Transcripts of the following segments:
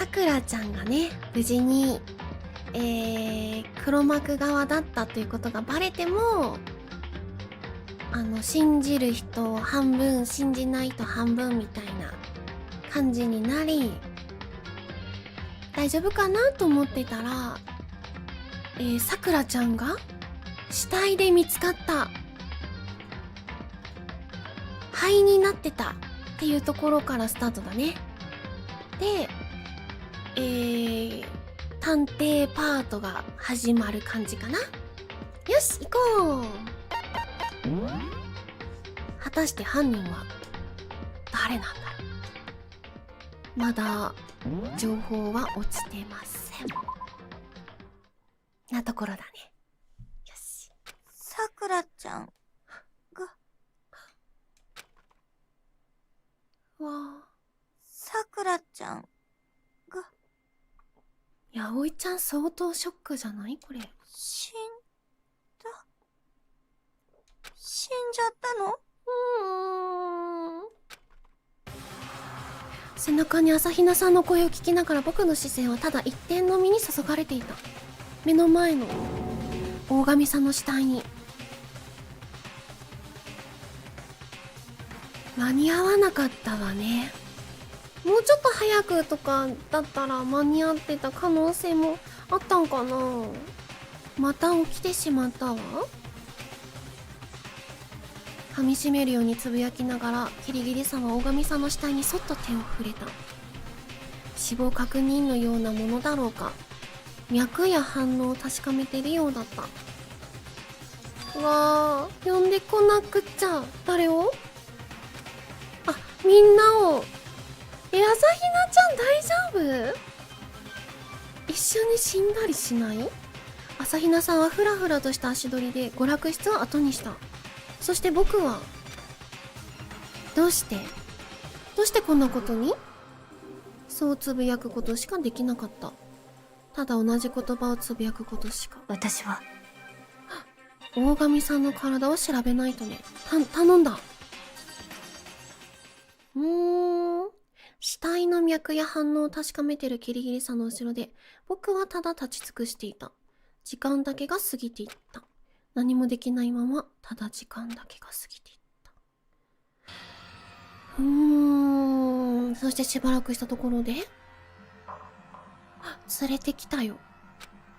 さくらちゃんがね、無事に、黒幕側だったということがバレても、信じる人半分、信じない人半分みたいな感じになり、大丈夫かなと思ってたら、さくらちゃんが死体で見つかった。灰になってたっていうところからスタートだね。で、探偵パートが始まる感じかな。よし、行こう。果たして犯人は誰なんだろう。まだ情報は落ちてません。なところだね。よし。さくらちゃんが。わあ。さくらちゃんが。いや、葵ちゃん相当ショックじゃないこれ。死んじゃったの？背中に朝比奈さんの声を聞きながら僕の視線はただ一点のみに注がれていた。目の前の大神さんの死体に。間に合わなかったわね。もうちょっと早くとかだったら間に合ってた可能性もあったんかな。また起きてしまったわ。噛みしめるようにつぶやきながらキリギリさんは大神さんの死体にそっと手を触れた。死亡確認のようなものだろうか。脈や反応を確かめているようだった。うわー、呼んでこなくっちゃ。誰を？あ、みんなを。朝比奈ちゃん大丈夫？一緒に死んだりしない？朝比奈さんはふらふらとした足取りで娯楽室を後にした。そして僕はどうしてこんなことに？そうつぶやくことしかできなかった。ただ同じ言葉をつぶやくことしか。私は大神さんの体を調べないとね。頼んだ。死体の脈や反応を確かめてるキリギリさんの後ろで僕はただ立ち尽くしていた。時間だけが過ぎていった。何もできないままただ時間だけが過ぎていった。そしてしばらくしたところで連れてきたよ。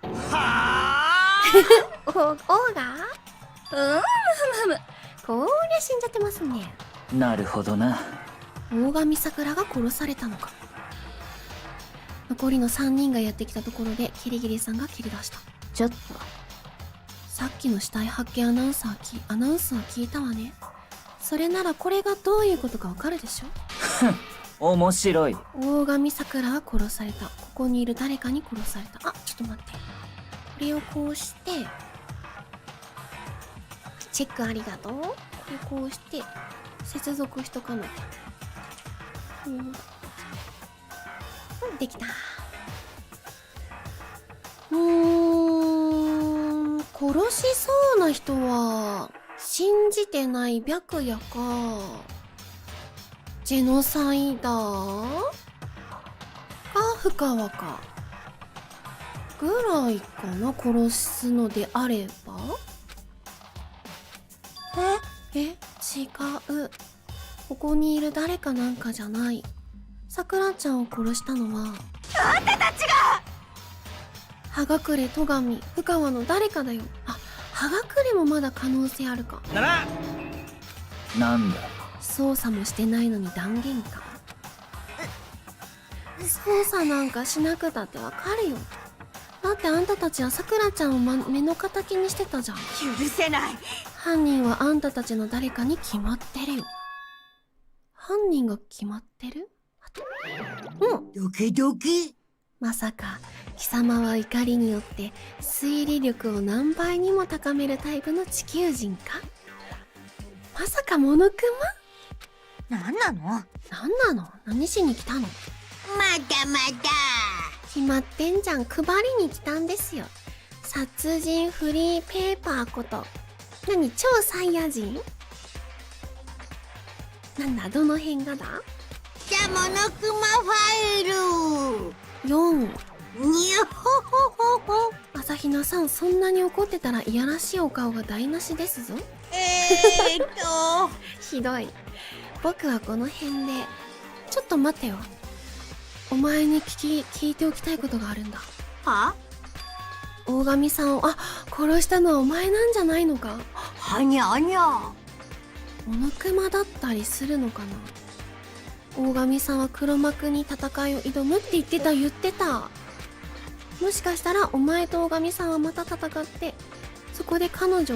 はオーガこりゃ死んじゃってますね。なるほどな。大神桜が殺されたのか。残りの3人がやってきたところでキリギリさんが切り出した。ちょっとさっきの死体発見アナウンスは聞いたわね。それならこれがどういうことかわかるでしょ。面白い。大神桜が殺された。ここにいる誰かに殺された。あ、ちょっと待って。これをこうしてチェックありがとう。これこうして接続しとかなきゃ。できた。殺しそうな人は信じてない白夜かジェノサイダーか深川かぐらいかな。殺すのであれば。違う。ここにいる誰かなんかじゃない。さくらちゃんを殺したのはあんたたちが。葉隠れ戸上深川の誰かだよ。あ、葉隠れもまだ可能性あるか。なんだ。捜査もしてないのに断言か。捜査なんかしなくたってわかるよ。だってあんたたちはさくらちゃんを、目の敵にしてたじゃん。許せない。犯人はあんたたちの誰かに決まってるよ。犯人が決まってる？ドキドキ。まさか貴様は怒りによって推理力を何倍にも高めるタイプの地球人か？まさかモノクなんなの？マ？なんなの？何しに来たの？まだまだ。決まってんじゃん。配りに来たんですよ。殺人フリーペーパーこと。何？超サイヤ人？なんだ？どの辺がだ？じゃモノクマファイル。ん。にゃほほほほ。朝比奈さん、そんなに怒ってたらいやらしいお顔が台無しですぞ。ひどい。僕はこの辺で。ちょっと待ってよ。お前に聞いておきたいことがあるんだ。は大神さんを、殺したのはお前なんじゃないのか？はにゃにゃ。モノクマだったりするのかな？大神さんは黒幕に戦いを挑むって言ってた。もしかしたらお前と大神さんはまた戦って、そこで彼女をつ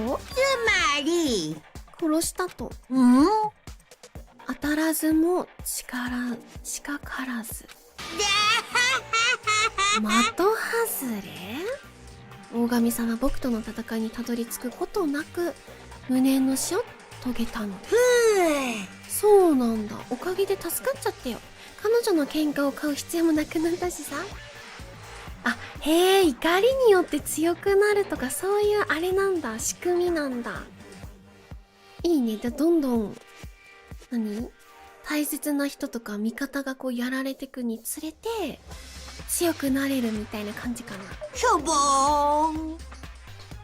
まり、殺したと。当たらずも近からず。的外れ？大神さんは僕との戦いにたどり着くことなく無念の死を遂げたのです。そうなんだ。おかげで助かっちゃったよ。彼女の喧嘩を買う必要もなくなったしさ。へえ、怒りによって強くなるとかそういうあれなんだ。仕組みなんだ。いいね。じゃあどんどん大切な人とか味方がこうやられてくにつれて強くなれるみたいな感じかな。しょぼーん。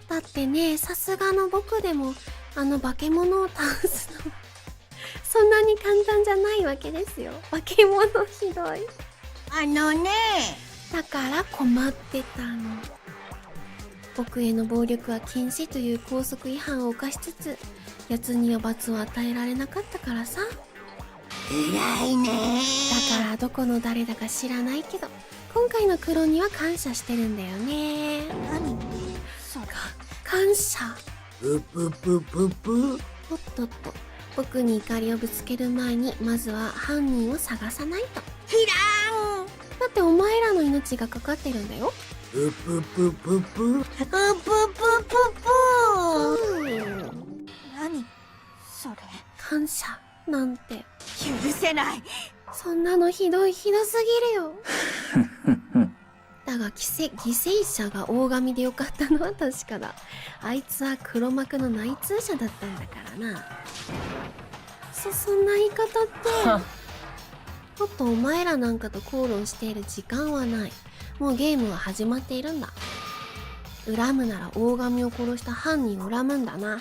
だってね、さすがの僕でも化け物を倒すのそんなに簡単じゃないわけですよ。化け物ひどい。だから困ってたの。僕への暴力は禁止という校則違反を犯しつつ、奴には罰を与えられなかったからさ。偉いね。だからどこの誰だか知らないけど、今回の苦労には感謝してるんだよね。何それ。感謝。ぷぷぷぷぷ。おっとっと。僕に怒りをぶつける前にまずは犯人を探さないと。ひらん。だってお前らの命がかかってるんだよ。ぷぷぷぷぷ。ぷぷぷぷぷ。何それ。感謝なんて許せない。そんなのひどすぎるよだが犠牲者が大神でよかったのは確かだ。あいつは黒幕の内通者だったんだからな。そんな言い方ってもっとお前らなんかと口論している時間はない。もうゲームは始まっているんだ。恨むなら大神を殺した犯人を恨むんだな。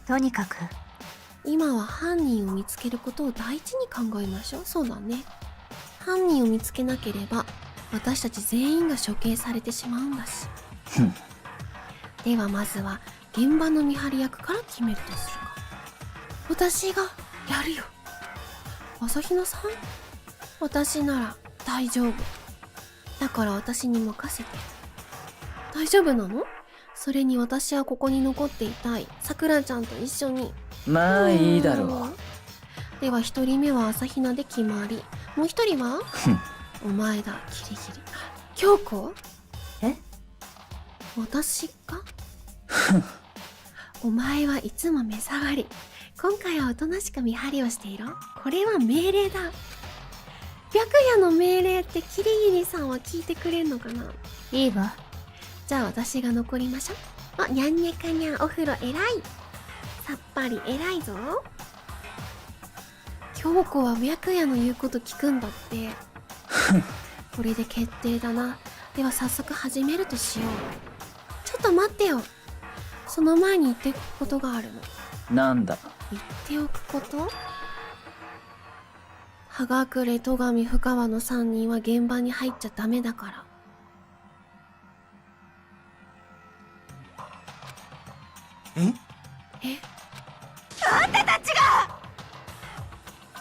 とにかく今は犯人を見つけることを第一に考えましょう。そうだね。犯人を見つけなければ私たち全員が処刑されてしまうんだしではまずは現場の見張り役から決めるとするか。私がやるよ。朝比奈さん、私なら大丈夫だから私に任せて。大丈夫なの？それに私はここに残っていたい。さくらちゃんと一緒に。まあいいだろう。では一人目は朝比奈で決まり。もう一人はお前だ。キリギリ。京子？え？私か？お前はいつも目障り。今回はおとなしく見張りをしていろ。これは命令だ。白夜の命令ってキリギリさんは聞いてくれんのかな？いいわ。じゃあ私が残りましょ。にゃんにゃかにゃん、お風呂偉い。さっぱり偉いぞ。京子は白夜の言うこと聞くんだってこれで決定だな。では早速始めるとしよう。ちょっと待ってよ。その前に言っておくことがあるの。なんだ。言っておくこと？葉隠、戸上、深川の3人は現場に入っちゃダメだから。え？あんたたちが！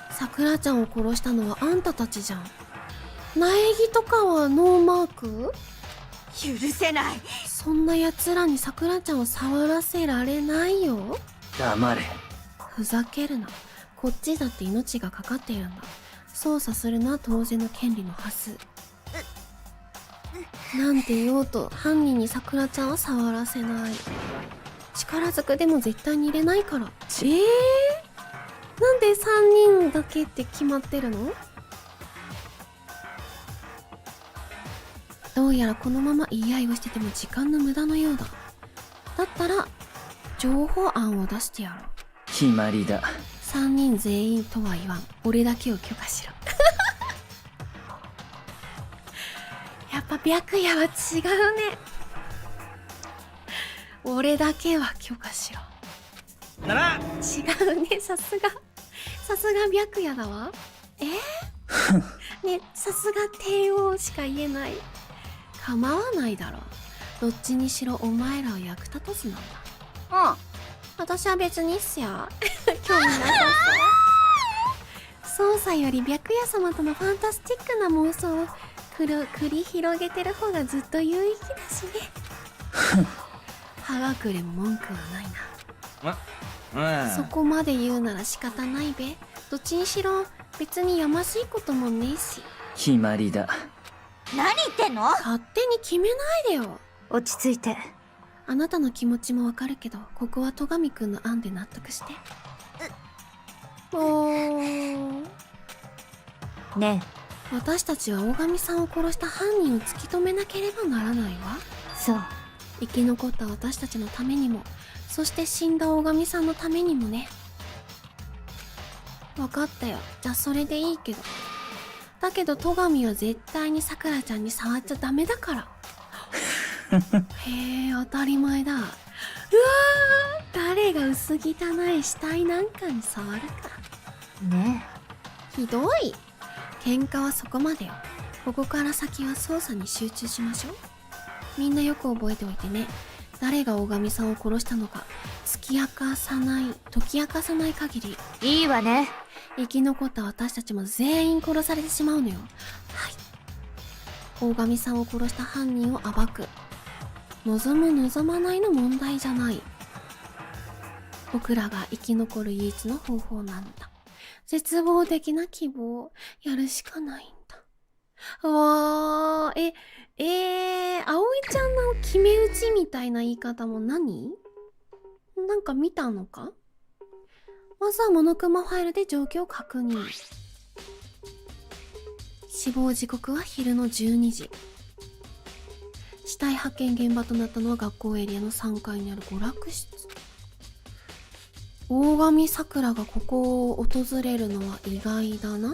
さくらちゃんを殺したのはあんたたちじゃん。苗木とかはノーマーク？許せない。そんな奴らにさくらちゃんを触らせられないよ。黙れ。ふざけるな。こっちだって命がかかっているんだ。操作するのは当然の権利のはず。なんて言おうと犯人にさくらちゃんは触らせない。力ずくでも絶対に入れないから。なんで3人だけって決まってるの？どうやらこのまま言い合いをしてても時間の無駄のようだ。だったら情報案を出してやろう。決まりだ。3人全員とは言わん。俺だけを許可しろやっぱ白夜は違うね。俺だけは許可しろ。なら違うね、さすが白夜だわ。ね、さすが帝王しか言えない。構わないだろ。どっちにしろお前らを役立たずなんだ。私は別にっすよ。興味なさそう。操作より白夜様とのファンタスティックな妄想を繰り広げてる方がずっと有意義だしね。はがくれも文句はないな。そこまで言うなら仕方ないべ。どっちにしろ別にやましいこともねえし。決まりだ。何言ってんの？勝手に決めないでよ。落ち着いて。あなたの気持ちもわかるけど、ここは戸上くんの案で納得して。ね私たちは大神さんを殺した犯人を突き止めなければならないわ。え、そう。生き残った私たちのためにも、そして死んだ大神さんのためにもね。分かったよ。じゃあそれでいいけど。だけど戸上は絶対にさくらちゃんに触っちゃダメだから。へえ、当たり前だ。うわー、誰が薄汚い死体なんかに触るか。ねひどい。喧嘩はそこまでよ。ここから先は捜査に集中しましょう。みんなよく覚えておいてね。誰が大神さんを殺したのか解き明かさない限り、え。いいわね。生き残った私たちも全員殺されてしまうのよ。はい。大神さんを殺した犯人を暴く。望む望まないの問題じゃない。僕らが生き残る唯一の方法なんだ。絶望的な希望、やるしかないんだ。うわー、葵ちゃんの決め打ちみたいな言い方も何？なんか見たのか？まずはモノクマファイルで状況を確認。死亡時刻は昼の12時。死体発見現場となったのは学校エリアの3階にある娯楽室。大神さくらがここを訪れるのは意外だな。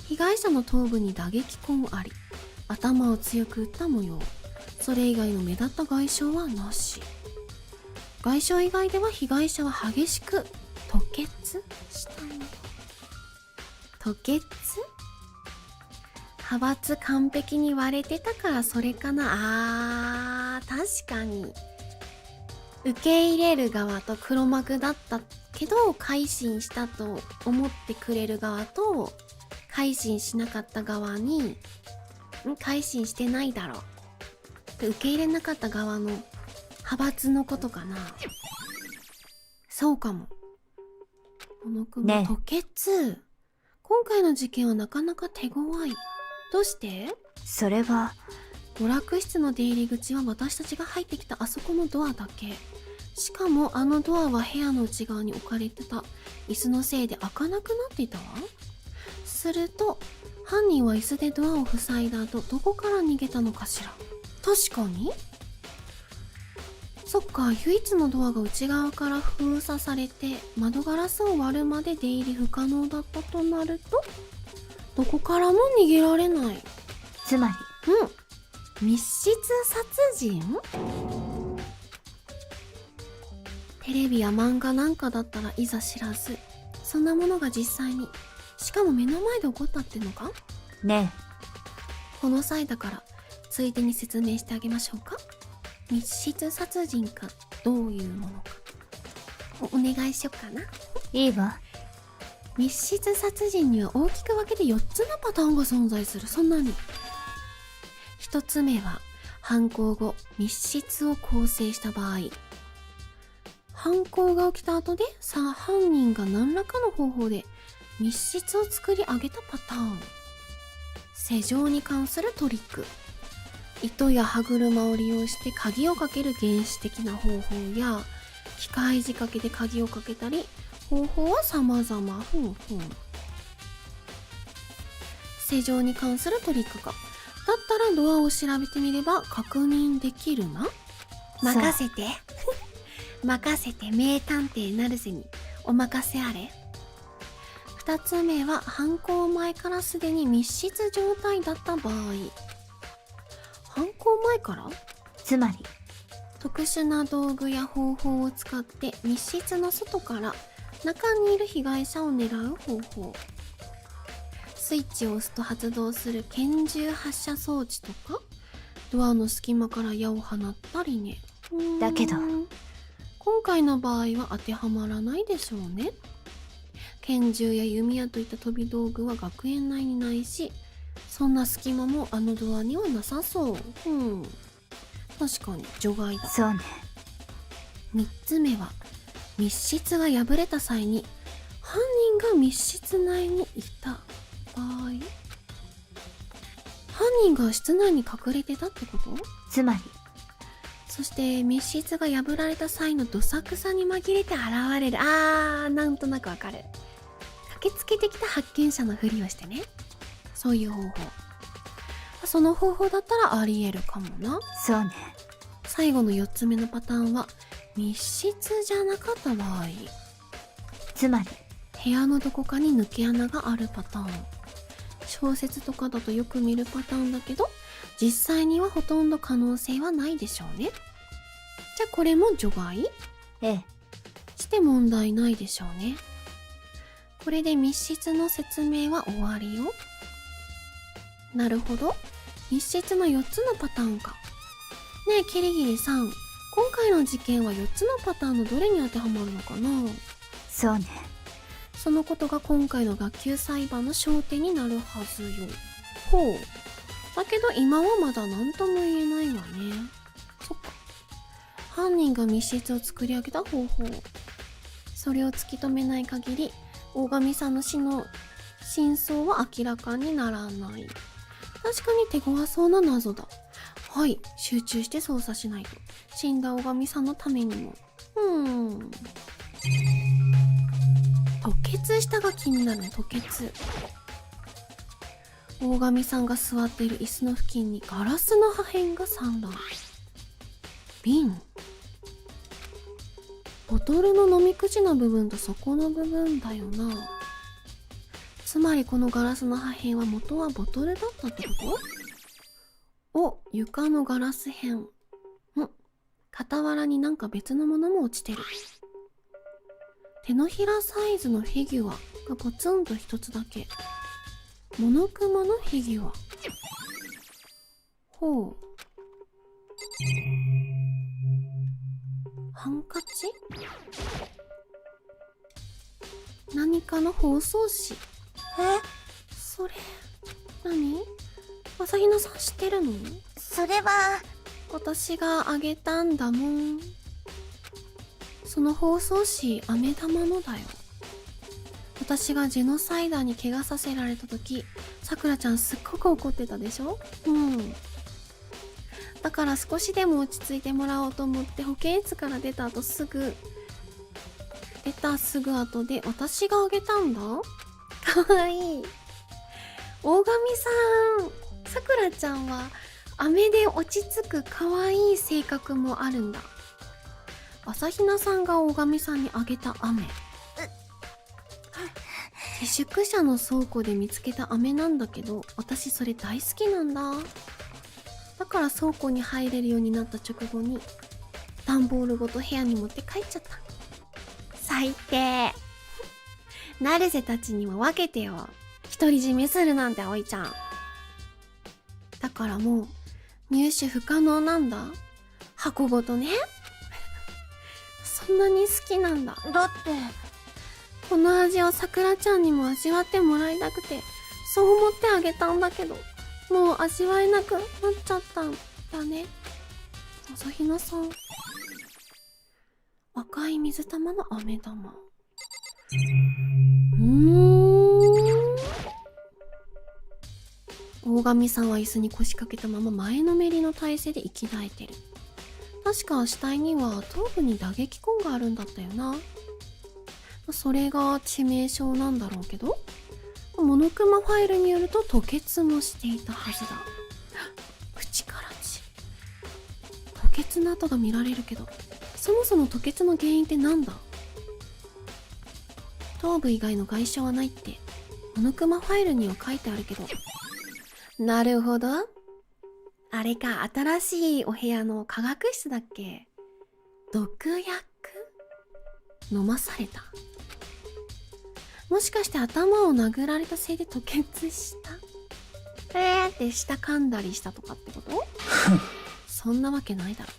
被害者の頭部に打撃痕あり、頭を強く打った模様。それ以外の目立った外傷はなし。外傷以外では被害者は激しく吐血したんだ。吐血？派閥完璧に割れてたからそれかな。確かに受け入れる側と黒幕だったけど改心したと思ってくれる側と改心しなかった側に改心してないだろうで受け入れなかった側の派閥のことかな。そうかも。この組ねえ吐血。今回の事件はなかなか手強い。どうして？それは娯楽室の出入り口は私たちが入ってきたあそこのドアだけ。しかもあのドアは部屋の内側に置かれてた椅子のせいで開かなくなっていたわ。すると犯人は椅子でドアを塞いだ後どこから逃げたのかしら。確かにそっか、唯一のドアが内側から封鎖されて窓ガラスを割るまで出入り不可能だったとなるとどこからも逃げられない。つまり密室殺人？テレビや漫画なんかだったらいざ知らず、そんなものが実際に、しかも目の前で起こったってのか？ねこの際だからついでに説明してあげましょうか。密室殺人かどういうものかお願いしよっかな。え、いいわ。密室殺人には大きく分けて4つのパターンが存在する。そんなに。1つ目は犯行後密室を構成した場合、犯行が起きた後で犯人が何らかの方法で密室を作り上げたパターン。施錠に関するトリック。糸や歯車を利用して鍵をかける原始的な方法や機械仕掛けで鍵をかけたり、方法は様々。施錠に関するトリックか。だったらドアを調べてみれば確認できるな。任せて任せて名探偵成瀬にお任せあれ。2つ目は犯行前からすでに密室状態だった場合、犯行前から？つまり、特殊な道具や方法を使って密室の外から中にいる被害者を狙う方法。スイッチを押すと発動する拳銃発射装置とか、ドアの隙間から矢を放ったりね。だけど今回の場合は当てはまらないでしょうね。拳銃や弓矢といった飛び道具は学園内にないし、そんな隙間もあのドアにはなさそう。確かに除外だ。そうね。3つ目は、密室が破れた際に犯人が密室内にいた場合。犯人が室内に隠れてたってこと？つまり、そして密室が破られた際のどさくさに紛れて現れる。なんとなくわかる。駆けつけてきた発見者のふりをしてね。そういう方法。その方法だったらありえるかもな。そうね。最後の4つ目のパターンは、密室じゃなかった場合。つまり、部屋のどこかに抜け穴があるパターン。小説とかだとよく見るパターンだけど、実際にはほとんど可能性はないでしょうね。じゃあこれも除外？ええ。して問題ないでしょうね。これで密室の説明は終わりよ。なるほど。密室の4つのパターンか。ねえキリギリさん、今回の事件は4つのパターンのどれに当てはまるのかな？そうね。そのことが今回の学級裁判の焦点になるはずよ。ほう。だけど今はまだ何とも言えないわね。そっか。犯人が密室を作り上げた方法。それを突き止めない限り、大神さんの死の真相は明らかにならない。確かに手強そうな謎だ。はい、集中して捜査しないと。死んだ大神さんのためにも。吐血したが気になるね。吐血。大神さんが座っている椅子の付近にガラスの破片が散乱。瓶。ボトルの飲み口の部分と底の部分だよな。つまりこのガラスの破片は元はボトルだったってこと？お、床のガラス片。傍らになんか別のものも落ちてる。手のひらサイズのフィギュアがポツンと一つだけ。モノクマのフィギュア。ほう。ハンカチ？何かの包装紙。それ、何？朝比奈さん知ってるの？それは、私があげたんだもん。その包装紙、飴玉のだよ。私がジェノサイダーに怪我させられた時、さくらちゃんすっごく怒ってたでしょ？だから少しでも落ち着いてもらおうと思って保健室から出た後すぐ後で私があげたんだ。かわいい。大神さん、さくらちゃんは飴で落ち着くかわいい性格もあるんだ。朝比奈さんが大神さんにあげた飴。下宿舎の倉庫で見つけた飴なんだけど、私それ大好きなんだ。だから倉庫に入れるようになった直後に段ボールごと部屋に持って帰っちゃった。最低。成瀬たちにも分けてよ。独り占めするなんて葵ちゃん。だからもう入手不可能なんだ。箱ごとね。そんなに好きなんだ。だって、この味をさくらちゃんにも味わってもらいたくて、そう思ってあげたんだけど、もう味わえなくなっちゃったんだね。朝比奈さん。赤い水玉の飴玉。大神さんは椅子に腰掛けたまま前のめりの体勢で息絶えてる。確か死体には頭部に打撃痕があるんだったよな。それが致命傷なんだろうけど、モノクマファイルによると吐血もしていたはずだ。口から血。吐血の跡が見られるけど、そもそも吐血の原因ってなんだ？頭部以外の外傷はないってモノクマファイルには書いてあるけど。なるほど。あれか、新しいお部屋の科学室だっけ？毒薬飲まされた。もしかして頭を殴られたせいで吐血した？って舌噛んだりしたとかってこと？そんなわけないだろ。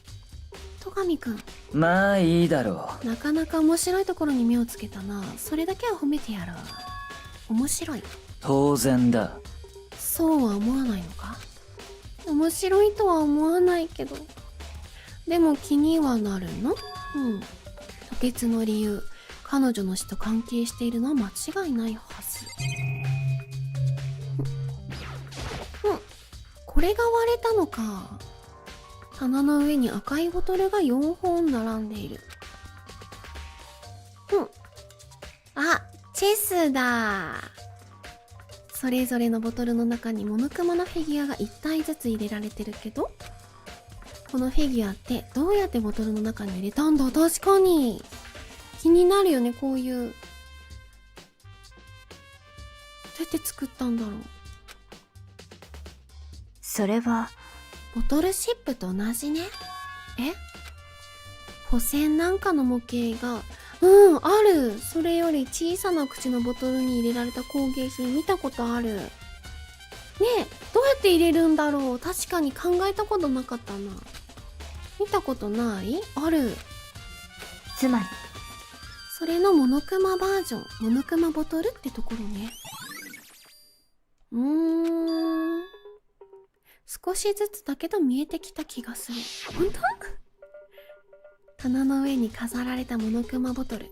戸上くん、まあいいだろなかなか面白いところに目をつけたな。それだけは褒めてやろう。面白い。う。当然だ。そうは思わないのか？面白いとは思わないけど。でも気にはなるの？吐血の理由、彼女の死と関係しているのは間違いないはず。これが割れたのか。棚の上に赤いボトルが4本並んでいる。あ、チェスだ。それぞれのボトルの中にモノクマのフィギュアが1体ずつ入れられてるけど、このフィギュアってどうやってボトルの中に入れたんだ？確かに気になるよね、こういう。どうやって作ったんだろう。それは、ボトルシップと同じね。補線なんかの模型が、ある。それより小さな口のボトルに入れられた工芸品見たことある。ねえ、どうやって入れるんだろう。確かに考えたことなかったな。見たことない？ある。つまり、それのモノクマバージョン、モノクマボトルってところね。少しずつだけど見えてきた気がする。本当？棚の上に飾られたモノクマボトル。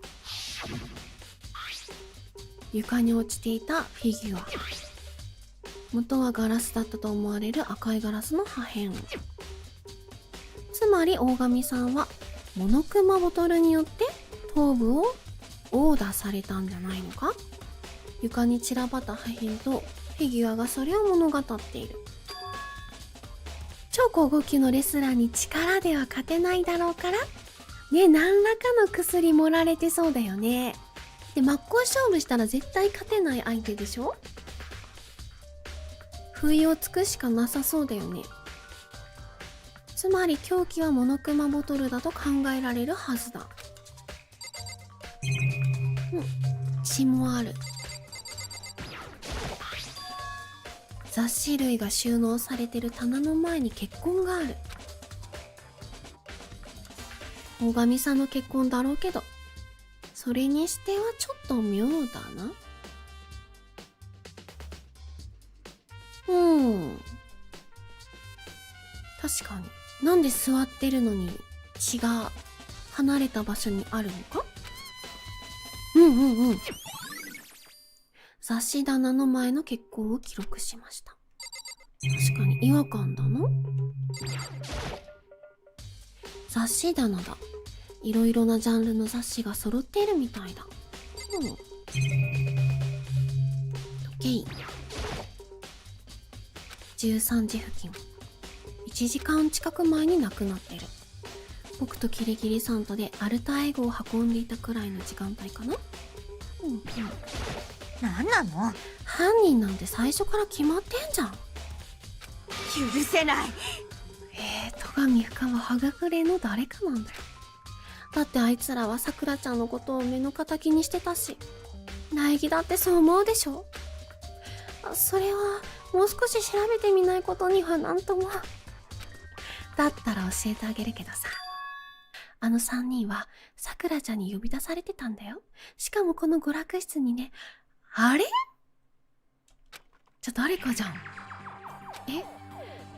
床に落ちていたフィギュア。元はガラスだったと思われる赤いガラスの破片。つまり大神さんはモノクマボトルによって頭部を殴打されたんじゃないのか？床に散らばった破片とフィギュアがそれを物語っている。超高級のレスラーに力では勝てないだろうからね、何らかの薬盛られてそうだよね。で、真っ向勝負したら絶対勝てない相手でしょ？不意をつくしかなさそうだよね。つまり凶器はモノクマボトルだと考えられるはずだ。血もある。雑誌類が収納されてる棚の前に血痕がある。大神さんの血痕だろうけど、それにしてはちょっと妙だな。確かに。なんで座ってるのに血が離れた場所にあるのか？雑誌棚の前の血痕を記録しました。確かに違和感だな。雑誌棚だ。いろいろなジャンルの雑誌が揃っているみたいだ。時計。13時付近。1時間近く前に亡くなってる。僕とキリギリさんとでアルタエゴを運んでいたくらいの時間帯かな。何なの？犯人なんて最初から決まってんじゃん。許せない。戸上深ははがくれの誰かなんだよ。だってあいつらはさくらちゃんのことを目の敵にしてたし、苗木だってそう思うでしょ。それはもう少し調べてみないことにはなんとも。だったら教えてあげるけどさ、あの3人はさくらちゃんに呼び出されてたんだよ。しかもこの娯楽室にね。あれ？誰かじゃん。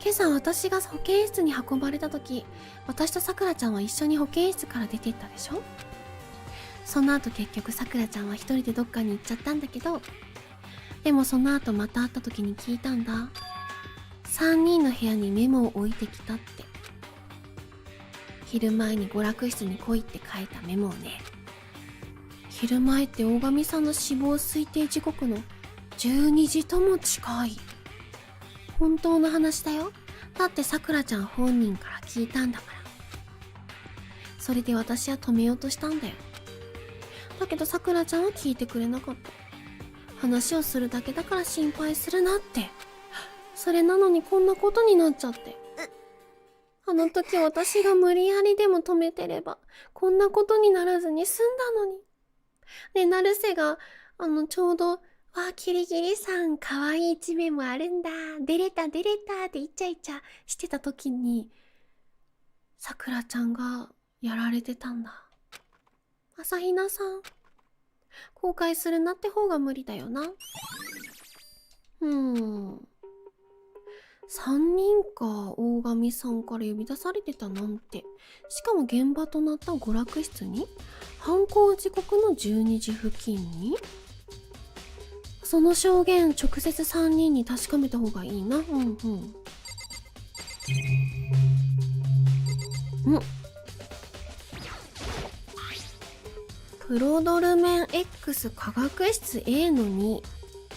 今朝私が保健室に運ばれた時、私とさくらちゃんは一緒に保健室から出てったでしょ。その後結局さくらちゃんは一人でどっかに行っちゃったんだけど、でもその後また会った時に聞いたんだ。3人の部屋にメモを置いてきたって。昼前に娯楽室に来いって書いたメモをね。昼前って大神さんの死亡推定時刻の12時とも近い。本当の話だよ。だってさくらちゃん本人から聞いたんだから。それで私は止めようとしたんだよ。だけどさくらちゃんは聞いてくれなかった。話をするだけだから心配するなって。それなのにこんなことになっちゃって。あの時私が無理やりでも止めてれば、こんなことにならずに済んだのに。で、成瀬が、ちょうど、キリギリさん、可愛い一面もあるんだ。出れたってイチャイチャしてた時に、さくらちゃんがやられてたんだ。朝比奈さん、後悔するなって方が無理だよな。3人か。大神さんから呼び出されてたなんて。しかも現場となった娯楽室に、犯行時刻の12時付近に。その証言直接3人に確かめた方がいいな。プロドルメン X 化学室 A の2。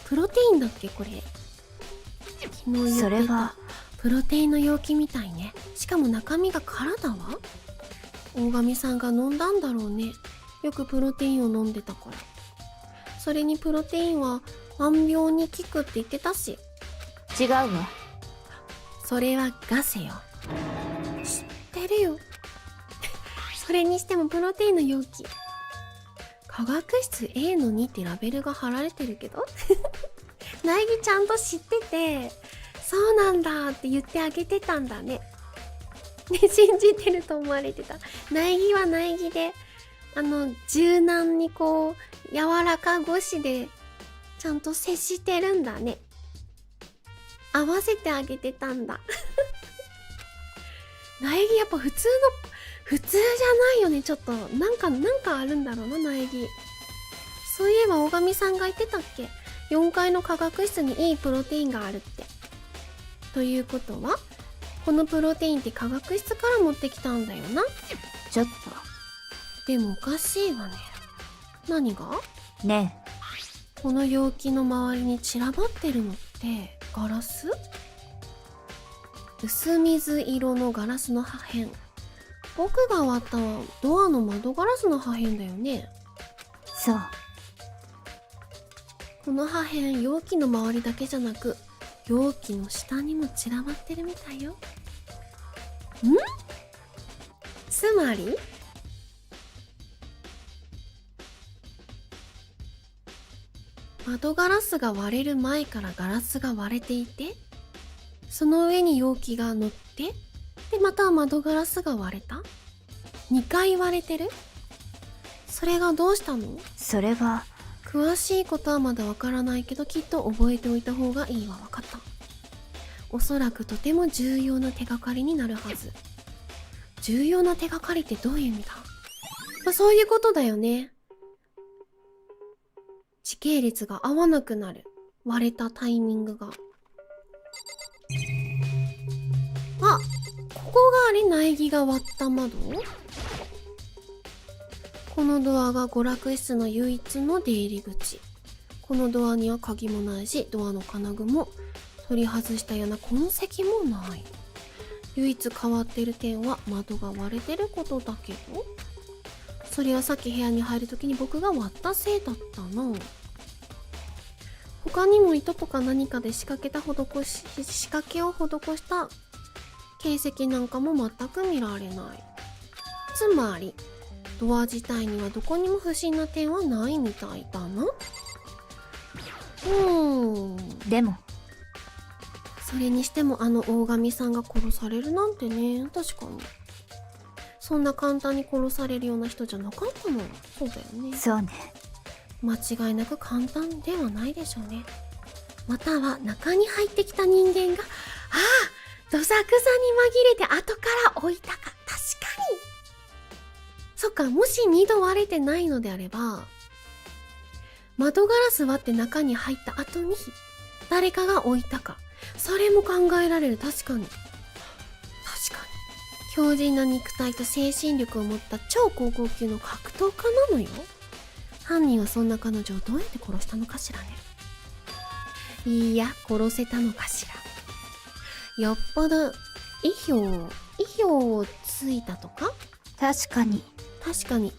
プロテインだっけこれ。昨日言ってたそれはプロテインの容器みたいね。しかも中身が空だわ。大神さんが飲んだんだろうね。よくプロテインを飲んでたから。それにプロテインは万病に効くって言ってたし。違うわ。それはガセよ。知ってるよ。それにしてもプロテインの容器、化学室 A の2ってラベルが貼られてるけど苗木ちゃんと知ってて、そうなんだって言ってあげてたんだね。ね、信じてると思われてた。苗木は苗木で、柔軟にこう、柔らか腰で、ちゃんと接してるんだね。合わせてあげてたんだ。苗木やっぱ普通じゃないよね。ちょっと、なんかあるんだろうな、苗木。そういえば大神さんが言ってたっけ？ 4 階の化学室にいいプロテインがあるって。ということは、このプロテインって化学室から持ってきたんだよな。ちょっでもおかしいわね。何が？と。ねこの容器の周りに散らばってるのってガラス？薄水色のガラスの破片。僕が割ったドアの窓ガラスの破片だよね。そう。この破片、容器の周りだけじゃなく、容器の下にも散らばってるみたいよ。つまり窓ガラスが割れる前からガラスが割れていて、その上に容器が乗って、でまた窓ガラスが割れた。2回割れてる。それがどうしたの？それは詳しいことはまだわからないけど、きっと覚えておいた方がいいわ。わかった。おそらくとても重要な手がかりになるはず。重要な手がかりってどういう意味だ？そういうことだよね。時系列が合わなくなる。割れたタイミングが。あ、ここがあれ、苗木が割った窓？このドアが娯楽室の唯一の出入り口。このドアには鍵もないし、ドアの金具も取り外したような痕跡もない。唯一変わってる点は窓が割れてることだけど、それはさっき部屋に入るときに僕が割ったせいだったな。他にも糸とか何かで仕掛けを施した形跡なんかも全く見られない。つまりドア自体にはどこにも不審な点はないみたいだな。でもそれにしても大神さんが殺されるなんてね。確かにそんな簡単に殺されるような人じゃなかったの。そうだよね。そうね。間違いなく簡単ではないでしょうね。または中に入ってきた人間が、どさくさに紛れて後から置いたか。確かに。そっか、もし2度割れてないのであれば、窓ガラス割って中に入った後に誰かが置いたか。それも考えられる。確かに。強靭な肉体と精神力を持った超高校級の格闘家なのよ。犯人はそんな彼女をどうやって殺したのかしらね。いや、殺せたのかしら。よっぽど意表をついたとか。確かに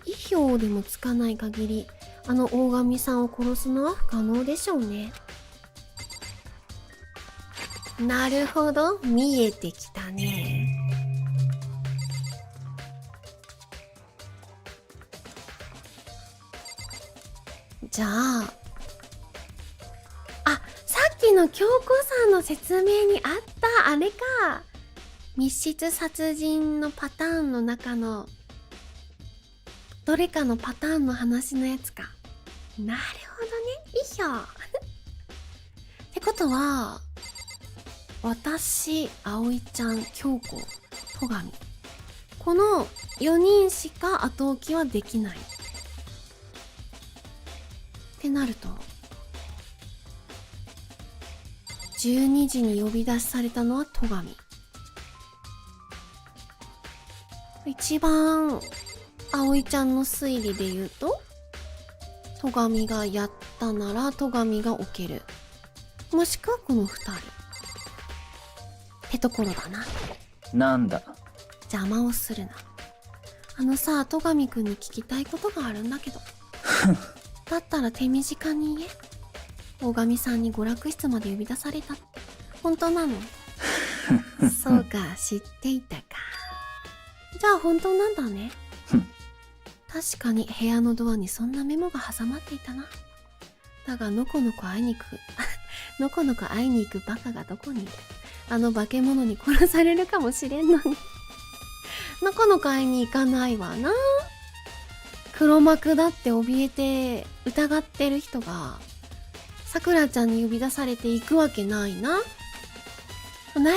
意表でもつかない限り大神さんを殺すのは不可能でしょうね。なるほど、見えてきたね。じゃあ、さっきの京子さんの説明にあったあれか。密室殺人のパターンの中のどれかのパターンの話のやつか。なるほどね。いいよ。ってことは、私、葵ちゃん、京子、戸上、この4人しか後置きはできないってなると、12時に呼び出しされたのは戸上。一番葵ちゃんの推理で言うと、戸上がやったなら戸上が置ける、もしくはこの2人ってところだな。なんだ。邪魔をするな。戸上くんに聞きたいことがあるんだけど。だったら手短に言え。大神さんに娯楽室まで呼び出されたって本当なの？そうか、知っていたか。じゃあ本当なんだね。確かに部屋のドアにそんなメモが挟まっていたな。だがのこのこ会いに行くのこのこ会いに行くバカがどこにいる。あの化け物に殺されるかもしれんのにのこのこ会いに行かないわな。黒幕だって怯えて疑ってる人がさくらちゃんに呼び出されて行くわけないな。苗木だっ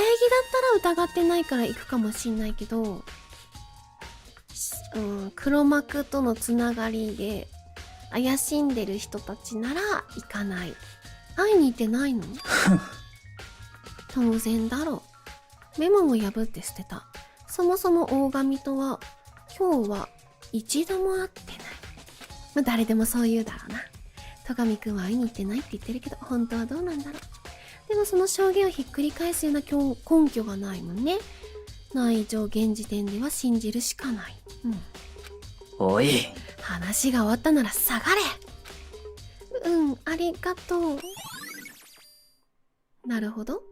たら疑ってないから行くかもしんないけど、黒幕とのつながりで怪しんでる人たちなら行かない。会いに行ってないの？当然だろう。メモも破って捨てた。そもそも大神とは今日は一度も会ってない。まあ誰でもそう言うだろうな。戸上くんは会いに行ってないって言ってるけど、本当はどうなんだろう。でもその証言をひっくり返すような根拠がないもんね。ない以上現時点では信じるしかない。おい。話が終わったなら下がれ。ありがとう。なるほど。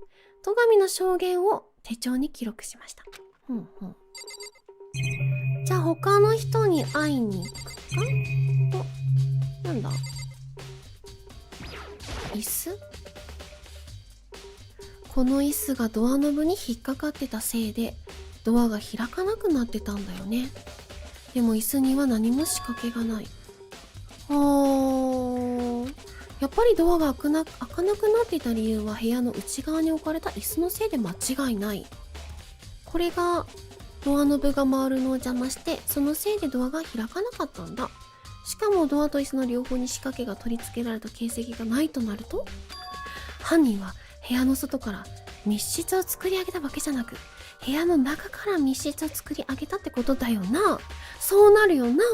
戸上の証言を手帳に記録しました。じゃあ他の人に会いに行くか？なんだ？椅子？この椅子がドアノブに引っかかってたせいでドアが開かなくなってたんだよね。でも椅子には何も仕掛けがない。やっぱりドアが開かなくなっていた理由は部屋の内側に置かれた椅子のせいで間違いない。これがドアノブが回るのを邪魔して、そのせいでドアが開かなかったんだ。しかもドアと椅子の両方に仕掛けが取り付けられた形跡がないとなると、犯人は部屋の外から密室を作り上げたわけじゃなく、部屋の中から密室を作り上げたってことだよな。そうなるよな。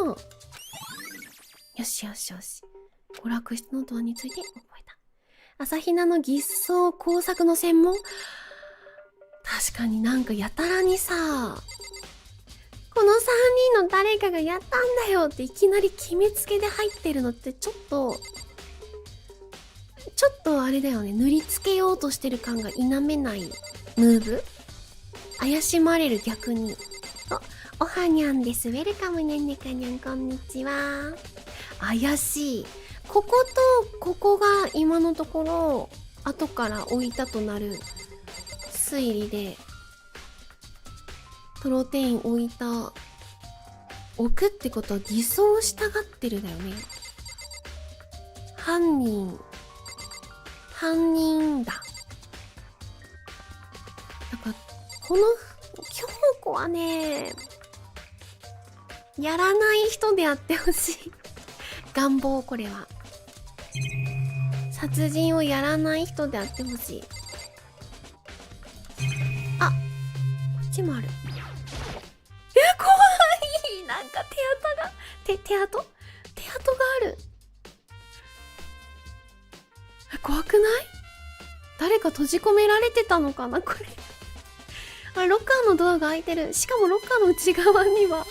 よし。娯楽室のドアについて覚えた。朝比奈の偽装工作の専門。確かになんかやたらにさ、この3人の誰かがやったんだよっていきなり決めつけで入ってるのってちょっとあれだよね。塗りつけようとしてる感が否めないムーブ。怪しまれる逆に。おはにゃんです。ウェルカムにゃんねかにゃん、こんにちは。怪しい。こことここが今のところ後から置いたとなる推理で、プロテイン置くってことは偽装したがってるだよね。犯人だ。だからこの京子はね、やらない人であってほしい。願望、これは殺人をやらない人であってほしい。あ、こっちもある。怖い。なんか手跡がある。怖くない？誰か閉じ込められてたのかなこれ。ロッカーのドアが開いてる。しかもロッカーの内側には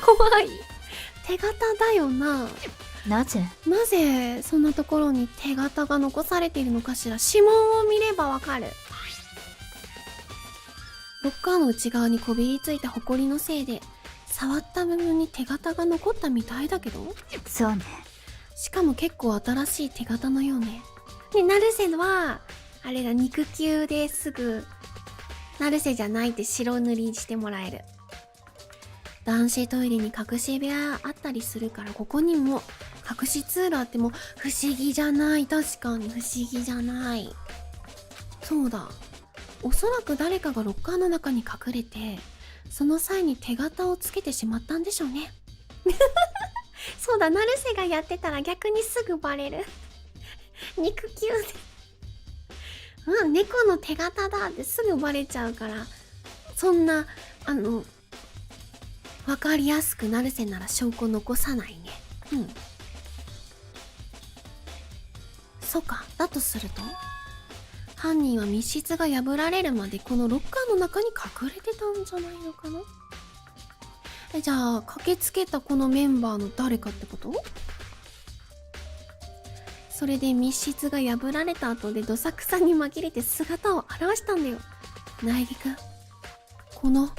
怖い手形だよな。なぜそんなところに手形が残されているのかしら。指紋を見ればわかる。ロッカーの内側にこびりついたホコリのせいで触った部分に手形が残ったみたいだけど。そうね。しかも結構新しい手形のようね。で、成瀬は、あれだ、肉球ですぐ、成瀬じゃないって白塗りしてもらえる。男子トイレに隠し部屋あったりするから、ここにも隠し通路あっても不思議じゃない。確かに不思議じゃない。そうだ。おそらく誰かがロッカーの中に隠れて、その際に手形をつけてしまったんでしょうね。そうだ、成瀬がやってたら逆にすぐバレる。肉球で。うん、猫の手形だってすぐバレちゃうから、そんな、わかりやすく成瀬なら証拠残さないね。うん。そうか、だとすると、犯人は密室が破られるまでこのロッカーの中に隠れてたんじゃないのかな。じゃあ駆けつけたこのメンバーの誰かってこと？それで密室が破られた後でどさくさに紛れて姿を現したんだよ。苗木くん、この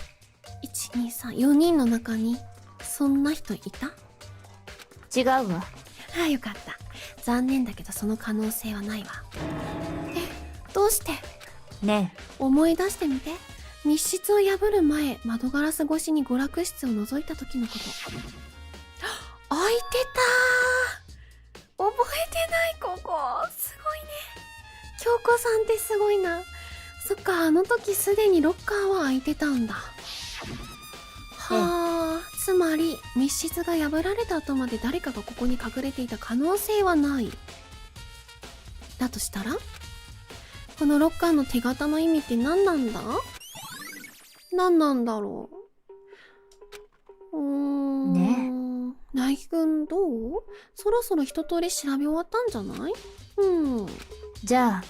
123、4人の中にそんな人いた？違うわ。ああ、よかった。残念だけどその可能性はないわ。どうして？ね思い出してみて。密室を破る前、窓ガラス越しに娯楽室を覗いた時のこと。開いてたー。覚えてない、ここ。すごいね。京子さんってすごいな。そっか、あの時すでにロッカーは開いてたんだ。はあ、つまり密室が破られた後まで誰かがここに隠れていた可能性はない。だとしたら、このロッカーの手形の意味って何なんだ？何なんだろう。ね。苗木くんどう？そろそろ一通り調べ終わったんじゃない？じゃあ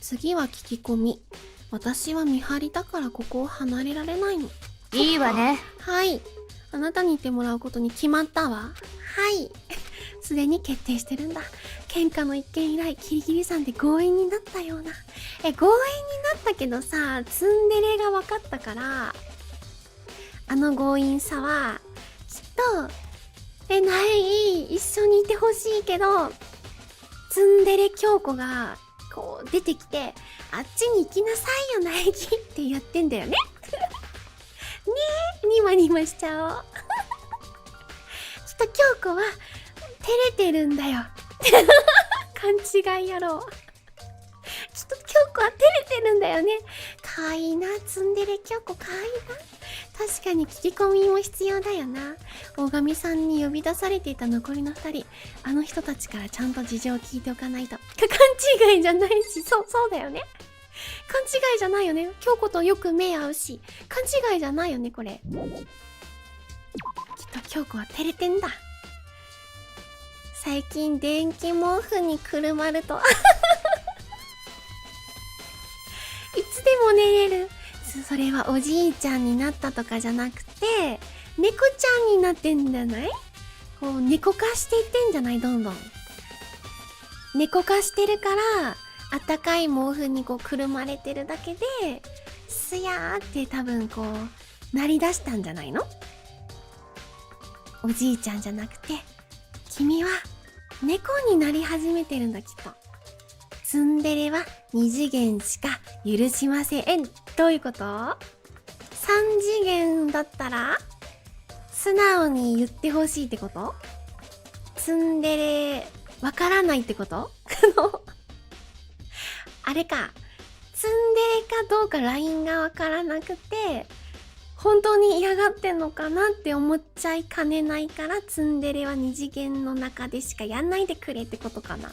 次は聞き込み。私は見張りだからここを離れられないの。いいわね。はい。あなたに言ってもらうことに決まったわ。はい。すでに決定してるんだ。喧嘩の一件以来、キリギリさんで強引になったような。強引になったけどさ、ツンデレが分かったから、あの強引さは、きっと、一緒にいてほしいけど、ツンデレ京子が、こう出てきて、あっちに行きなさいよ、苗木ってやってんだよね。ねえ、ニマニマしちゃおう。きっと京子は、照れてるんだよ。勘違い野郎。きっと京子は照れてるんだよね。かわいいな、ツンデレ京子かわいいな。確かに聞き込みも必要だよな。大神さんに呼び出されていた残りの2人、あの人たちからちゃんと事情を聞いておかないと。勘違いじゃないし、そうだよね。勘違いじゃないよね。京子とよく目合うし、勘違いじゃないよね、これ。きっと京子は照れてんだ。最近電気毛布にくるまるといつでも寝れる。それはおじいちゃんになったとかじゃなくて、猫ちゃんになってんじゃない？こう猫化していってんじゃない？どんどん猫化してるから、あったかい毛布にこうくるまれてるだけで、すやーって多分こう鳴り出したんじゃないの？おじいちゃんじゃなくて、君は猫になり始めてるんだ、きっと。ツンデレは2次元しか許しません。どういうこと？ 3 次元だったら素直に言ってほしいってこと？ツンデレわからないってこと？あれか、ツンデレかどうかラインがわからなくて、本当に嫌がってんのかなって思っちゃいかねないから、ツンデレは2次元の中でしかやんないでくれってことかな。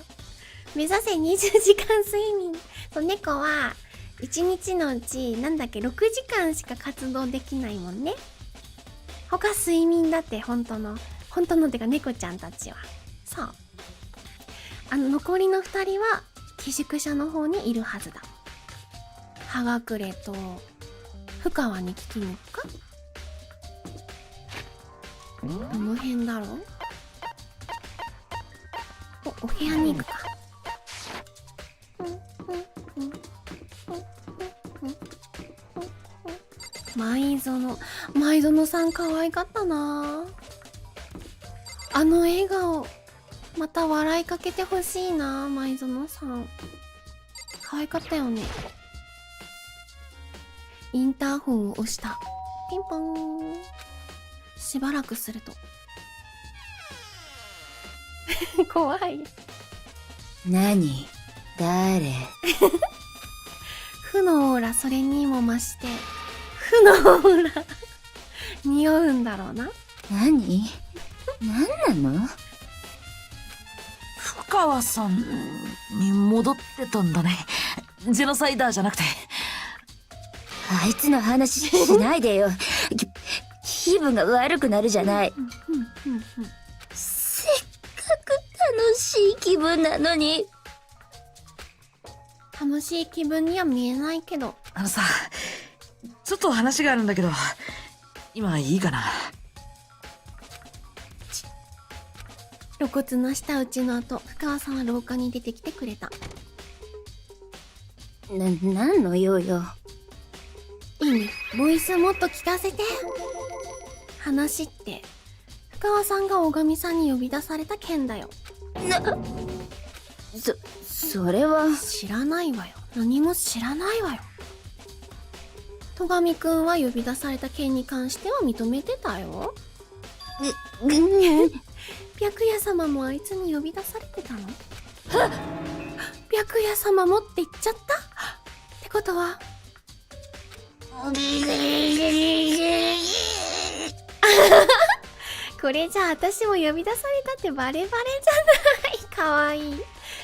目指せ20時間睡眠。そう、猫は1日のうちなんだっけ6時間しか活動できないもんね。他睡眠だって、本当のってか猫ちゃんたちは。そう。残りの2人は寄宿舎の方にいるはずだ。葉隠れと深川に聞きに行くか？どの辺だろう？お部屋に行くか。舞園さん可愛かったな。あの笑顔また笑いかけてほしいな、前園さん。可愛かったよね。インターホンを押した。ピンポーン。しばらくすると怖い。何？誰？負のオーラ、それにも増して負のオーラ匂うんだろうな。何なの？深川さんに戻ってたんだね。ジェノサイダーじゃなくて。あいつの話しないでよ。気分が悪くなるじゃない。せっかく楽しい気分なのに。楽しい気分には見えないけど。あのさ、ちょっと話があるんだけど、今いいかな？露骨な舌打ちの後、深川さんは廊下に出てきてくれた。なんの用よ。いいね。ボイスもっと聞かせて。話って、深川さんが大神さんに呼び出された件だよ。それは。知らないわよ。何も知らないわよ。戸上くんは呼び出された件に関しては認めてたよ。白夜様もあいつに呼び出されてたの？白夜様もって言っちゃったってことはこれじゃあ私も呼び出されたってバレバレじゃない。かわいい。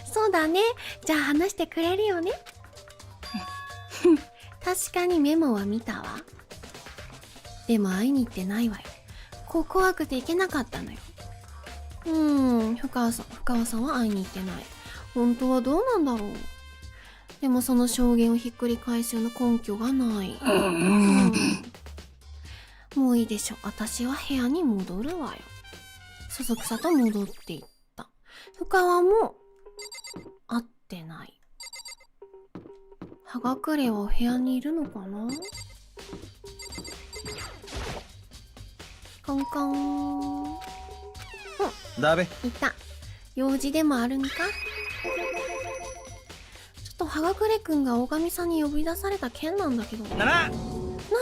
そうだね。じゃあ話してくれるよね。確かにメモは見たわ。でも会いに行ってないわよ。怖くて行けなかったのよ。深川さんは会いに行ってない。本当はどうなんだろう。でもその証言をひっくり返すような根拠がない。もういいでしょ。私は部屋に戻るわよ。そそくさと戻っていった。深川も会ってない。葉隠れはお部屋にいるのかな。カンカン。だべ。いた。用事でもあるんか？ちょっと葉隠くんが大神さんに呼び出された件なんだけど。ならな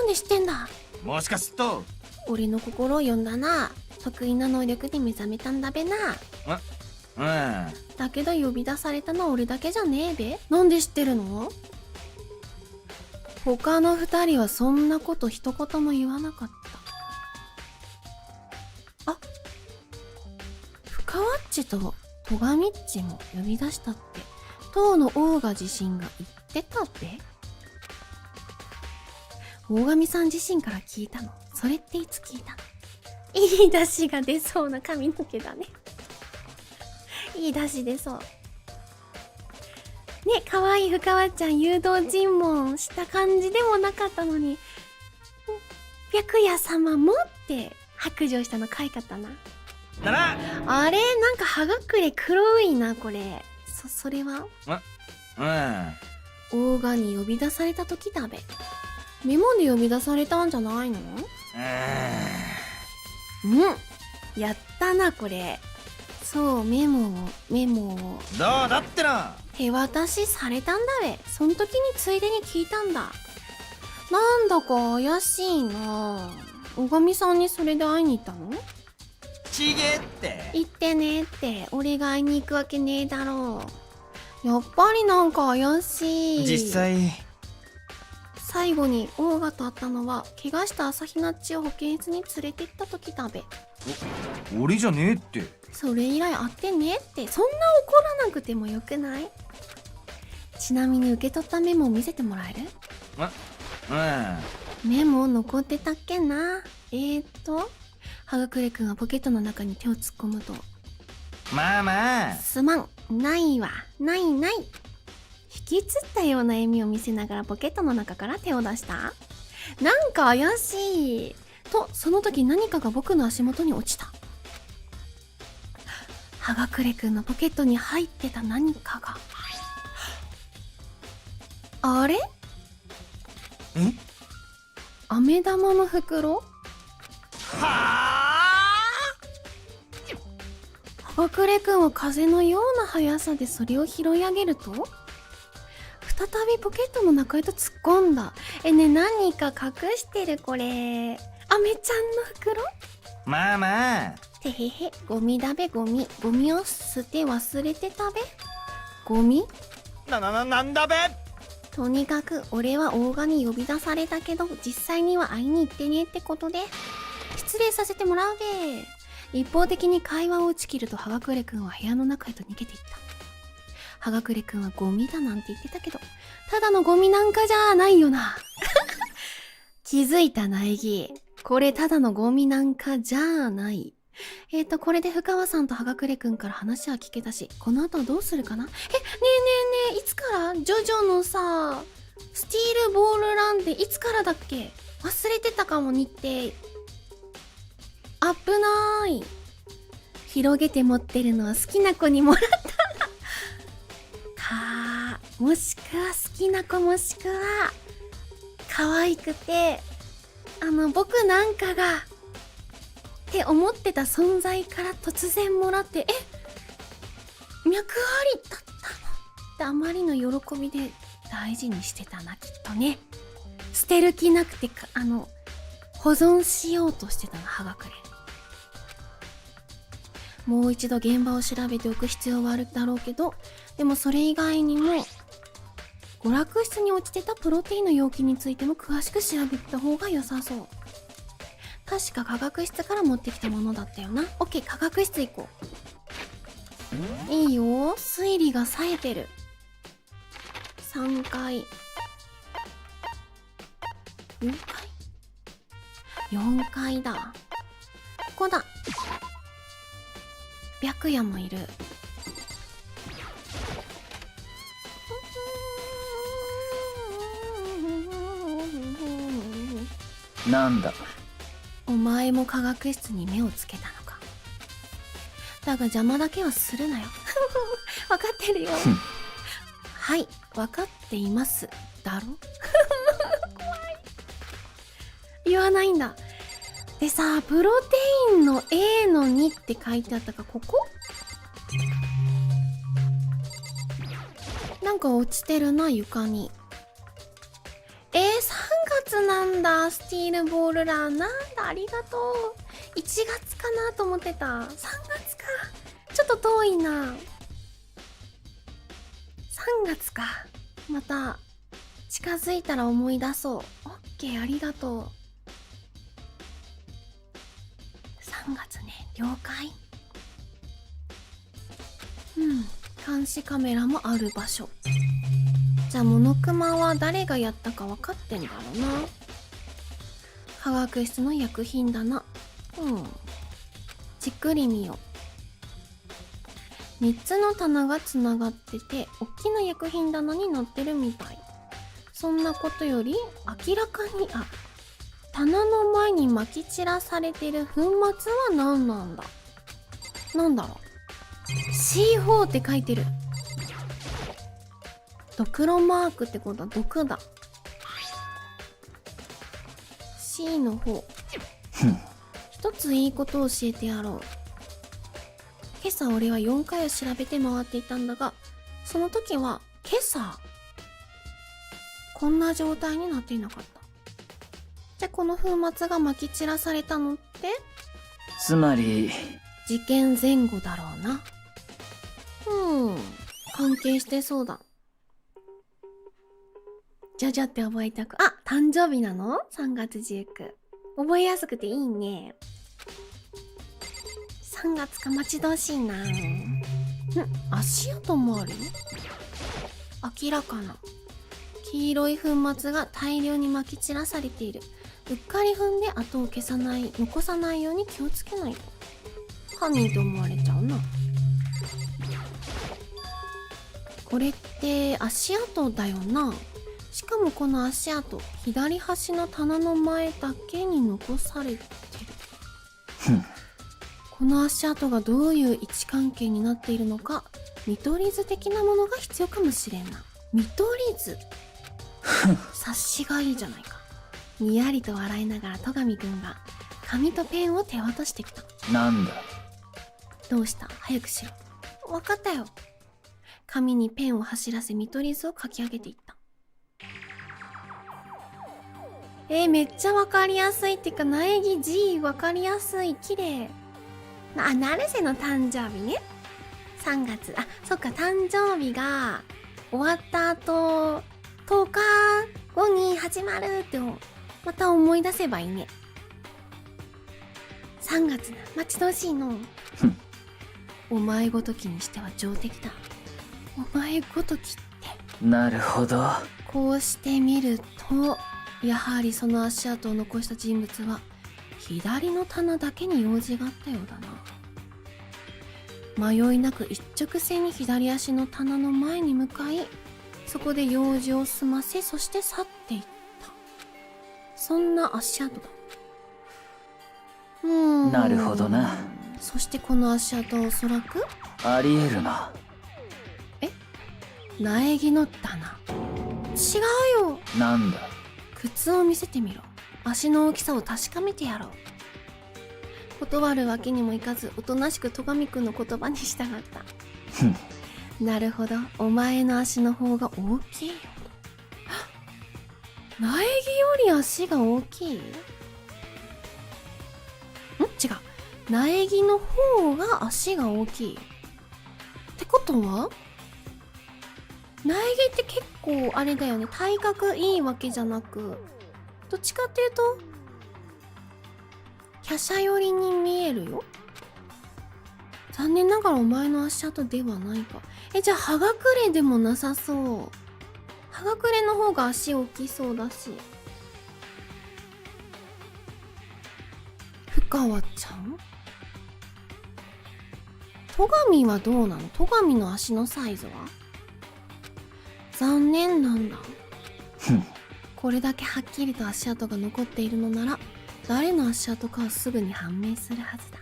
んで知ってんだ？もしかすっと。俺の心を読んだな。得意な能力で目覚めたんだべな。だけど呼び出されたのは俺だけじゃねえべ。なんで知ってるの？他の二人はそんなこと一言も言わなかった。あ、深ワッチと戸上っちも呼び出したって当のオーガ自身が言ってたべ。大神さん自身から聞いたの？それっていつ聞いたの？いい出汁が出そうな髪の毛だね。いい出汁出そう。ね、かわいい深川ちゃん誘導尋問した感じでもなかったのに、白夜様もって白状したの可愛かったな。ならあれなんか葉隠れ黒いな、これ。それはオーガに呼び出された時だべ。メモで呼び出されたんじゃないの？やったな、これ。そう、メモを。どうだってな。手渡しされたんだべ。そん時についでに聞いたんだ。なんだか怪しいな。小神さんにそれで会いに行ったの？ちげえって。行ってねって。俺が会いに行くわけねえだろう。やっぱりなんか怪しい。実際最後にオーガと会ったのは怪我した朝比奈っちを保健室に連れて行った時だべ。俺じゃねえって。それ以来会ってねって。そんな怒らなくてもよくない？ちなみに受け取ったメモを見せてもらえる？メモ残ってたっけな。葉隠くんはポケットの中に手を突っ込むと、まあすまん、ないわ、ない。引きつったような笑みを見せながらポケットの中から手を出した。なんか怪しい。と、その時何かが僕の足元に落ちた。葉隠くんのポケットに入ってた何かが。あれ？飴玉の袋？おくれくんは風のような速さでそれを拾い上げると、再びポケットの中へと突っ込んだ。ね、何か隠してるこれ。アメちゃんの袋？まあまあ。てへへ、ゴミだべゴミ。ゴミを捨て忘れてたべ。ゴミ？なんだべ。とにかく俺は大賀に呼び出されたけど、実際には会いに行ってねってことで失礼させてもらうべ。一方的に会話を打ち切ると、はがくれくんは部屋の中へと逃げていった。はがくれくんはゴミだなんて言ってたけど、ただのゴミなんかじゃないよな。気づいた苗木。これただのゴミなんかじゃない。これで深川さんとはがくれくんから話は聞けたし、この後はどうするかな。ねえねえ、いつからジョジョのさ、スティールボールランっていつからだっけ？忘れてたかも、日程。危ない。広げて持ってるのは好きな子にもらったかー、もしくは好きな子、もしくは可愛くて僕なんかがって思ってた存在から突然もらって、脈ありだったのってあまりの喜びで大事にしてたな、きっとね。捨てる気なくて保存しようとしてたの、はがくれ。もう一度現場を調べておく必要はあるだろうけど、でもそれ以外にも娯楽室に落ちてたプロテインの容器についても詳しく調べた方が良さそう。確か科学室から持ってきたものだったよな。オッケー、科学室行こう。いいよ、推理が冴えてる。3階4階4階だ。ここだ。白夜もいる。なんだ。お前も科学室に目をつけたのか。だが邪魔だけはするなよ。分かってるよ。はい、分かっていますだろ。怖い。言わないんだ。でさ、プロテインの A の2って書いてあったか、ここなんか落ちてるな、床に。3月なんだ、スティールボールラン。なんだ、ありがとう。1月かなと思ってた。3月か。ちょっと遠いな。3月か。また、近づいたら思い出そう。オッケー、ありがとう。3月ね、了解。監視カメラもある場所。じゃあモノクマは誰がやったか分かってんだろうな。科学室の薬品だな。じっくり見よう。3つの棚がつながってて、大きな薬品棚に載ってるみたい。そんなことより明らかに、棚の前に撒き散らされてる粉末は何なんだ。なんだろう。C4 って書いてる。ドクロマークってことは毒だ。C の方。一ついいことを教えてやろう。今朝俺は4回を調べて回っていたんだが、その時は今朝こんな状態になっていなかった。じゃあこの粉末が撒き散らされたのって、つまり事件前後だろうな。関係してそうだ。じゃじゃって覚えたく。誕生日なの ?3 月19。覚えやすくていいね。3月か、待ち遠しいな。足跡もあるよ。明らかな黄色い粉末が大量に撒き散らされている。うっかり踏んで跡を残さないように気をつけないと犯人と思われちゃうな。これって足跡だよな。しかもこの足跡、左端の棚の前だけに残されてる。この足跡がどういう位置関係になっているのか、見取り図的なものが必要かもしれんな。見取り図察しがいいじゃないか。にやりと笑いながら戸上くんが紙とペンを手渡してきた。なんだ。どうした？早くしろ。わかったよ。紙にペンを走らせ見取り図を書き上げていった。めっちゃわかりやすいっていうか、苗木 G わかりやすい。綺麗。成瀬の誕生日ね。3月。あ、そっか、誕生日が終わった後、10日後に始まるってまた思い出せばいいね。3月な、待ち遠しいの。お前ごときにしては上出来だ。お前ごときって。なるほど。こうして見ると、やはりその足跡を残した人物は左の棚だけに用事があったようだな。迷いなく一直線に左足の棚の前に向かい、そこで用事を済ませ、そして去っていった。そんな足跡だ。なるほどな。そしてこの足跡はおそらくありえるな。苗木の棚。違うよ。なんだ。靴を見せてみろ。足の大きさを確かめてやろう。断るわけにもいかず、おとなしく戸上くんの言葉に従った。なるほど、お前の足の方が大きいよ。苗木より足が大きい？違う。苗木の方が足が大きい。ってことは苗木って結構あれだよね。体格いいわけじゃなく、どっちかっていうと華奢寄りに見えるよ。残念ながらお前の足跡ではないか。じゃあ葉隠れでもなさそう。葉隠れの方が足大きそうだし。深川ちゃん？戸上はどうなの？戸上の足のサイズは？残念なんだ。これだけはっきりと足跡が残っているのなら、誰の足跡かはすぐに判明するはずだ。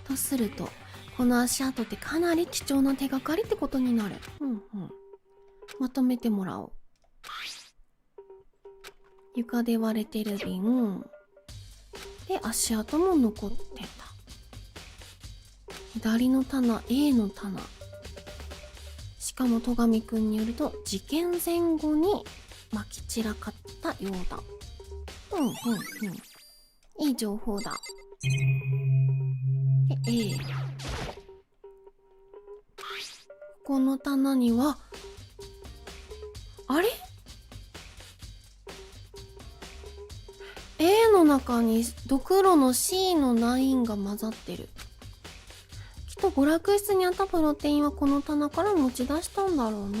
とすると、この足跡ってかなり貴重な手がかりってことになる。まとめてもらおう。床で割れてる瓶で、足跡も残ってた。左の棚、A の棚。しかも戸上くんによると、事件前後にまき散らかったようだ。いい情報だ。で、A。ここの棚には、あれ？ A の中にドクロの C の9が混ざってる。きっと娯楽室にあったプロテインはこの棚から持ち出したんだろうな。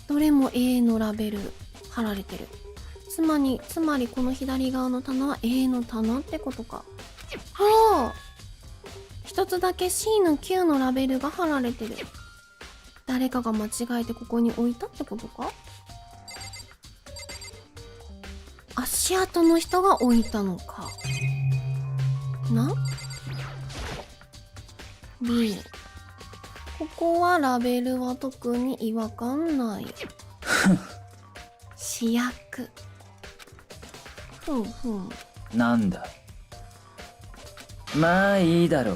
どれも A のラベル貼られてる。つまりこの左側の棚は A の棚ってことか。はあ、一つだけ C の9のラベルが貼られてる。誰かが間違えてここに置いたってことか？足跡の人が置いたのかな。 B。 ここはラベルは特に違和感ない。試薬。なんだ。まあいいだろう。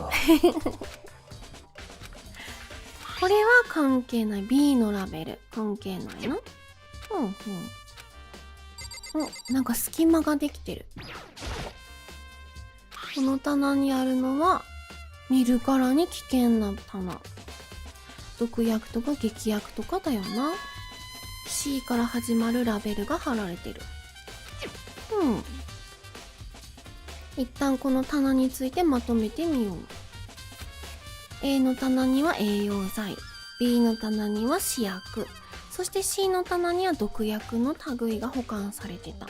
これは関係ない。 B のラベル関係ないな。なんか隙間ができてる。この棚にあるのは見るからに危険な棚。毒薬とか劇薬とかだよな。 C から始まるラベルが貼られてる。一旦この棚についてまとめてみよう。 A の棚には栄養剤、 B の棚には試薬、そして C の棚には毒薬の類が保管されてた。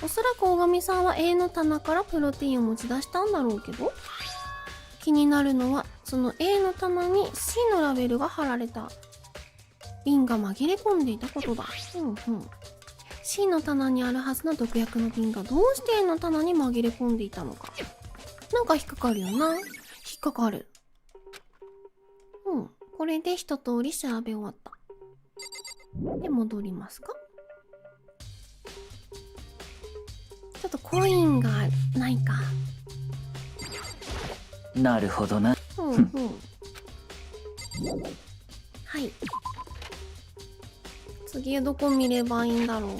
おそらく大神さんは A の棚からプロテインを持ち出したんだろうけど、気になるのはその A の棚に C のラベルが貼られた瓶が紛れ込んでいたことだ。C の棚にあるはずの毒薬の瓶がどうして A の棚に紛れ込んでいたのか。なんか引っかかるよな。引っかかる。これで一通り調べ終わった。で、戻りますか。ちょっとコインがないか。なるほどな。うんうん。はい。次どこ見ればいいんだろう。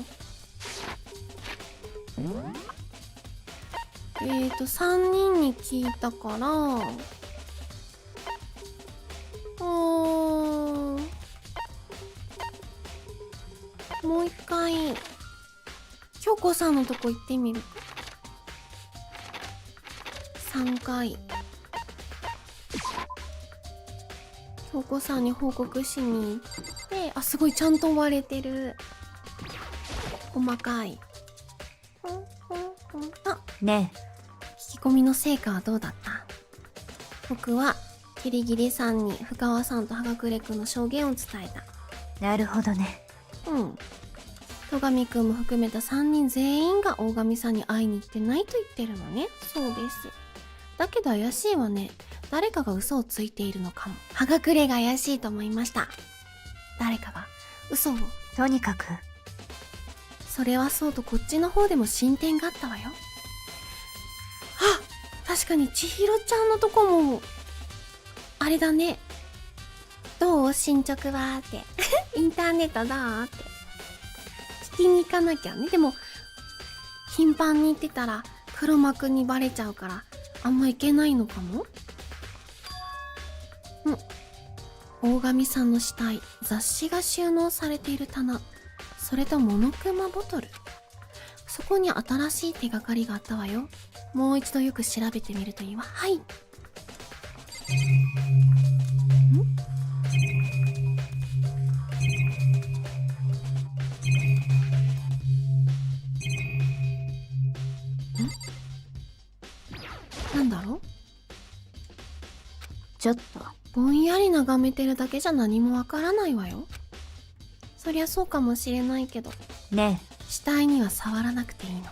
3人に聞いたから、もう一回、京子さんのとこ行ってみるか。3回。京子さんに報告しに行って、あ、すごいちゃんと割れてる。細かい。あ、ね聞き込みの成果はどうだった？僕はキリギリさんに深川さんと葉隠れくんの証言を伝えた。え、なるほどね。うん。戸上くんも含めた3人全員が大神さんに会いに行ってないと言ってるのね。そうです。だけど怪しいわね。誰かが嘘をついているのかも。葉隠れが怪しいと思いました。誰かが嘘を。とにかく、それはそうとこっちの方でも進展があったわよ。あ、確かに千尋ちゃんのとこも、あれだね。どう進捗はって。インターネットだって。聞きに行かなきゃね。でも、頻繁に行ってたら黒幕にバレちゃうから、あんま行けないのかも。大神さんの死体、雑誌が収納されている棚、それとモノクマボトル。そこに新しい手がかりがあったわよ。もう一度よく調べてみるといいわ。はい。なんだろう？ちょっと。ぼんやり眺めてるだけじゃ何もわからないわよ。そりゃそうかもしれないけど、ね死体には触らなくていいの。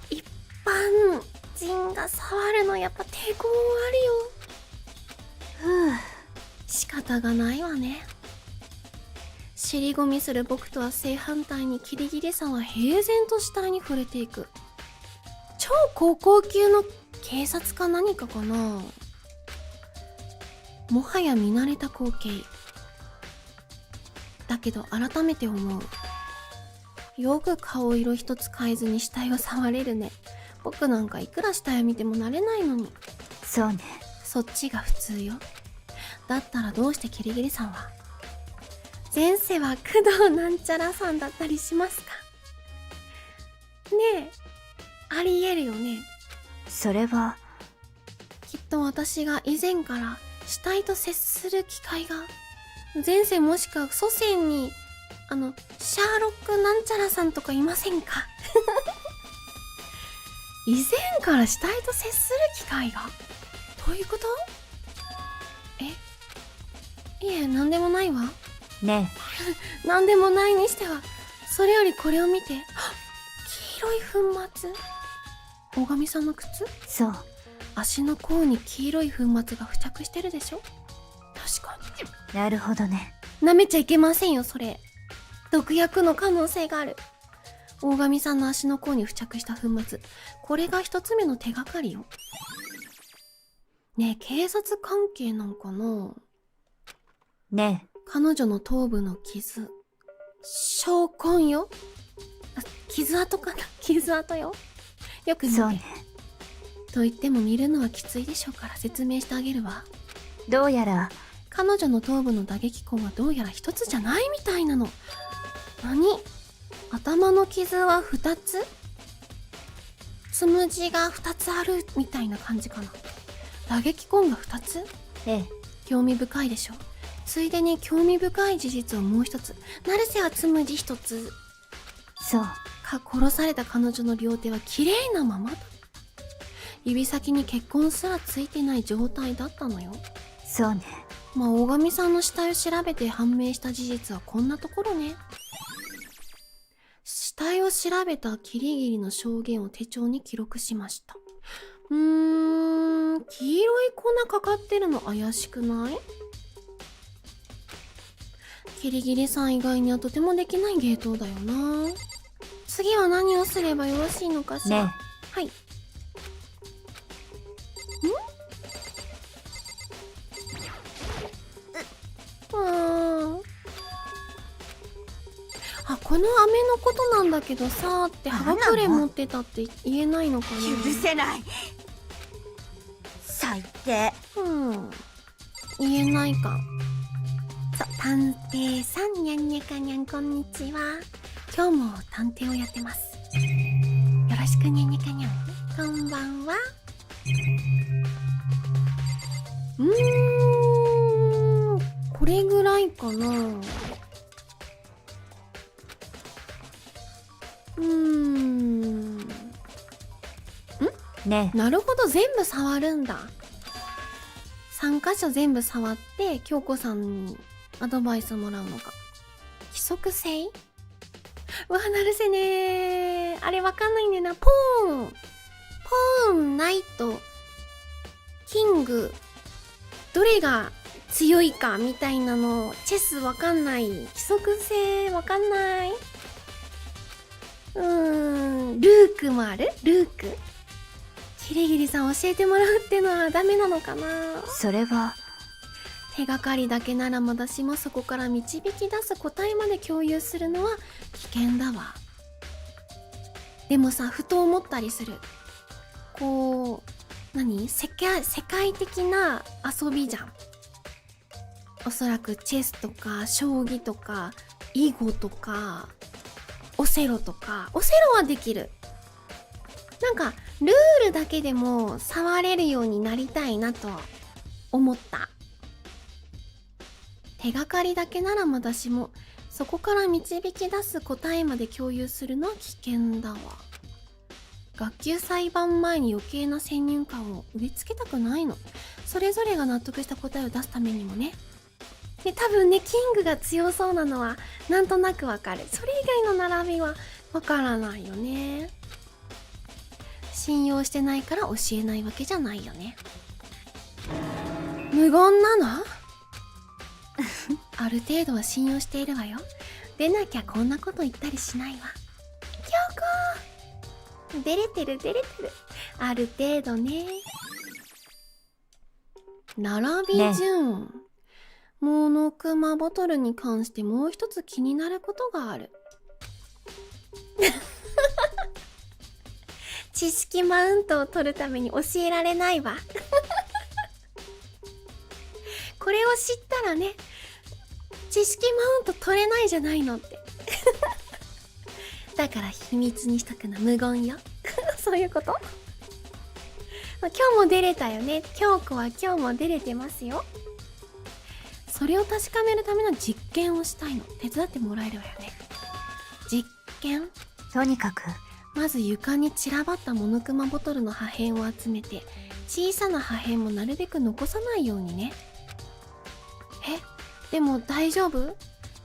一般人が触るのやっぱ抵抗あるよ。仕方がないわね。尻込みする僕とは正反対にキリギリさんは平然と死体に触れていく。超高校級の警察か何かかな。もはや見慣れた光景だけど改めて思う。よく顔色一つ変えずに死体を触れるね。僕なんかいくら死体を見ても慣れないのに。え、そうね。そっちが普通よ。だったらどうしてキリギリさんは前世は工藤なんちゃらさんだったりしますかねえ、ありえるよね。それは、きっと私が以前から死体と接する機会が、前世もしくは祖先に、シャーロックなんちゃらさんとかいませんか以前から死体と接する機会が？どういうこと？いえ、なんでもないわ。ねなんでもないにしては、それよりこれを見て。黄色い粉末。大神さんの靴？え、そう。足の甲に黄色い粉末が付着してるでしょ？確かに。なるほどね。舐めちゃいけませんよ、それ。毒薬の可能性がある。大神さんの足の甲に付着した粉末。これが一つ目の手がかりよ。ねえ、警察関係なんかな？ね彼女の頭部の傷。証拠よ。傷跡かな？傷跡よ。よくえ、見て。そうね。と言っても見るのはきついでしょうから説明してあげるわ。どうやら、彼女の頭部の打撃痕はどうやら一つじゃないみたいなの。何？頭の傷は2つ？つむじが2つあるみたいな感じかな。打撃痕が2つ？ええ、興味深いでしょ。ついでに興味深い事実をもう一つ。成瀬はつむじ1つ。そう。殺された彼女の両手は綺麗なままだ。指先に血痕すらついてない状態だったのよ。そうね。まあ大神さんの死体を調べて判明した事実はこんなところね。死体を調べたキリギリの証言を手帳に記録しました。黄色い粉かかってるの怪しくない？キリギリさん以外にはとてもできない芸当だよな。次は何をすればよろしいのかしら？ねはい。あ、この飴のことなんだけどさーって葉隠れ持ってたって言えないのかな。許せない。最低。言えないか。そう、探偵さん、にゃんにゃかにゃん、こんにちは。今日も探偵をやってます。よろしくにゃんにゃかにゃん。こんばんは。これぐらいかな。ねえ、なるほど、全部触るんだ。3箇所全部触って京子さんにアドバイスもらうのか。規則性。うわ、なるせねー。あれわかんないんだよな。ポーン、ナイト、キング、どれが強いかみたいなの。チェスわかんない。規則性わかんない。ルークもある？ルーク？キリギリさん教えてもらうってのはダメなのかな。それは。手がかりだけならまだしも、そこから導き出す答えまで共有するのは危険だわ。でもさ、ふと思ったりする。こう、世界的な遊びじゃん。おそらくチェスとか将棋とか囲碁とかオセロとか。オセロはできる。なんかルールだけでも触れるようになりたいなと思った。手がかりだけならまだしも、そこから導き出す答えまで共有するのは危険だわ。学級裁判前に余計な先入観を植え付けたくないの。それぞれが納得した答えを出すためにもね。で、多分ね、キングが強そうなのはなんとなくわかる。それ以外の並びはわからないよね。信用してないから教えないわけじゃないよね。無言なの？ある程度は信用しているわよ。出なきゃこんなこと言ったりしないわ。京子！出れてる。ある程度ね。並び順。ね、モノクマボトルに関してもう一つ気になることがある。知識マウントを取るために教えられないわ。これを知ったらね、知識マウント取れないじゃないのって。だから秘密にしとくの。無言よ。そういうこと？今日も出れたよね。京子は今日も出れてますよ。それを確かめるための実験をしたいの。手伝ってもらえるわよね。実験？とにかくまず床に散らばったモノクマボトルの破片を集めて、小さな破片もなるべく残さないようにね。でも大丈夫？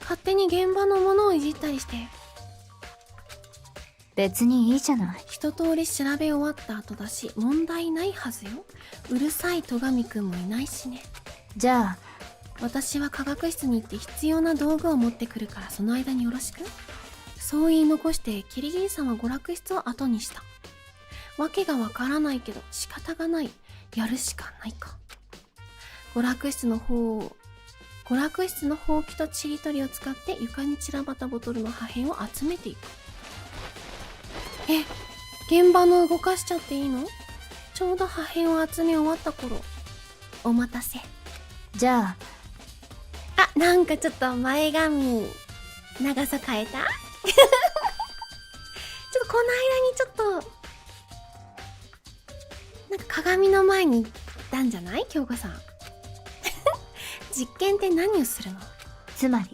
勝手に現場のものをいじったりして。別にいいじゃない。一通り調べ終わった後だし、問題ないはずよ。うるさい戸上くんもいないしね。じゃあ私は科学室に行って必要な道具を持ってくるから、その間によろしく。そう言い残してキリギリさんは娯楽室を後にした。わけがわからないけど仕方がない。やるしかないか。娯楽室のほうきとちりとりを使って床に散らばったボトルの破片を集めていく。現場の動かしちゃっていいの？ちょうど破片を集め終わった頃。お待たせ。じゃあ。なんかちょっと前髪長さ変えた？ちょっとこの間にちょっとなんか鏡の前に行ったんじゃない？京子さん。実験って何をするの？つまり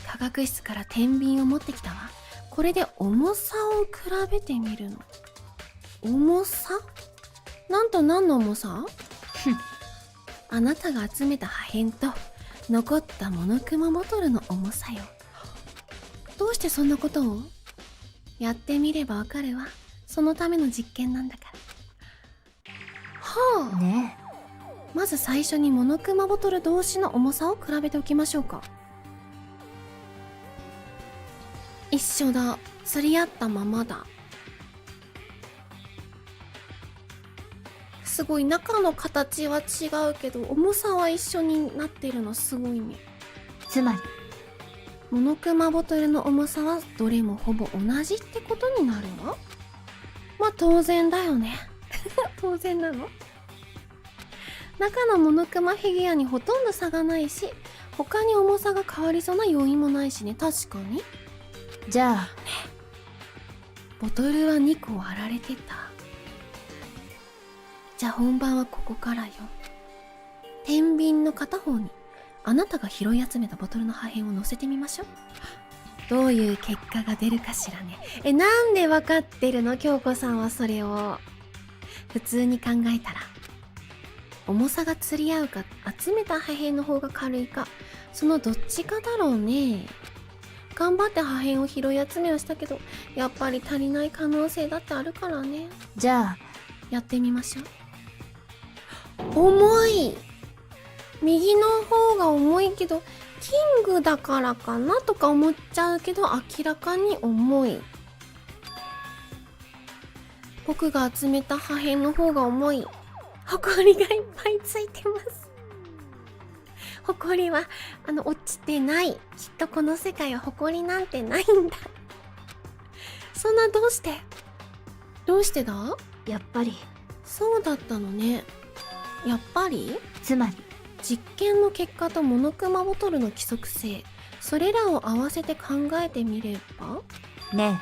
科学室から天秤を持ってきたわ。これで重さを比べてみるの。重さ？なんと何の重さ？あなたが集めた破片と残ったモノクマボトルの重さよ。どうしてそんなことを？やってみればわかるわ。そのための実験なんだから。はあ。ねえ。まず最初にモノクマボトル同士の重さを比べておきましょうか。一緒だ。釣り合ったままだ。すごい。中の形は違うけど重さは一緒になってるのすごいね。つまりモノクマボトルの重さはどれもほぼ同じってことになるわ。まあ当然だよね。当然なの。中のモノクマフィギュアにほとんど差がないし、他に重さが変わりそうな要因もないしね。確かに。じゃあボトルは2個割られてた。じゃあ本番はここからよ。天秤の片方にあなたが拾い集めたボトルの破片を乗せてみましょう。どういう結果が出るかしらね。なんでわかってるの京子さんはそれを。普通に考えたら重さが釣り合うか集めた破片の方が軽いか、そのどっちかだろうね。頑張って破片を拾い集めはしたけど、やっぱり足りない可能性だってあるからね。じゃあやってみましょう。重い。右の方が重いけどキングだからかなとか思っちゃうけど、明らかに重い。僕が集めた破片の方が重い。ホコリがいっぱいついてます。ホコリは落ちてない。きっとこの世界はホコリなんてないんだ。そんなどうしてだ？やっぱりそうだったのね。やっぱりつまり実験の結果とモノクマボトルの規則性、それらを合わせて考えてみればね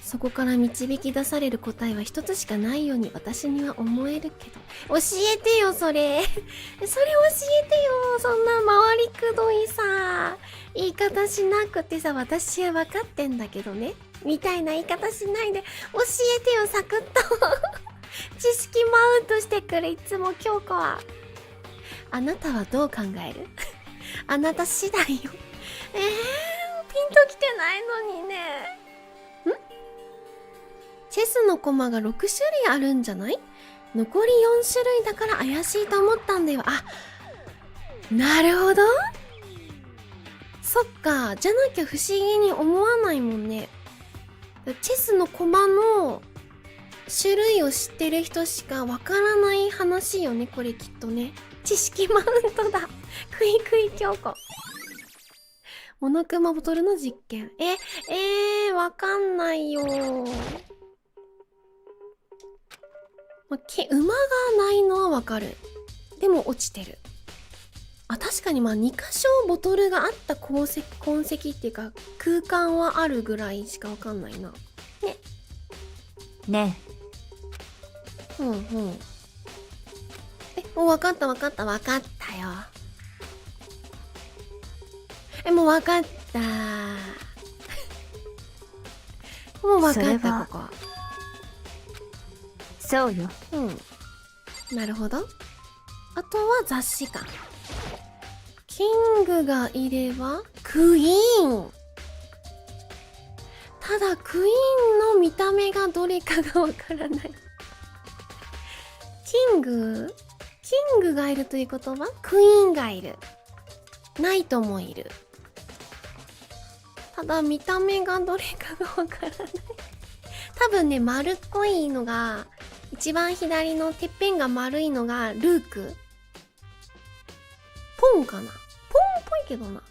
そこから導き出される答えは一つしかないように私には思えるけど。教えてよそれ。それ教えてよ。そんな回りくどいさ言い方しなくてさ、私は分かってんだけどねみたいな言い方しないで教えてよ、サクッと。知識マウントしてくる、いつも京子は。あなたはどう考える？あなた次第よ。ピンときてないのにね。チェスの駒が6種類あるんじゃない？残り4種類だから怪しいと思ったんだよ。あ、なるほど。そっか、じゃなきゃ不思議に思わないもんね。チェスの駒の種類を知ってる人しかわからない話よね、これきっとね。知識マウントだ。クイクイ京子。モノクマボトルの実験。わかんないよ。馬がないのはわかる。でも落ちてる。あ、確かに2箇所ボトルがあった痕跡っていうか空間はあるぐらいしかわかんないな。ねもうわかったよ。もうわかった。もうわかった、ここ。そうよ。なるほど。あとは雑誌か。キングがいればクイーン。ただクイーンの見た目がどれかがわからない。キングがいるということはクイーンがいる。ナイトもいる。ただ見た目がどれかがわからない。多分ね、丸っこいのが一番左のてっぺんが丸いのがルーク。ポンかな。ポンっぽいけどな。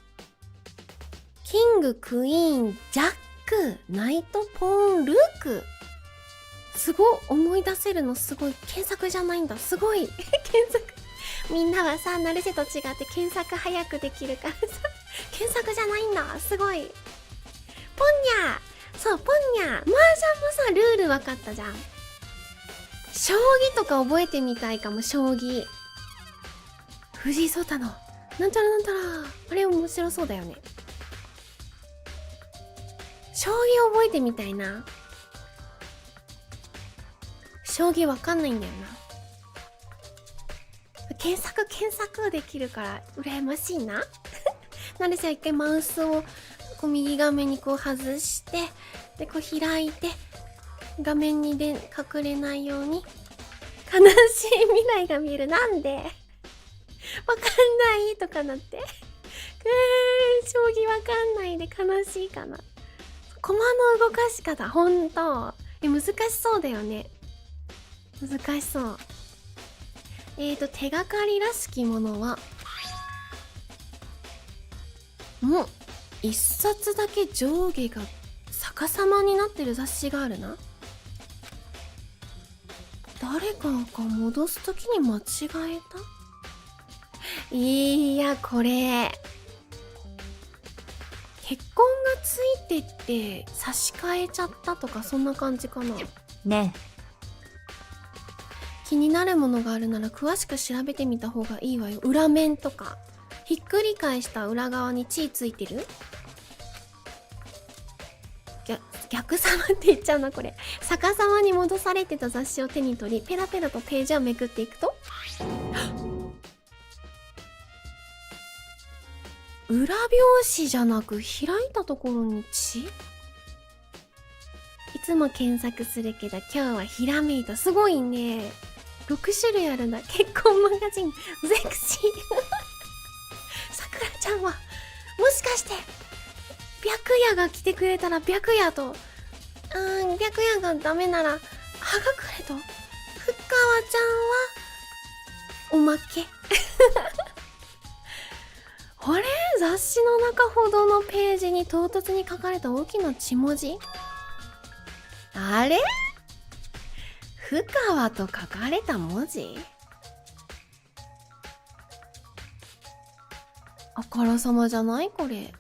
キング、クイーン、ジャック、ナイト、ポン、ルーク。すごい思い出せるのすごい。検索じゃないんだ。すごい。検索。みんなはさ、ナルセと違って検索早くできるからさ。検索じゃないんだ。すごい。ポンニャ。そう、ポンニャ。麻雀もさ、ルール分かったじゃん。将棋とか覚えてみたいかも、将棋。藤井聡太の、なんちゃらなんちゃら。あれ面白そうだよね。将棋覚えてみたいな。将棋わかんないんだよな。検索できるから羨ましいな。なんでさ、一回マウスをこう右画面にこう外して、でこう開いて画面に隠れないように。悲しい未来が見える。なんでわかんないとかなって。将棋わかんないで悲しいかな。駒の動かし方、ほんと。難しそうだよね。難しそう。手がかりらしきものは、一冊だけ上下が逆さまになってる雑誌があるな。誰かが戻すときに間違えた？いや、これ結婚がついてって差し替えちゃったとか、そんな感じかな。ね気になるものがあるなら詳しく調べてみた方がいいわよ。裏面とかひっくり返した裏側に血ついてる？逆さまって言っちゃうなこれ。逆さまに戻されてた雑誌を手に取り、ペラペラとページをめくっていくと裏表紙じゃなく開いたところに血？いつも検索するけど今日はひらめいた。すごいね。6種類あるんだ。結婚マガジンゼクシーさくらちゃんはもしかして白夜が来てくれたら白夜と、白夜がダメならはがくれと、ふっかわちゃんはおまけあれ、雑誌の中ほどのページに唐突に書かれた大きな血文字。あれ、ふかわと書かれた文字。あからさまじゃないこれ。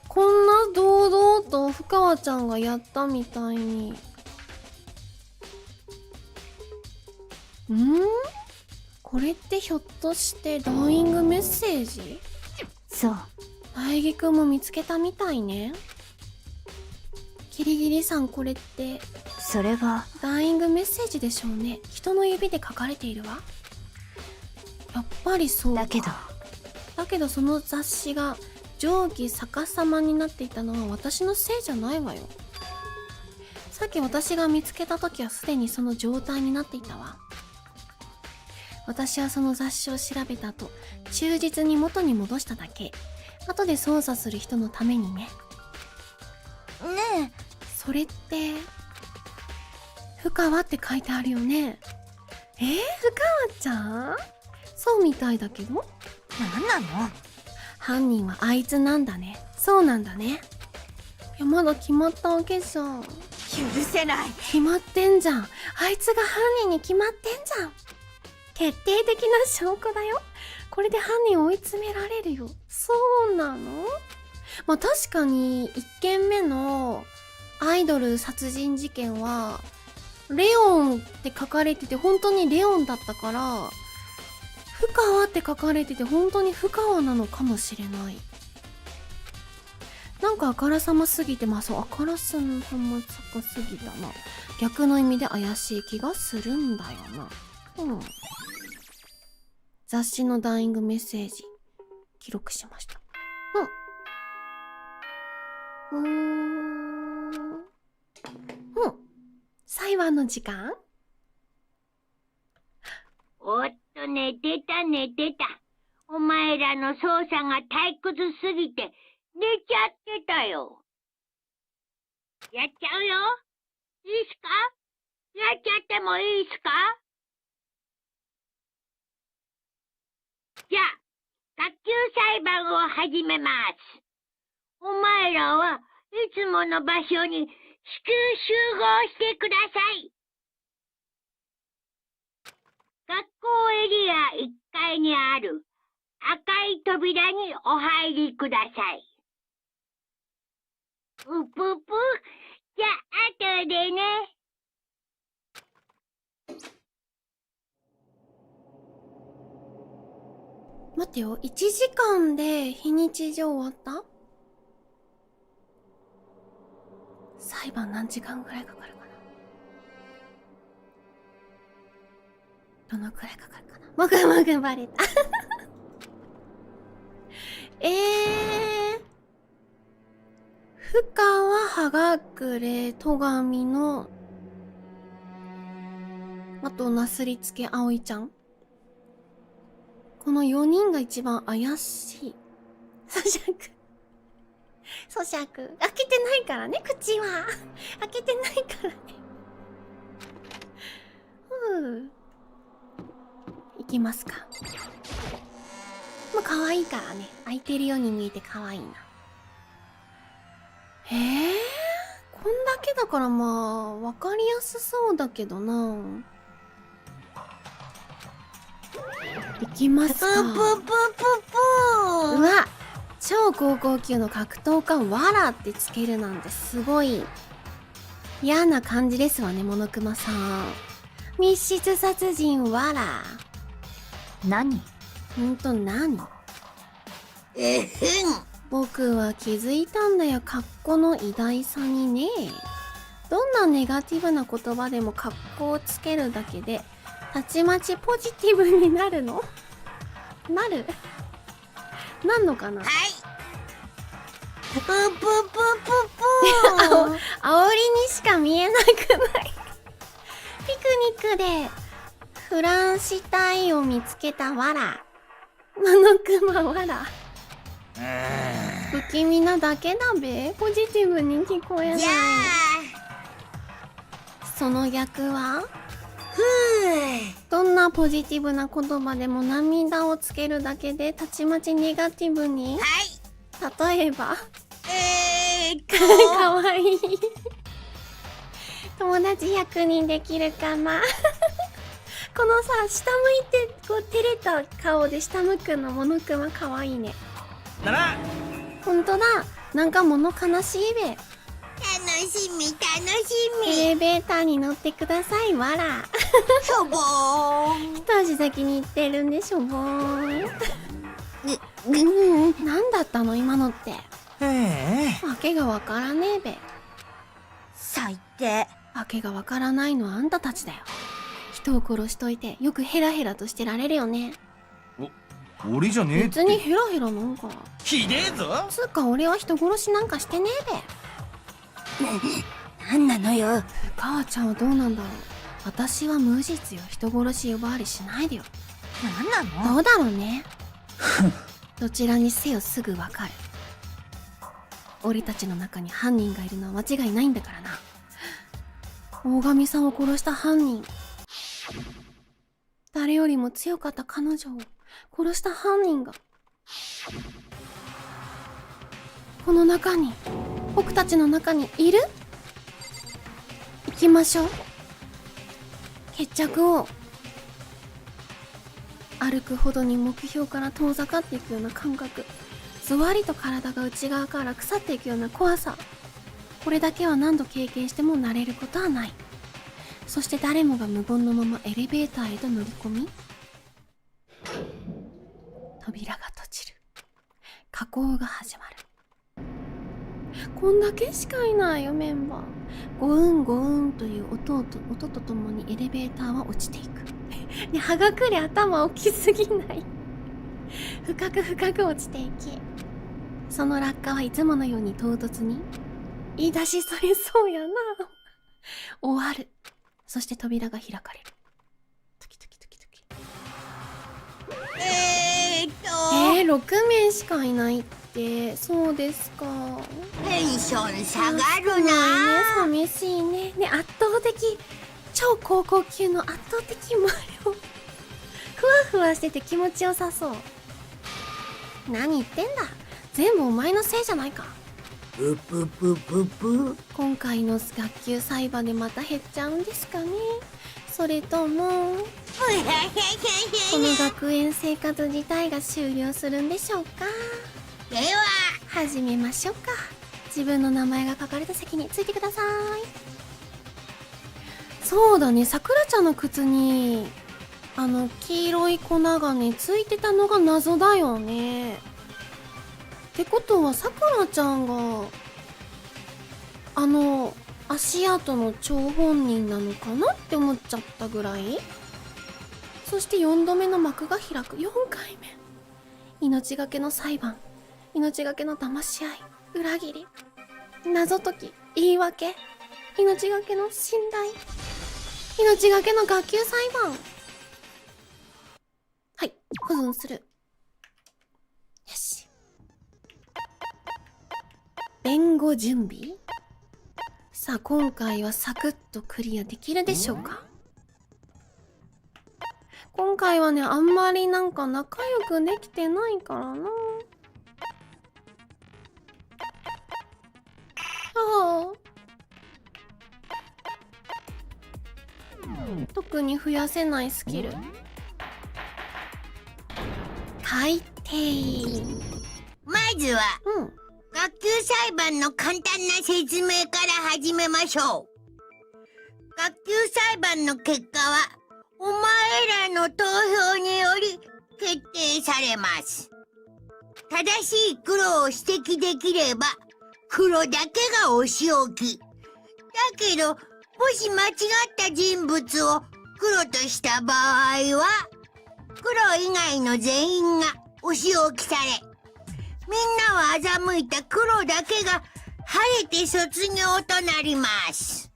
こんな堂々とふかわちゃんがやったみたいに。これってひょっとしてダイイングメッセージ？そう。大木くんも見つけたみたいね。キリギリさん、これってそれがダイイングメッセージでしょうね。人の指で書かれているわ。やっぱりそうか。だけどその雑誌が上下逆さまになっていたのは私のせいじゃないわよ。さっき私が見つけた時はすでにその状態になっていたわ。私はその雑誌を調べた後、忠実に元に戻しただけ。後で操作する人のためにね。ねそれってふかわって書いてあるよね。ふかわちゃん？そうみたいだけど。なんなの？犯人はあいつなんだね。そうなんだね。いや、まだ決まったわけじゃん。許せない。決まってんじゃん。あいつが犯人に決まってんじゃん。決定的な証拠だよ。これで犯人を追い詰められるよ。そうなの？まあ確かに1件目のアイドル殺人事件はレオンって書かれてて本当にレオンだったから、ふかわって書かれてて本当にふかわなのかもしれない。なんかあからさますぎて、まあそう、あからさますぎたな。逆の意味で怪しい気がするんだよな。雑誌のダイイングメッセージ記録しました。裁判の時間？おっと、寝てた。お前らの操作が退屈すぎて寝ちゃってたよ。やっちゃうよ。いいっすか？やっちゃってもいいっすか？じゃあ、学級裁判を始めます。お前らはいつもの場所に至急集合してください。学校エリア1階にある赤い扉にお入りください。うぷぷ。じゃあ、後でね。待ってよ、1時間で日にち上終わった？裁判何時間ぐらいかかるかな？どのくらいかかるかな？もぐもぐバレたふかわ、はがくれ、とがみの、あとなすりつけあおいちゃん。この4人が一番怪しい。咀嚼開けてないからね、口は開けてないからね。いきますか。まあ可愛いからね。開いてるように見えて可愛いな。こんだけだからまあ、わかりやすそうだけどな。いきますか。うわ、超高校級の格闘家わらってつけるなんてすごい嫌な感じですわね、モノクマさん。密室殺人わら。何？何？僕は気づいたんだよ、格好の偉大さにね。どんなネガティブな言葉でも格好をつけるだけでたちまちポジティブになるの？なんのかな？煽りにしか見えなくない？ピクニックでフランシタイを見つけたわら。モノクマわら。不気味なだけだべ。ポジティブに聞こえない。その逆は？どんなポジティブな言葉でも涙をつけるだけでたちまちネガティブに。例えばかわいい。友達100人できるかな。このさ、下向いてこう照れた顔で下向くのモノクマかわいいね。ならほんとだ。なんか物悲しいべ。楽しみ。エレベーターに乗ってください、わら。しょぼーん。一足先に行ってるんでしょぼーん。なんだったの今のって。わけがわからねえべ。最低。わけがわからないのはあんたたちだよ。人を殺しといてよくヘラヘラとしてられるよね。俺じゃねえって。別にヘラヘラなんか。ひでえぞ。つうか俺は人殺しなんかしてねえべ。なんなのよ。母ちゃんはどうなんだろう。私は無実よ。人殺し呼ばわりしないでよ。なんなの？どうだろうね。どちらにせよすぐわかる。俺たちの中に犯人がいるのは間違いないんだからな。大神さんを殺した犯人。誰よりも強かった彼女を殺した犯人がこの中に、僕たちの中にいる？行きましょう。決着を。歩くほどに目標から遠ざかっていくような感覚。ずわりと体が内側から腐っていくような怖さ。これだけは何度経験しても慣れることはない。そして誰もが無言のままエレベーターへと乗り込み、扉が閉じる。下降が始まる。こんだけしかいないよ、メンバー。ゴウンゴウンという音とともにエレベーターは落ちていく。ね、はがくり頭大きすぎない？深く落ちていき、その落下はいつものように唐突に言い出しそれそうやな。終わる。そして扉が開かれる。トキトキトキトキ。6名しかいないって。そうですか。テンション下がるな。寂しいね。ね、圧倒的、超高校級の圧倒的マリオ。ふわふわしてて気持ちよさそう。何言ってんだ。全部お前のせいじゃないか。今回の学級裁判でまた減っちゃうんですかね。それともこの学園生活自体が終了するんでしょうか。では始めましょうか。自分の名前が書かれた席についてください。そうだね、さくらちゃんの靴に黄色い粉がねついてたのが謎だよね。ってことはさくらちゃんが足跡の張本人なのかなって思っちゃったぐらい。そして4度目の幕が開く。4回目。命がけの裁判、命がけの騙し合い、裏切り、謎解き、言い訳、命がけの信頼、命がけの学級裁判。はい、保存する。よし。弁護準備。さあ、今回はサクッとクリアできるでしょうか。今回はね、あんまりなんか仲良くできてないからな。ああ。特に増やせないスキル。海底。まずは、うん。学級裁判の簡単な説明から始めましょう。学級裁判の結果は、お前らの投票により決定されます。正しい黒を指摘できれば、黒だけがお仕置き。だけど、もし間違った人物を黒とした場合は、黒以外の全員がお仕置きされ、みんなを欺いた黒だけが晴れて卒業となります。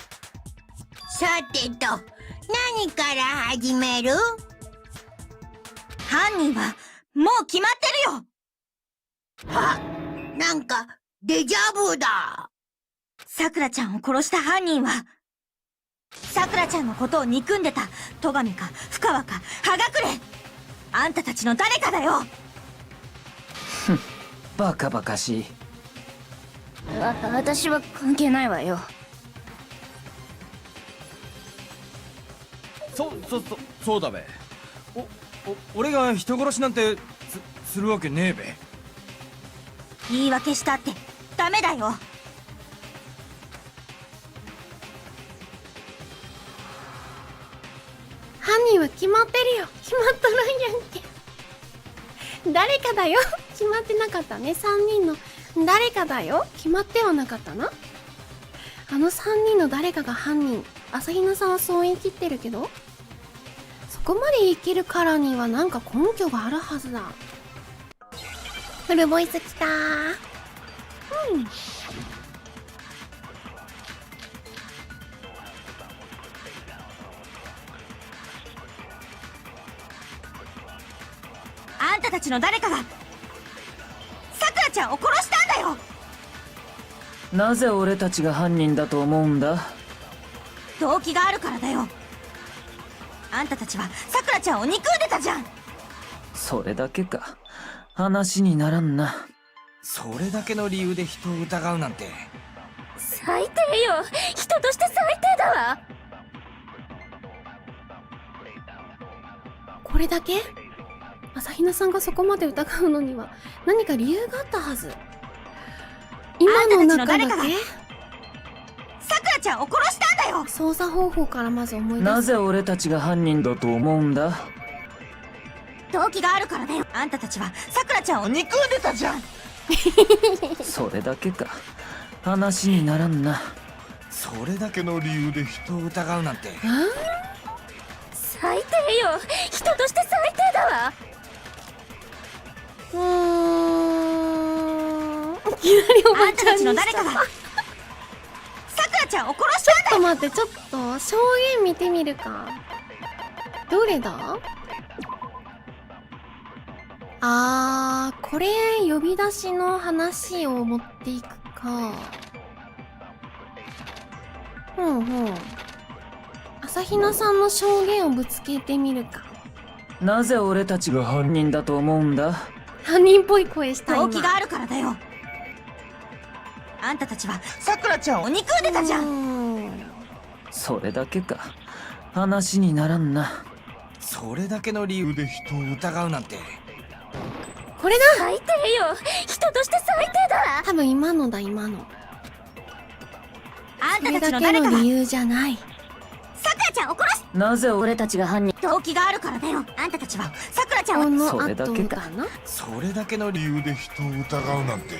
さてと、何から始める？犯人はもう決まってるよ。は、なんかデジャブだ。さくらちゃんを殺した犯人は、さくらちゃんのことを憎んでた戸上か深川か葉隠れ、あんたたちの誰かだよ。バカバカしい。私は関係ないわよ。そうだべ。俺が人殺しなんてするわけねえべ。言い訳したってダメだよ。犯人は決まってるよ。決まっとらんやんけ。誰かだよ。決まってなかったね。3人の誰かだよ。決まってはなかったな。あの3人の誰かが犯人。朝比奈さんはそう言い切ってるけど、そこまで言い切るからにはなんか根拠があるはずだ。フルボイスきたー。うん。あんたたちの誰かがさくらちゃんを殺したんだよ。なぜ俺たちが犯人だと思うんだ？動機があるからだよ。あんたたちはさくらちゃんを憎んでたじゃん。それだけか。話にならんな。それだけの理由で人を疑うなんて。最低よ。人として最低だわ。これだけ？朝比奈さんがそこまで疑うのには何か理由があったはず。今の中だけ？さくらちゃんを殺したんだよ。操作方法からまず思い出す。なぜ俺たちが犯人だと思うんだ？動機があるからだよ。あんたたちはさくらちゃんを憎んでたじゃん。それだけか。話にならんな。それだけの理由で人を疑うなんて。最低よ。人として最低だわ。いきなりおばあんたたちちゃんにした。の誰かがさくらちゃんを殺したんだよ。ちょっと待って、ちょっと証言見てみるか。どれだ？これ呼び出しの話を持っていくか。朝比奈さんの証言をぶつけてみるか。なぜ俺たちが犯人だと思うんだ？犯人っぽい声した今。動機があるからだよ。あんたたちはさくらちゃんを憎んでたじゃん。それだけか。話にならんな。それだけの理由で人を疑うなんて。これだ。最低よ。人として最低だわ。多分今のだ、今の。あんたたちそれだの誰かがけの理由じゃない。さくらちゃんを殺す。なぜ俺たちが犯人？動機があるからだよ。あんたたちはさくらちゃんをこのそれだ後けかだな。それだけの理由で人を疑うなんて。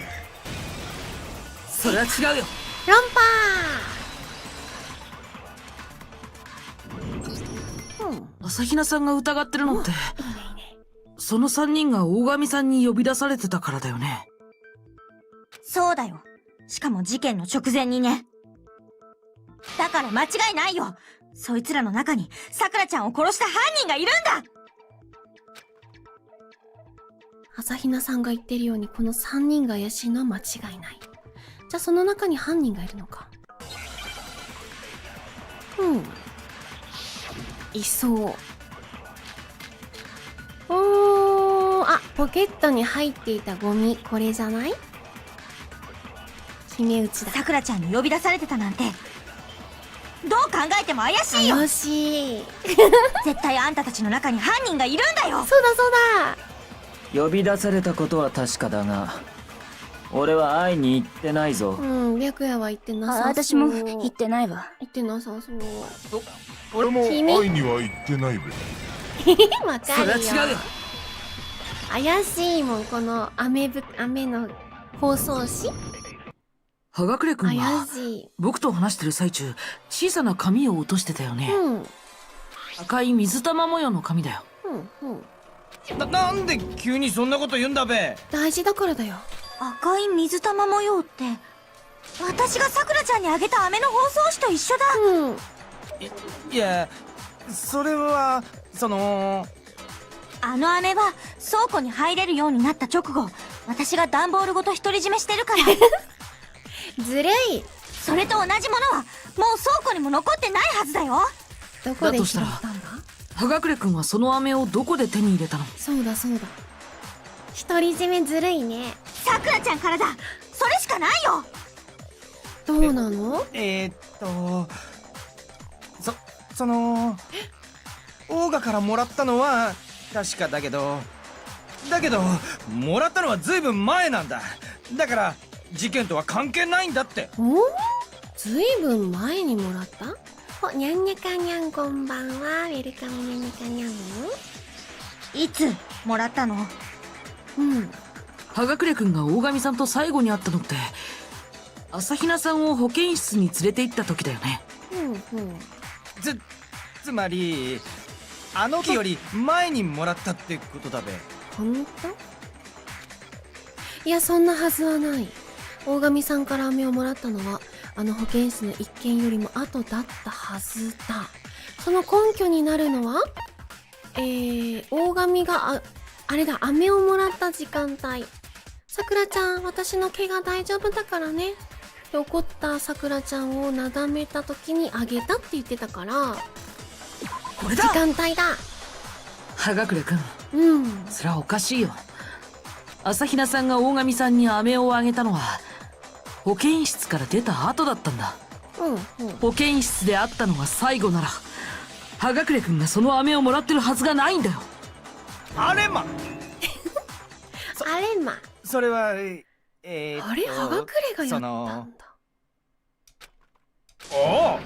それは違うよ。論破。朝比奈さんが疑ってるのって、その3人が大神さんに呼び出されてたからだよね。そうだよ。しかも事件の直前にね。だから間違いないよ。そいつらの中にさくらちゃんを殺した犯人がいるんだ。朝比奈さんが言ってるようにこの3人が怪しいのは間違いない。じゃあその中に犯人がいるのか。いそう。ポケットに入っていたゴミ、これじゃない？決め打ちだ。さくらちゃんに呼び出されてたなんて、どう考えても怪しいよ。怪しい。絶対あんたたちの中に犯人がいるんだよ。そうだそうだ。呼び出されたことは確かだが、俺は会いに行ってないぞ。うん、白夜は言ってなさそう。私も言ってないわ。言ってなさそう。俺も君会いには行ってないべ。わかそれはるよ。違うよ。怪しいもん、この雨の包装紙。葉隠れくん怪はしい。僕と話してる最中、小さな紙を落としてたよね。うん。赤い水玉模様の紙だよ。なんで急にそんなこと言うんだべ。大事だからだよ。赤い水玉模様って、私がさくらちゃんにあげた飴の包装紙と一緒だ。うん。いや、それはあの飴は倉庫に入れるようになった直後、私が段ボールごと独り占めしてるから。ずるい。それと同じものはもう倉庫にも残ってないはずだよ。どこでだとしたら拾ったんだ？葉隠れくんはその飴をどこで手に入れたの？そうだそうだ。独り占めずるいね。さくらちゃんからだ。それしかないよ。どうなの？オーガからもらったのは確かだけど、もらったのはずいぶん前なんだ。だから事件とは関係ないんだって。お？ずいぶん前にもらった？お、にゃんにゃかにゃんこんばんは。ウェルカムにゃんにゃかにゃん。いつもらったの？うん。葉隠れくんが大神さんと最後に会ったのって、朝比奈さんを保健室に連れて行った時だよね。うんうん。つまりあの日より前にもらったってことだべ。本当？いや、そんなはずはない。大神さんから飴をもらったのは、あの保健室の一件よりも後だったはずだ。その根拠になるのは、大神が、あれだ、飴をもらった時間帯。さくらちゃん、私の怪我大丈夫だからね。で、怒ったさくらちゃんをなだめた時にあげたって言ってたから、時これだ。間帯だ。葉隠れくん、うん。それはおかしいよ。朝比奈さんが大神さんに飴をあげたのは保健室から出た後だったんだ。うん。保健室で会ったのが最後なら、葉隠れくんがその飴をもらってるはずがないんだよ。あれま、あれま。それはあれ、葉隠れがやったんだ。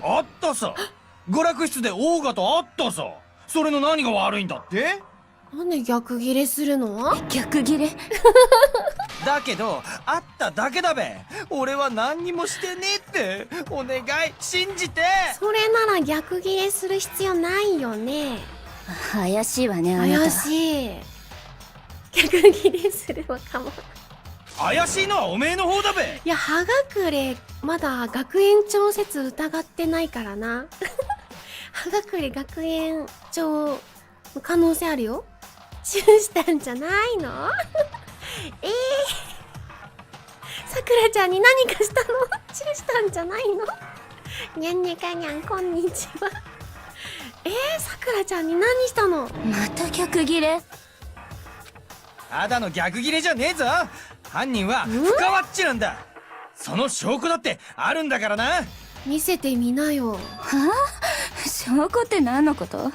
あったさ。娯楽室でオーガと会ったさ。それの何が悪いんだって？なんで逆ギレするの？逆ギレ？だけど会っただけだべ。俺は何にもしてねえって。お願い、信じて。それなら逆ギレする必要ないよね。怪しいわね、怪しい。逆ギレする若者。怪しいのはおめえの方だべ。いや、葉隠れ、まだ学園長説疑ってないからな。葉隠れ学園長の可能性あるよ。チューしたんじゃないの？さくらちゃんに何かしたの？チューしたんじゃないの？にゃんにゃかにゃん、こんにちは。さくらちゃんに何したの？また逆ギレ？ただの逆ギレじゃねえぞ。犯人は深ワッチなんだ。その証拠だってあるんだからな。見せてみなよ。証拠って何のこと？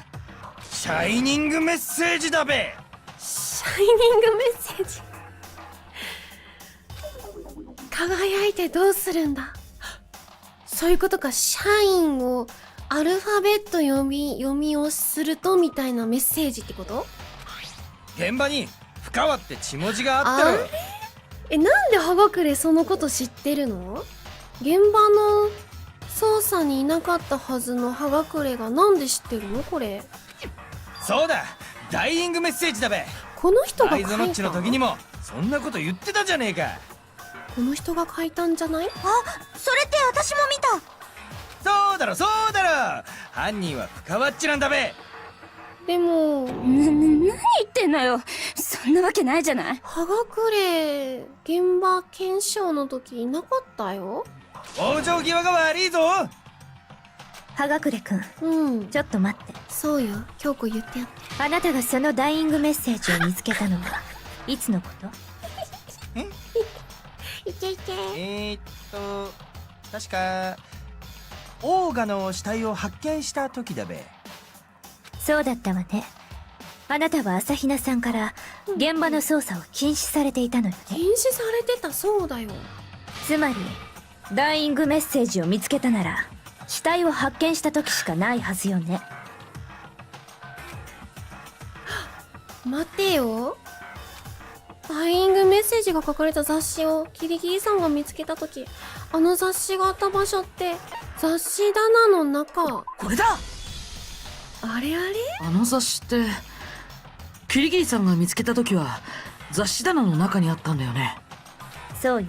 シャイニングメッセージだべ。シャイニングメッセージ。輝いてどうするんだ？そういうことか。シャインをアルファベット読みをするとみたいなメッセージってこと？現場に深ワって血文字があったろ。なんで葉隠れそのこと知ってるの？現場の捜査にいなかったはずの葉隠れがなんで知ってるのこれ？そうだ、ダイイングメッセージだべ。この人が書いアイズノッチのた？時にもそんなこと言ってたじゃねえか。この人が書いたんじゃない？それって私も見た。そうだろそうだろ。犯人は深ワッチなんだべ。でも何言ってんのよ。そんなわけないじゃない。葉隠れ現場検証の時いなかったよ。往生際が悪いぞ。葉隠れくん、うん、ちょっと待って。そうよ、京子言ってやって。あなたがそのダイイングメッセージを見つけたのはいつのこと？いけいけ。確かオーガの死体を発見した時だべ。そうだったわね。あなたは朝比奈さんから現場の捜査を禁止されていたのよね。禁止されてたそうだよ。つまりダイイングメッセージを見つけたなら死体を発見した時しかないはずよね。待てよ。ダイイングメッセージが書かれた雑誌をキリギリさんが見つけた時、あの雑誌があった場所って雑誌棚の中。これだ。あれあれ？あの雑誌ってキリギリさんが見つけた時は雑誌棚の中にあったんだよね。そうよ。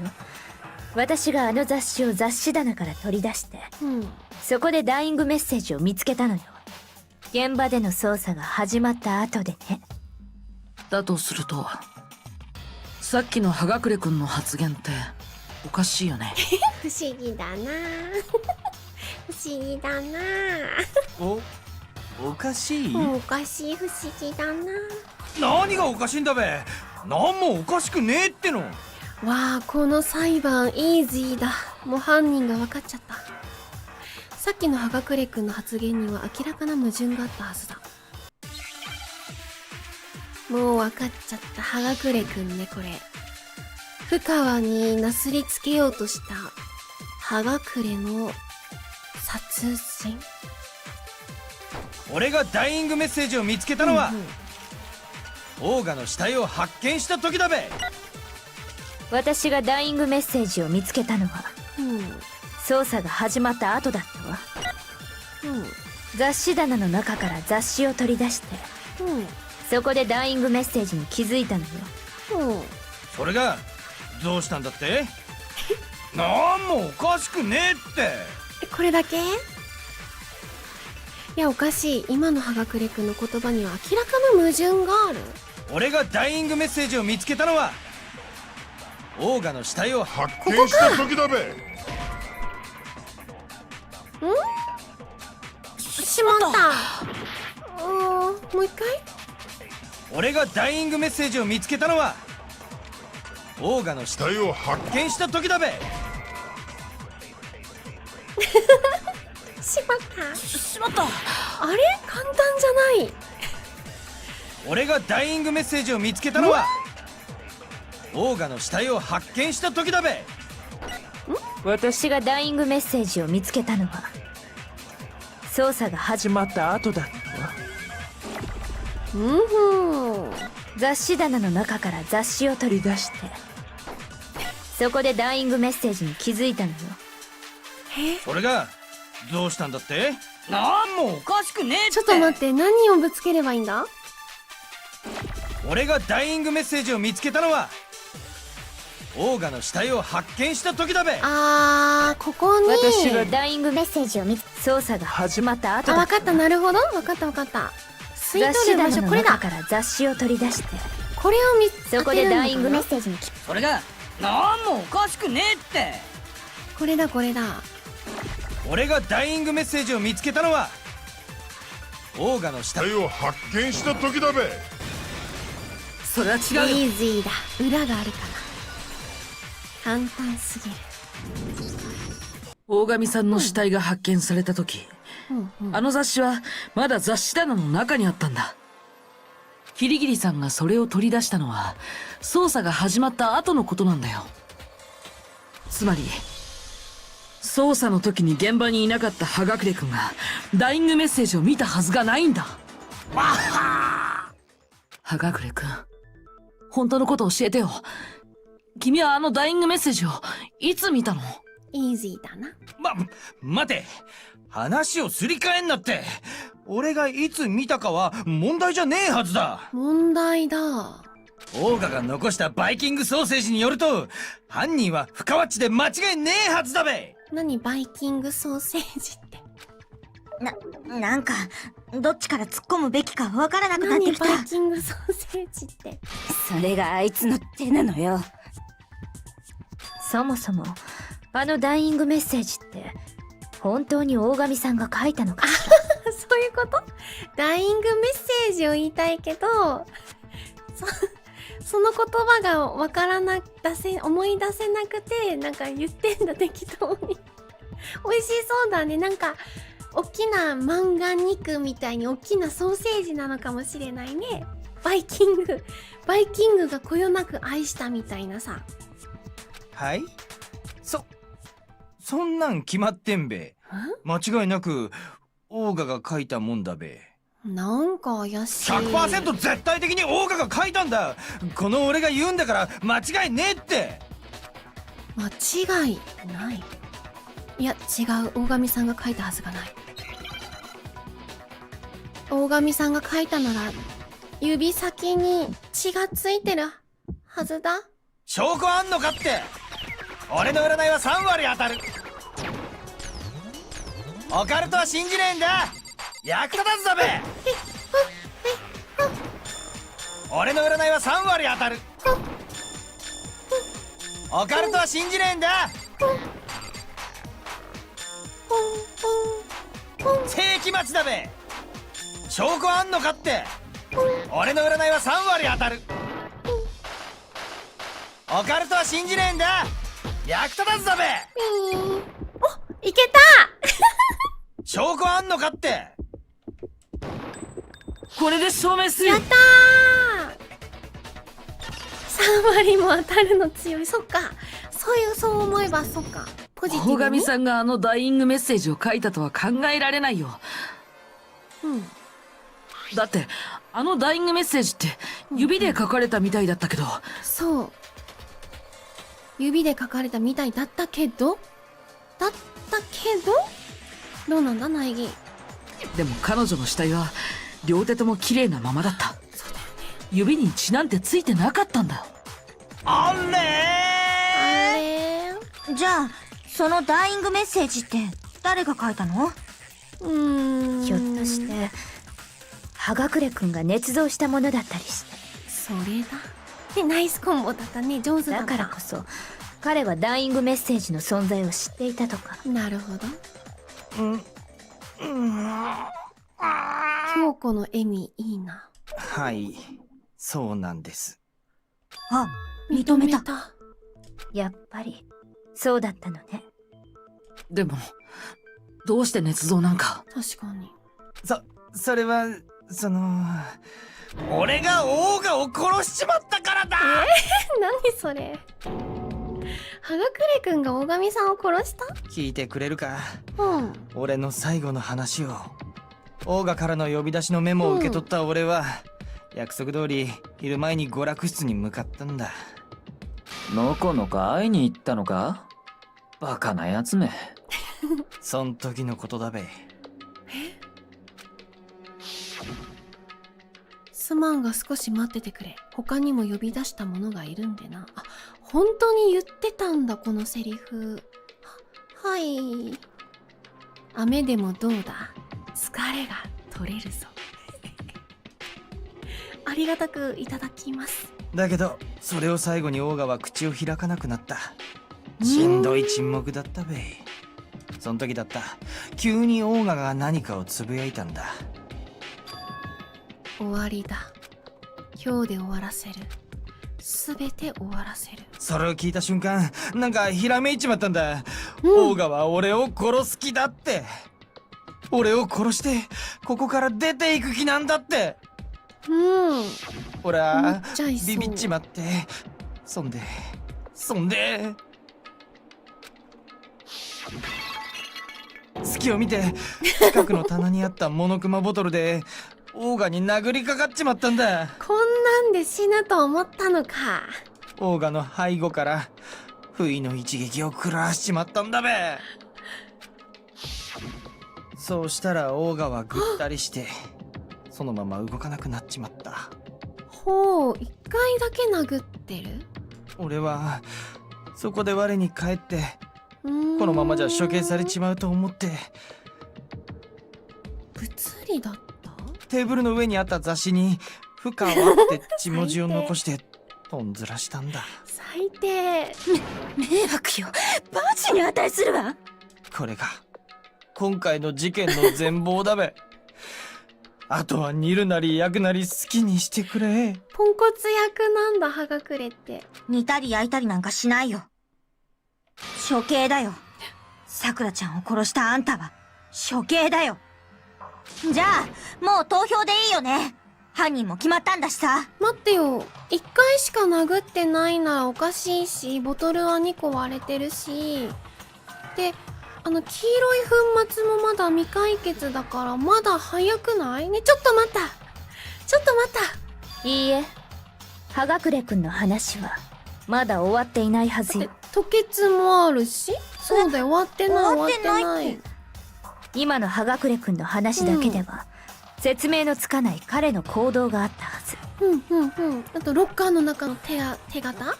私があの雑誌を雑誌棚から取り出してうん。そこでダイイングメッセージを見つけたのよ。現場での捜査が始まった後でね。だとするとさっきの葉隠れくんの発言っておかしいよね。不思議だな不思議だなおかしい？おかしい、不思議だな。何がおかしいんだべ。何もおかしくねえっての。わあ、この裁判イージーだ。もう犯人が分かっちゃった。さっきの葉隠れくんの発言には明らかな矛盾があったはずだ。もう分かっちゃった。葉隠れくんね、これ。深川になすりつけようとした葉隠れの殺人。俺がダイイングメッセージを見つけたのは、オーガの死体を発見した時だべ。私がダイイングメッセージを見つけたのはうん捜査が始まった後だったわ。雑誌棚の中から雑誌を取り出してそこでダイイングメッセージに気づいたのよ。それがどうしたんだって？なんもおかしくねえって。これだけ？いや、おかしい。今の葉隠れくんの言葉には明らかな矛盾がある。俺がダイイングメッセージを見つけたのはオーガの死体を発見した時だべ。しまった。もう一回。俺がダイイングメッセージを見つけたのはオーガの死死体を発体見した時だべ。しまった。しまった。あれ？簡単じゃない。俺がダイイングメッセージを見つけたのはオーガの死体を発見した時だべ。私がダイイングメッセージを見つけたのは捜査が始まった後だったわ。雑誌棚の中から雑誌を取り出してそこでダイイングメッセージに気づいたのよ。それがどうしたんだって？なんもおかしくねえって。ちょっと待って、何をぶつければいいんだ？俺がダイイングメッセージを見つけたのはオーガの死体を発見した時だべ。ここに。私がダイイングメッセージを捜査が始まった後だ分かった。なるほど。分かった。吸い雑誌取る場所、棚これだ。の中から雑誌を取り出してこれをそこでダイイングメッジ。セージにそれがなんもおかしくねえって。これだ。俺がダイイングメッセージを見つけたのはオーガの死体死体を発見した時だべ。それは違うよ。イージーだ。裏があるから。簡単すぎる。大神さんの死体が発見された時、あの雑誌はまだ雑誌棚の中にあったんだ。キリギリさんがそれを取り出したのは捜査が始まった後のことなんだよ。つまり捜査の時に現場にいなかった葉隠れくんがダイイングメッセージを見たはずがないんだ。葉隠れくん、本当のこと教えてよ。君はあのダイイングメッセージをいつ見たの？イージーだな。待て。話をすり替えんなって。俺がいつ見たかは問題じゃねえはずだ。問題だ。オーガが残したバイキングソーセージによると犯人は深ワッチで間違いねえはずだべ。何バイキングソーセージって。なんかどっちから突っ込むべきかわからなくなってきた。何バイキングソーセージって。それがあいつの手なのよ。そもそもあのダイイングメッセージって本当に大神さんが書いたのかしら。そういうこと？ダイイングメッセージを言いたいけど、その言葉がわからな思い出せなくて、なんか言ってんだ適当に。美味しそうだね。なんか大きな漫画肉みたいに大きなソーセージなのかもしれないね。バイキングがこよなく愛したみたいなさ。はい、そんなん決まってんべ。間違いなくオーガが書いたもんだべ。なんか怪しい。 100% 絶対的にオーガが書いたんだ。この俺が言うんだから間違いねえって。間違いない。いや違う、大神さんが書いたはずがない。大神さんが書いたなら指先に血がついてるはずだ。証拠あんのかって。俺の占いは3割当たる。オカルトは信じねえんだ。役立たずだべ。俺の占いは3割当たる。オカルトは信じねえんだ。世紀末だべ。証拠あんのかって。俺の占いは3割当たる。オカルトは信じねえんだ。役立たずだべ。お、いけた証拠あんのかって。これで証明する。やったー !3 割も当たるの強い。そっか。そう思えばそっか。ポジティブに。大神さんがあのダイイングメッセージを書いたとは考えられないよ。だってあのダイイングメッセージって指で書かれたみたいだったけど。そう。指で書かれたみたいだったけどどうなんだ苗木。でも彼女の死体は両手とも綺麗なままだった。そうだよね。指に血なんてついてなかったんだ。あれじゃあそのダイイングメッセージって誰が書いたの？ひょっとして葉隠れくんが捏造したものだったりして。それだ。でナイスコンボだったね。上手だった。だからこそ彼はダイイングメッセージの存在を知っていたとか。なるほど。京子の笑みいいな。はい、そうなんです。あ、認めた。やっぱりそうだったのね。でもどうして捏造なんか。確かに。それは俺がオーガを殺しちまったからだ。何それ。葉隠くんが大神さんを殺した？聞いてくれるか。うん。俺の最後の話を。オーガからの呼び出しのメモを受け取った俺は、約束通り昼前に娯楽室に向かったんだ。のこのこ会いに行ったのか。バカなやつめ。そん時のことだべ。すまんが少し待っててくれ。他にも呼び出した者がいるんでな。あ、本当に言ってたんだこのセリフ。はい。雨でもどうだ。疲れが取れるぞ。ありがたくいただきます。だけどそれを最後にオーガは口を開かなくなった。しんどい沈黙だったべ。その時だった。急にオーガが何かをつぶやいたんだ。終わりだ。今日で終わらせる。すべて終わらせる。それを聞いた瞬間、なんかひらめいちまったんだ。オーガは俺を殺す気だって。俺を殺してここから出ていく気なんだって。俺はめっちゃいそうビビっちまって、そんで隙を見て近くの棚にあったモノクマボトルでオーガに殴りかかっちまったんだ。こんなんで死ぬと思ったのか。オーガの背後から不意の一撃を食らわしちまったんだべ。そうしたらオーガはぐったりしてそのまま動かなくなっちまった。ほう、一回だけ殴ってる？俺はそこで我に返ってここのままじゃ処刑されちまうと思って物理だった？テーブルの上にあった雑誌に「不可は」って血文字を残してとんずらしたんだ。最低。迷惑よ。罰に値するわ。これが今回の事件の全貌だべ。あとは煮るなり焼くなり好きにしてくれ。ポンコツ役なんだ、葉隠れって。煮たり焼いたりなんかしないよ。処刑だよ。さくらちゃんを殺したあんたは処刑だよ。じゃあもう投票でいいよね。犯人も決まったんだしさ。待ってよ。1回しか殴ってないならおかしいし、ボトルは2個割れてるし。で、黄色い粉末もまだ未解決だからまだ早くないね。ちょっと待った。ちょっと待った。いいえ、葉隠れくんの話はまだ終わっていないはずよ。吐血もあるし。そうだよ、終わってない終わってない。今の葉隠れくんの話だけでは、説明のつかない彼の行動があったはず。あとロッカーの中の手形。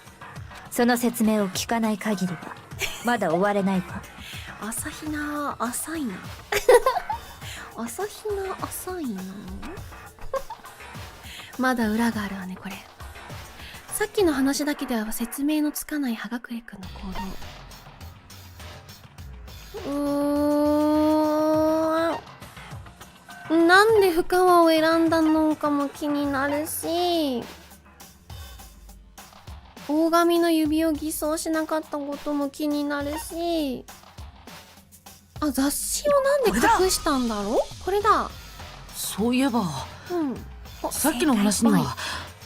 その説明を聞かない限りはまだ終われないわ。朝比奈浅いな。朝比奈浅いな。まだ裏があるわね、これ。さっきの話だけでは説明のつかない葉隠れくんの行動。なんで深川を選んだのかも気になるし、大神の指を偽装しなかったことも気になるし、あ、雑誌をなんで隠したんだろう。これだ。そういえば、さっきの話には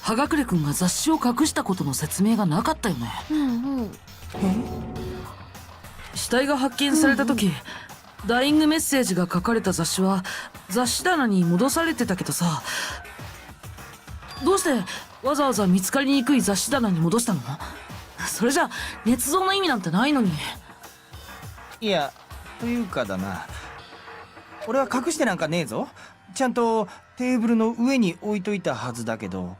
葉隠れくんが雑誌を隠したことの説明がなかったよね。死体が発見された時、ダイイングメッセージが書かれた雑誌は雑誌棚に戻されてたけどさ、どうしてわざわざ見つかりにくい雑誌棚に戻したの？それじゃ捏造の意味なんてないのに。いや、というかだな、俺は隠してなんかねえぞ。ちゃんとテーブルの上に置いといたはずだけど。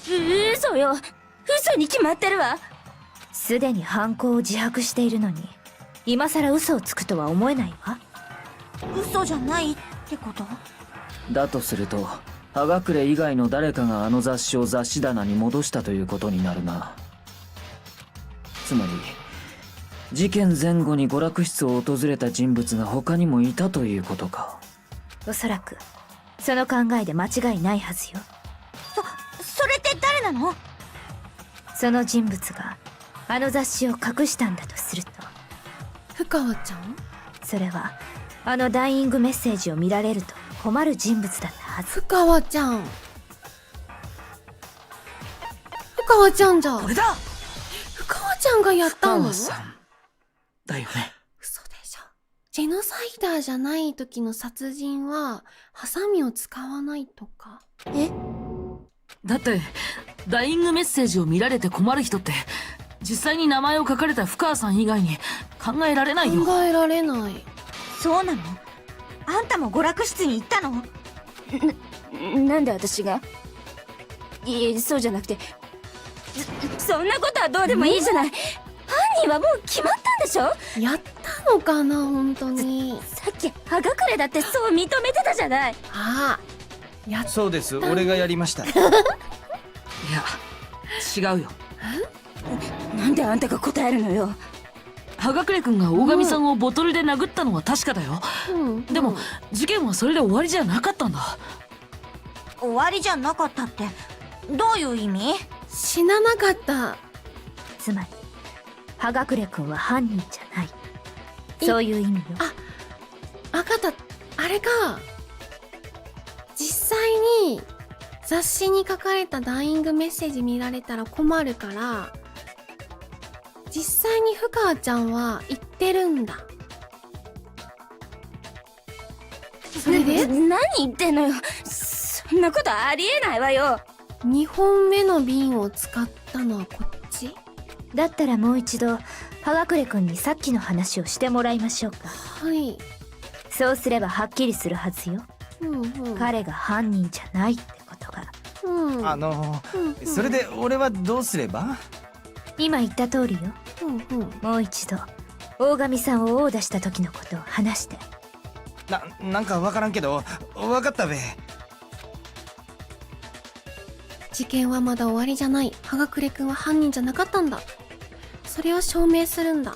嘘よ、嘘に決まってるわ。すでに犯行を自白しているのに今さら嘘をつくとは思えないわ。嘘じゃないってこと？だとすると葉隠れ以外の誰かがあの雑誌を雑誌棚に戻したということになるな。つまり事件前後に娯楽室を訪れた人物が他にもいたということか。おそらくその考えで間違いないはずよ。それって誰なの？その人物があの雑誌を隠したんだとすると、深川ちゃん？それはあのダイイングメッセージを見られると困る人物だったはず。深川ちゃん。深川ちゃんじゃん。これだ。深川ちゃんがやったの？深川さんだよね。嘘でしょ。ジェノサイダーじゃない時の殺人はハサミを使わないとか。だってダイイングメッセージを見られて困る人って実際に名前を書かれた深川さん以外に考えられないよ。考えられない。そうなの？あんたも娯楽室に行ったの？なんで私が？いえ、そうじゃなくて、そんなことはどうでもいいじゃない。犯人はもう決まったんでしょ？やったのかな、本当に。さっき葉隠れだってそう認めてたじゃない。そうです、俺がやりました。いや違うよ。なんであんたが答えるのよ。葉隠れくんが大神さんをボトルで殴ったのは確かだよ。でも事件はそれで終わりじゃなかったんだ。終わりじゃなかったってどういう意味？死ななかった。つまり葉隠れくんは犯人じゃない、そういう意味よ。わかった。あれか。実際に雑誌に書かれたダイイングメッセージ見られたら困るから、実際に深川ちゃんは言ってるんだ。それで？何言ってんのよ。そんなことありえないわよ。2本目の瓶を使ったのはこっち？だったらもう一度葉隠れくんにさっきの話をしてもらいましょうか。はい。そうすればはっきりするはずよ。彼が犯人じゃないってことが。それで俺はどうすれば？今言った通りよ。もう一度大神さんを殴打した時のことを話して。なんかわからんけど、わかったべ。事件はまだ終わりじゃない。葉隠れくんは犯人じゃなかったんだ。それを証明するんだ。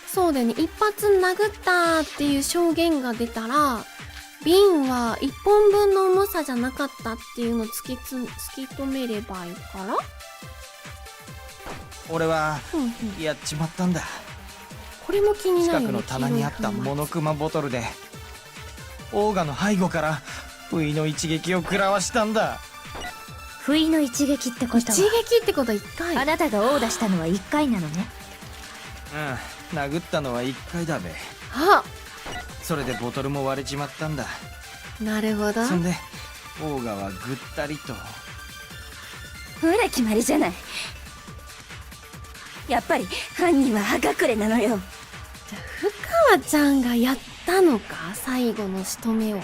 そそうだよね。一発殴ったっていう証言が出たら、瓶は1本分の重さじゃなかったっていうのを突き止めればいいから。俺はうんうん。やっちまったんだ。これも気になるよね。近くの棚にあったモノクマボトルでオーガの背後から不意の一撃を食らわしたんだ。不意の一撃ってこと一は、撃ってことは1回。あなたが殴打したのは1回なのね。うん、殴ったのは1回だべ。あ、それでボトルも割れちまったんだ。なるほど。そんでオーガはぐったりと。ほら決まりじゃない。やっぱり犯人は葉隠れなのよ。じゃあ深川ちゃんがやったのか、最後の仕留めを。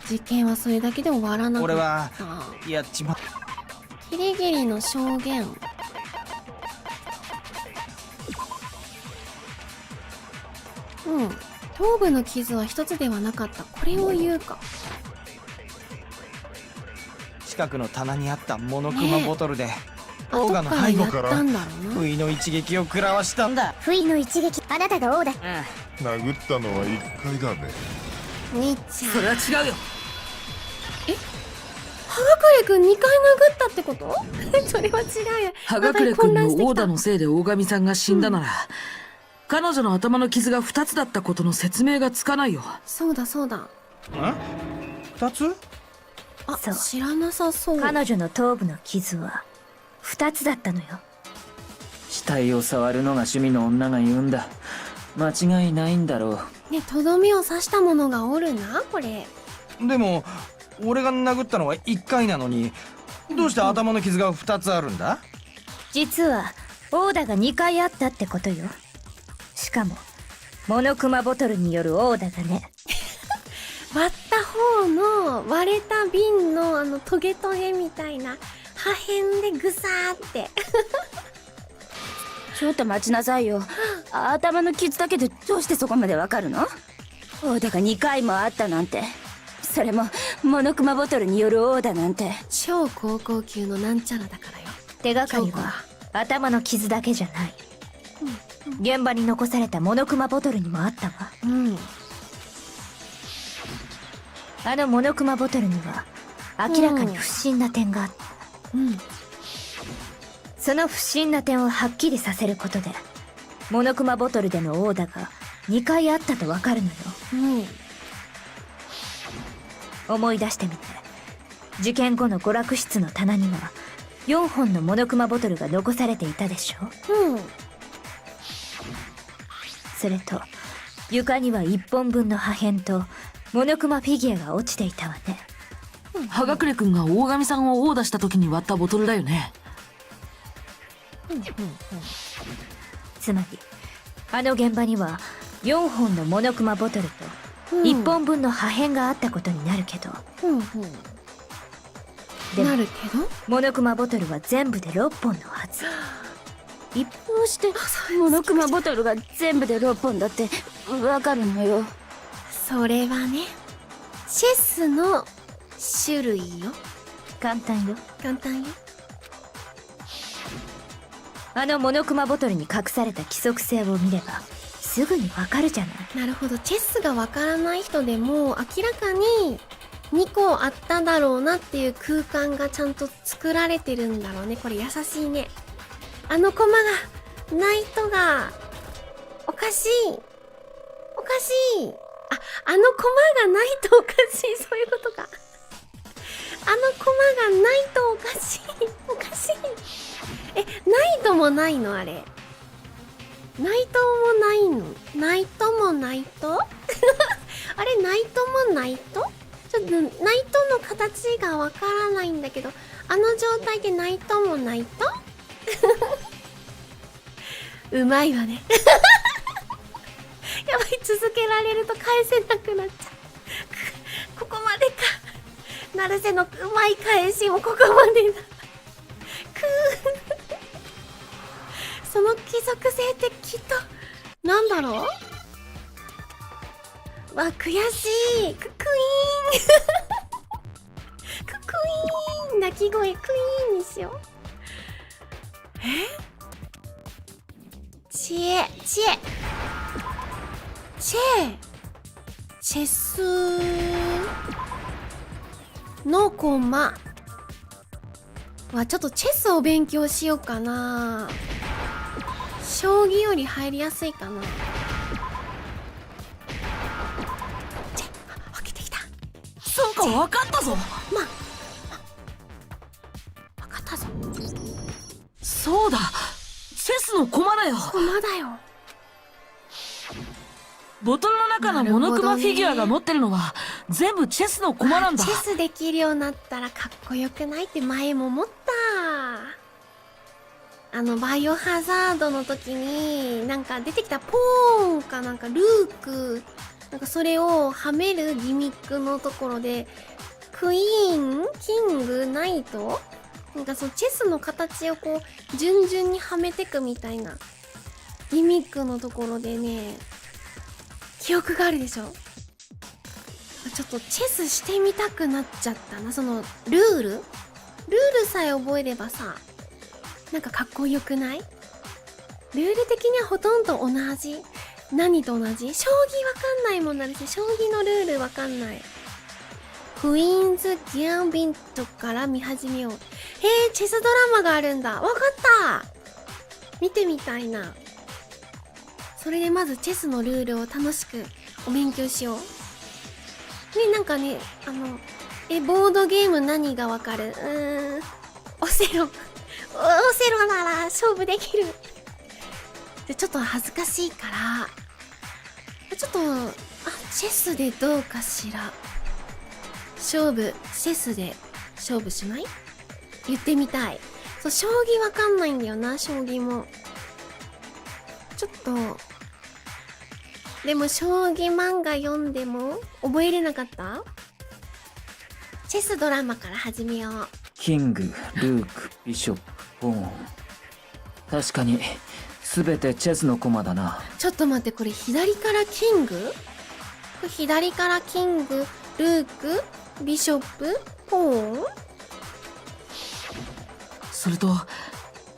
事件はそれだけで終わらなかった。俺はやっちまっキリギリの証言。うん。頭部の傷は一つではなかった。これを言うか。近くの棚にあったモノクマボトルで、オー後ガのからやっ背後からたんだろうな。不意の一撃を食らわしたんだ。不意の一撃、あなたが殴打。殴ったのは1回だべ。兄ちゃん。それは違うよ。葉隠くん2回殴ったってことそれは違うよ。葉隠君の殴打のせいで大神さんが死んだなら、彼女の頭の傷が2つだったことの説明がつかないよ。そうだそうだ。ん2つ？あ、そう知らなさそう。彼女の頭部の傷は2つだったのよ。死体を触るのが趣味の女が言うんだ。間違いないんだろう。ね、とどめを刺したものがおるな、これ。でも俺が殴ったのは1回なのに、どうして頭の傷が2つあるんだ？実は殴打が2回あったってことよ。しかもモノクマボトルによる殴打がね。割った方の割れた瓶のトゲトゲみたいな破片でグサーってちょっと待ちなさいよ。頭の傷だけでどうしてそこまでわかるの？殴打が2回もあったなんて。それもモノクマボトルによる殴打なんて。超高校級のなんちゃらだからよ。手がかりは頭の傷だけじゃない。現場に残されたモノクマボトルにもあったわ。うん。あのモノクマボトルには明らかに不審な点があった。うん。その不審な点をはっきりさせることで、モノクマボトルでの殴打が2回あったとわかるのよ。うん。思い出してみて。事件後の娯楽室の棚には4本のモノクマボトルが残されていたでしょ。うん。それと床には1本分の破片とモノクマフィギュアが落ちていたわね。葉隠君が大神さんを殴打した時に割ったボトルだよね。つまりあの現場には4本のモノクマボトルとうん1本分の破片があったことになるけど、うん。でもなるけどモノクマボトルは全部で6本のはず。どうしてモノクマボトルが全部で6本だってわかるのよ。それはね、チェスの種類よ。簡単よ。簡単よ。あのモノクマボトルに隠された規則性を見ればすぐにわかるじゃない。なるほど。チェスがわからない人でも明らかに2個あっただろうなっていう空間がちゃんと作られてるんだろうね。これ優しいね。あのコマが、ナイトが、おかしい。おかしい。あのコマがないとおかしい。そういうことか。あのコマがないとおかしい。おかしい。ナイトもないのあれ。ナイトもないの？ナイトもナイトあれ、ナイトもナイト？ちょっと、ナイトの形がわからないんだけど、あの状態でナイトもナイトうまいわね。やばい、続けられると返せなくなっちゃう。ここまでか。成瀬のうまい返しもここまでだ。その規則性ってきっと、なんだろう？わ、悔しい。クイーンクイーン、鳴き声クイーンにしよう。違チェスのコマはちょっとチェスを勉強しようかな。将棋より入りやすいかな。開けてきた。そうか、分かったぞ。分かったぞ。そうだ、チェスの駒だよ。コマだよ。ボトルの中のモノクマフィギュアが持ってるのは全部チェスの駒なんだ。チェスできるようになったらかっこよくないって前も思った。バイオハザードの時になんか出てきたポーンかなんかルークなんかそれをはめるギミックのところでクイーン、キング、ナイトなんかそのチェスの形をこう順々にはめてくみたいなギミックのところでね記憶があるでしょ。ちょっとチェスしてみたくなっちゃったな。そのルールさえ覚えればさなんかかっこよくない？ルール的にはほとんど同じ。何と同じ？将棋わかんないもんなるし将棋のルールわかんない。クイーンズ・ギャンビントから見始めよう。チェスドラマがあるんだ。わかった。見てみたいな。それでまずチェスのルールを楽しくお勉強しよう。ね、なんかね、ボードゲーム何がわかる？オセロなら勝負できる。で、ちょっと恥ずかしいから、ちょっと、チェスでどうかしら。チェスで勝負しない？言ってみたい。そう、将棋わかんないんだよな、将棋も。ちょっと、でも将棋漫画読んでも覚えれなかった？チェスドラマから始めよう。キング、ルーク、ビショップ、ポーン。確かに全てチェスの駒だな。ちょっと待って、これ左からキング？これ左からキング、ルーク、ビショップ、ポーン？それと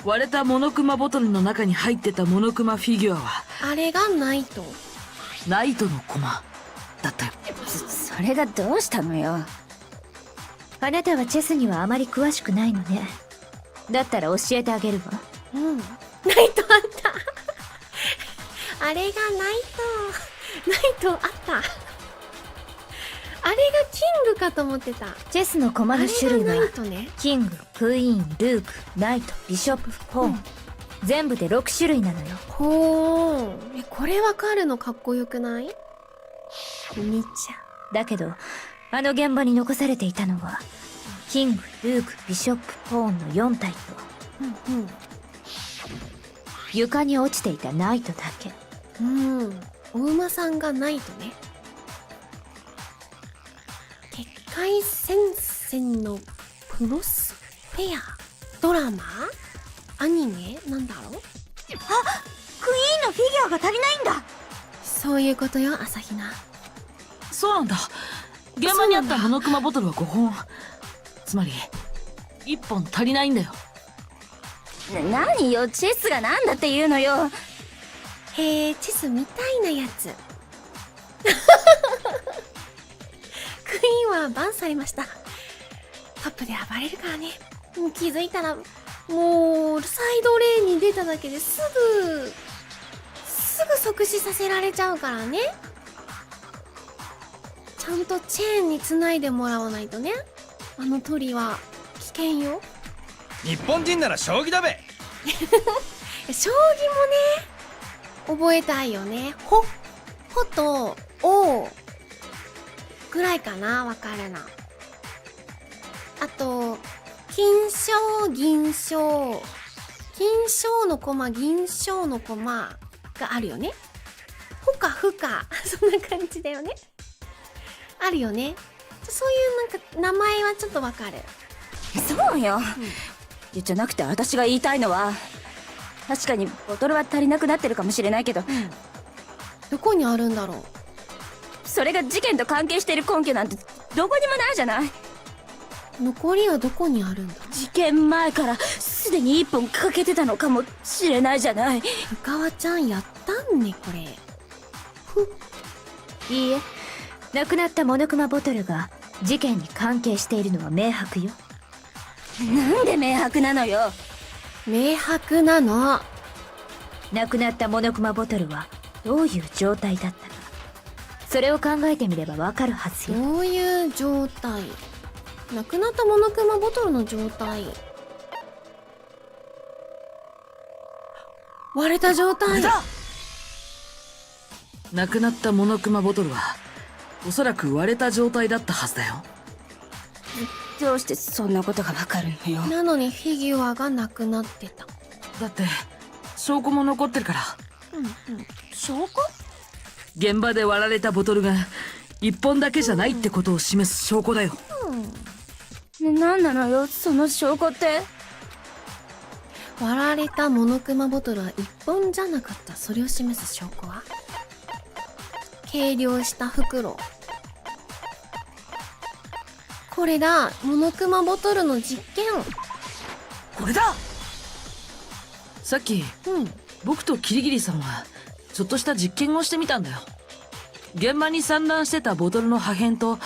割れたモノクマボトルの中に入ってたモノクマフィギュアはあれがナイト。ナイトの駒だったよ。それがどうしたのよ。あなたはチェスにはあまり詳しくないのね。だったら教えてあげるわ。ナイトあった。あれがナイトあった。あれがキングかと思ってた。チェスの駒の種類はあれがナイトね。キング、クイーン、ルーク、ナイト、ビショップ、ポーン、全部で6種類なのよ。ほー。これわかるのかっこよくない？見ちゃだけどあの現場に残されていたのはキング、ルーク、ビショップ、ポーンの4体と、床に落ちていたナイトだけ。お馬さんがナイトね。結界戦線のプロスフェアドラマアニメなんだろう？クイーンのフィギュアが足りないんだ。そういうことよ、朝比奈。そうなんだ。現場にあったモノクマボトルは5本。つまり1本足りないんだよ。何よ、チェスがなんだっていうのよ。へえ、チェスみたいなやつ。クイーンはバンされました。トップで暴れるからね。気づいたらもうサイドレーンに出ただけですぐ即死させられちゃうからね。ちゃんとチェーンに繋いでもらわないとね。あの鳥は危険よ。日本人なら将棋だべ。将棋もね覚えたいよね。ほとおぐらいかな、わかるな。あと金将銀将、金将の駒銀将の駒があるよね。ほかふかそんな感じだよね。あるよね。そういうなんか名前はちょっとわかる。そうよ、じゃなくて私が言いたいのは、確かにボトルは足りなくなってるかもしれないけど、どこにあるんだろう。それが事件と関係してる根拠なんてどこにもないじゃない。残りはどこにあるんだ。事件前から数すでに1本かけてたのかもしれないじゃない。深川ちゃんやったんねこれ。いいえ、亡くなったモノクマボトルが事件に関係しているのは明白よ。なんで明白なのよ。明白なの。亡くなったモノクマボトルはどういう状態だったか、それを考えてみればわかるはずよ。どういう状態？なくなったモノクマボトルの状態。割れた状態。亡くなったモノクマボトルはおそらく割れた状態だったはずだよ。どうしてそんなことがわかるのよ。なのにフィギュアがなくなってた。だって証拠も残ってるから。証拠？現場で割られたボトルが1本だけじゃないってことを示す証拠だよ。なんなのよその証拠って。割られたモノクマボトルは1本じゃなかった。それを示す証拠は計量した袋。これだ。モノクマボトルの実験。これだ。さっきうん僕とキリギリさんはちょっとした実験をしてみたんだよ。現場に散乱してたボトルの破片と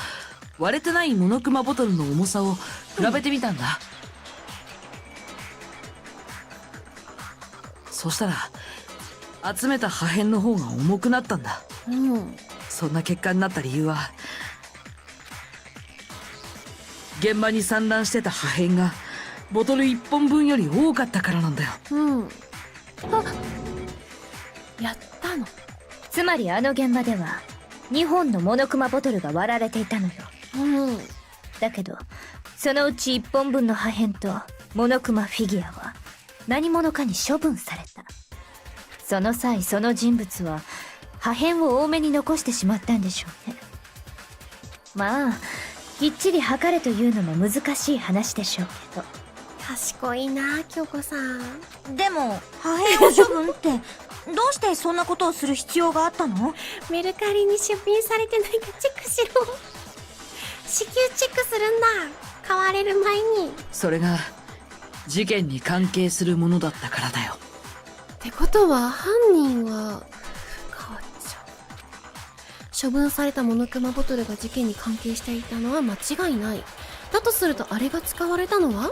割れてないモノクマボトルの重さを比べてみたんだ。そしたら集めた破片の方が重くなったんだ。そんな結果になった理由は、現場に散乱してた破片がボトル1本分より多かったからなんだよ。やったの。つまりあの現場では2本のモノクマボトルが割られていたのよ。だけどそのうち1本分の破片とモノクマフィギュアは何者かに処分された。その際その人物は破片を多めに残してしまったんでしょうね。まあきっちり測れというのも難しい話でしょうけど。賢いな京子さん。でも破片を処分ってどうしてそんなことをする必要があったの？メルカリに出品されてないかチェックしろ。至急チェックするんだ。買われる前に。それが事件に関係するものだったからだよ。ってことは犯人は深川ちゃん。処分されたモノクマボトルが事件に関係していたのは間違いない。だとするとあれが使われたのは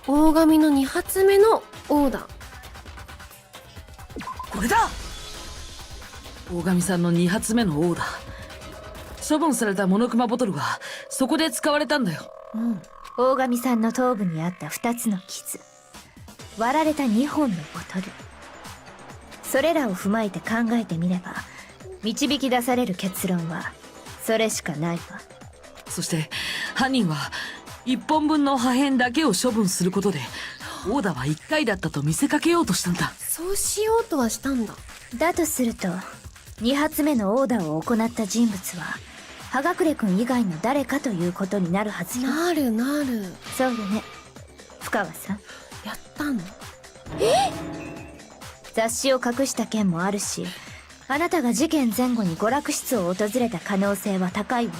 大神の2発目のオーダー。これだ。大神さんの2発目のオーダー。処分されたモノクマボトルはそこで使われたんだよ。大神さんの頭部にあった2つの傷、割られた2本のボトル、それらを踏まえて考えてみれば導き出される結論はそれしかないわ。そして犯人は1本分の破片だけを処分することでオーダーは1回だったと見せかけようとしたんだ。そうしようとはしたんだ。だとすると2発目のオーダーを行った人物は葉隠君以外の誰かということになるはずよ。なるなる。そうよね深川さん。やったの？雑誌を隠した件もあるし、あなたが事件前後に娯楽室を訪れた可能性は高いわ。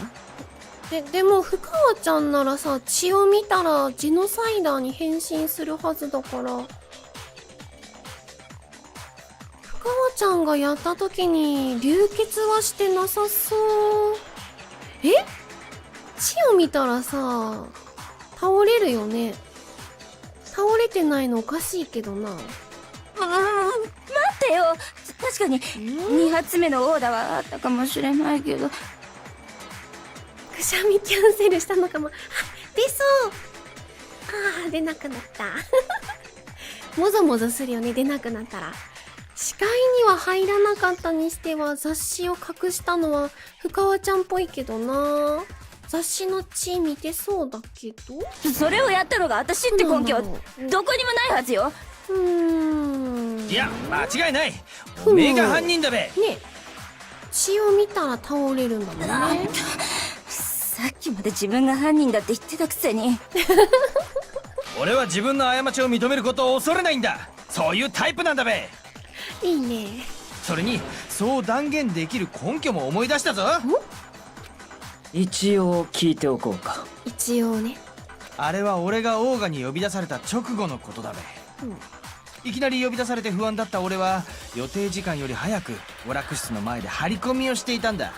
でも深川ちゃんならさ、血を見たらジノサイダーに変身するはずだから、深川ちゃんがやった時に流血はしてなさそう。血を見たらさ倒れるよね。倒れてないのおかしいけどな。待ってよ、確かに2発目のオーダーはあったかもしれないけど。くしゃみキャンセルしたのかも。出そう。出なくなったもぞもぞするよね、出なくなったら。視界には入らなかったにしては雑誌を隠したのは深川ちゃんっぽいけどな。雑誌の血見てそうだけど。それをやったのが私って根拠どこにもないはずよ。いや間違いない。おめえが犯人だべ。ねえ、血を見たら倒れるんだもんね。さっきまで自分が犯人だって言ってたくせに俺は自分の過ちを認めることを恐れないんだ。そういうタイプなんだべ。いいね。それにそう断言できる根拠も思い出したぞ。一応聞いておこうか。一応ね。あれは俺がオーガに呼び出された直後のことだべ。いきなり呼び出されて不安だった俺は予定時間より早く娯楽室の前で張り込みをしていたんだ。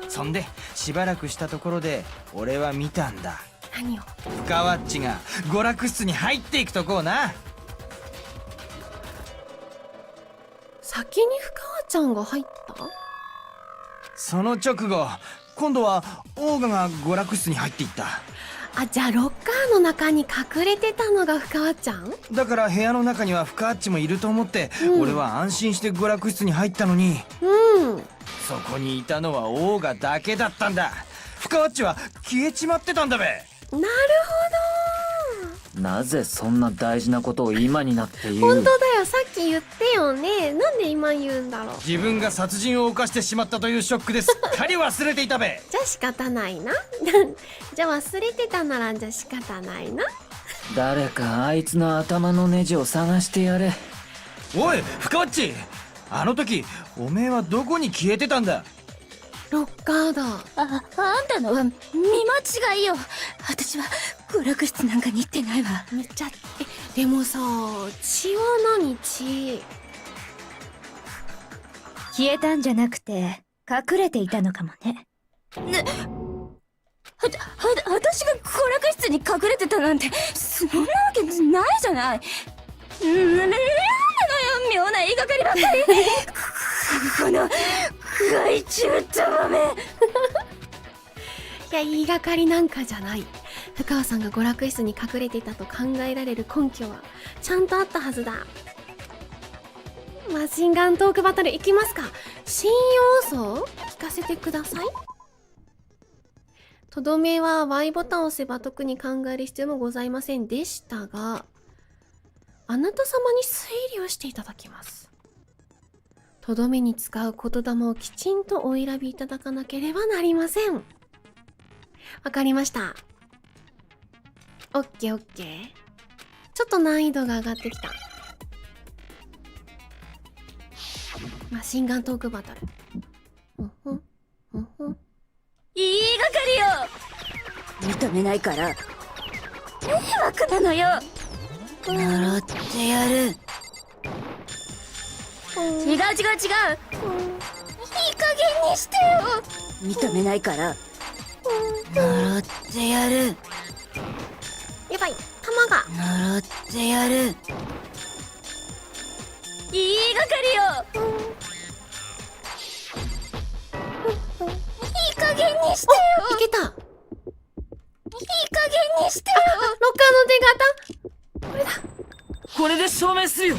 そんでしばらくしたところで俺は見たんだ。何を？深ワッチが娯楽室に入っていくとこをな。先に深川ちゃんが入った？その直後今度はオーガが娯楽室に入っていった。あ、じゃあロッカーの中に隠れてたのが深川ちゃん？だから部屋の中には深ワッチもいると思って、俺は安心して娯楽室に入ったのに、そこにいたのはオーガだけだったんだ。深ワッチは消えちまってたんだべ。なるなぜそんな大事なことを今になって言う？ほど。本当だよ、さっき言ってよね。なんで今言うんだろう。自分が殺人を犯してしまったというショックですっかり忘れていたべ。じゃあ仕方ないな。じゃあ忘れてたならじゃあ仕方ないな。誰かあいつの頭のネジを探してやれ。おい深ワッチ、あの時おめえはどこに消えてたんだ？ロッカーだ。あんたのは見間違いよ。私は娯楽室なんかに行ってないわ。見ちゃって。でもさ、血は何？血。消えたんじゃなくて隠れていたのかもね。私が娯楽室に隠れてたなんてそんなわけないじゃない。なんなのよ、妙な言いがかりばっかり。この害虫ため。いや、言いがかりなんかじゃない。深川さんが娯楽室に隠れていたと考えられる根拠はちゃんとあったはずだ。マシンガントークバトルいきますか。新要素聞かせてください。とどめは Y ボタンを押せば特に考える必要もございませんでしたが、あなた様に推理をしていただきます。とどめに使う言霊をきちんとお選びいただかなければなりません。わかりました。オッケーオッケー。ちょっと難易度が上がってきた。マシンガントークバトル。言いがかりよ。認めないから迷惑なのよ。呪ってやる。違う。いい加減にしてよ。認めないから。呪ってやる。やばい、弾が。呪ってやる。いいがかりよ。いい加減にしてよ。いけた。いい加減にしてよ。ロッカーの手形。これだ。これで証明するよ。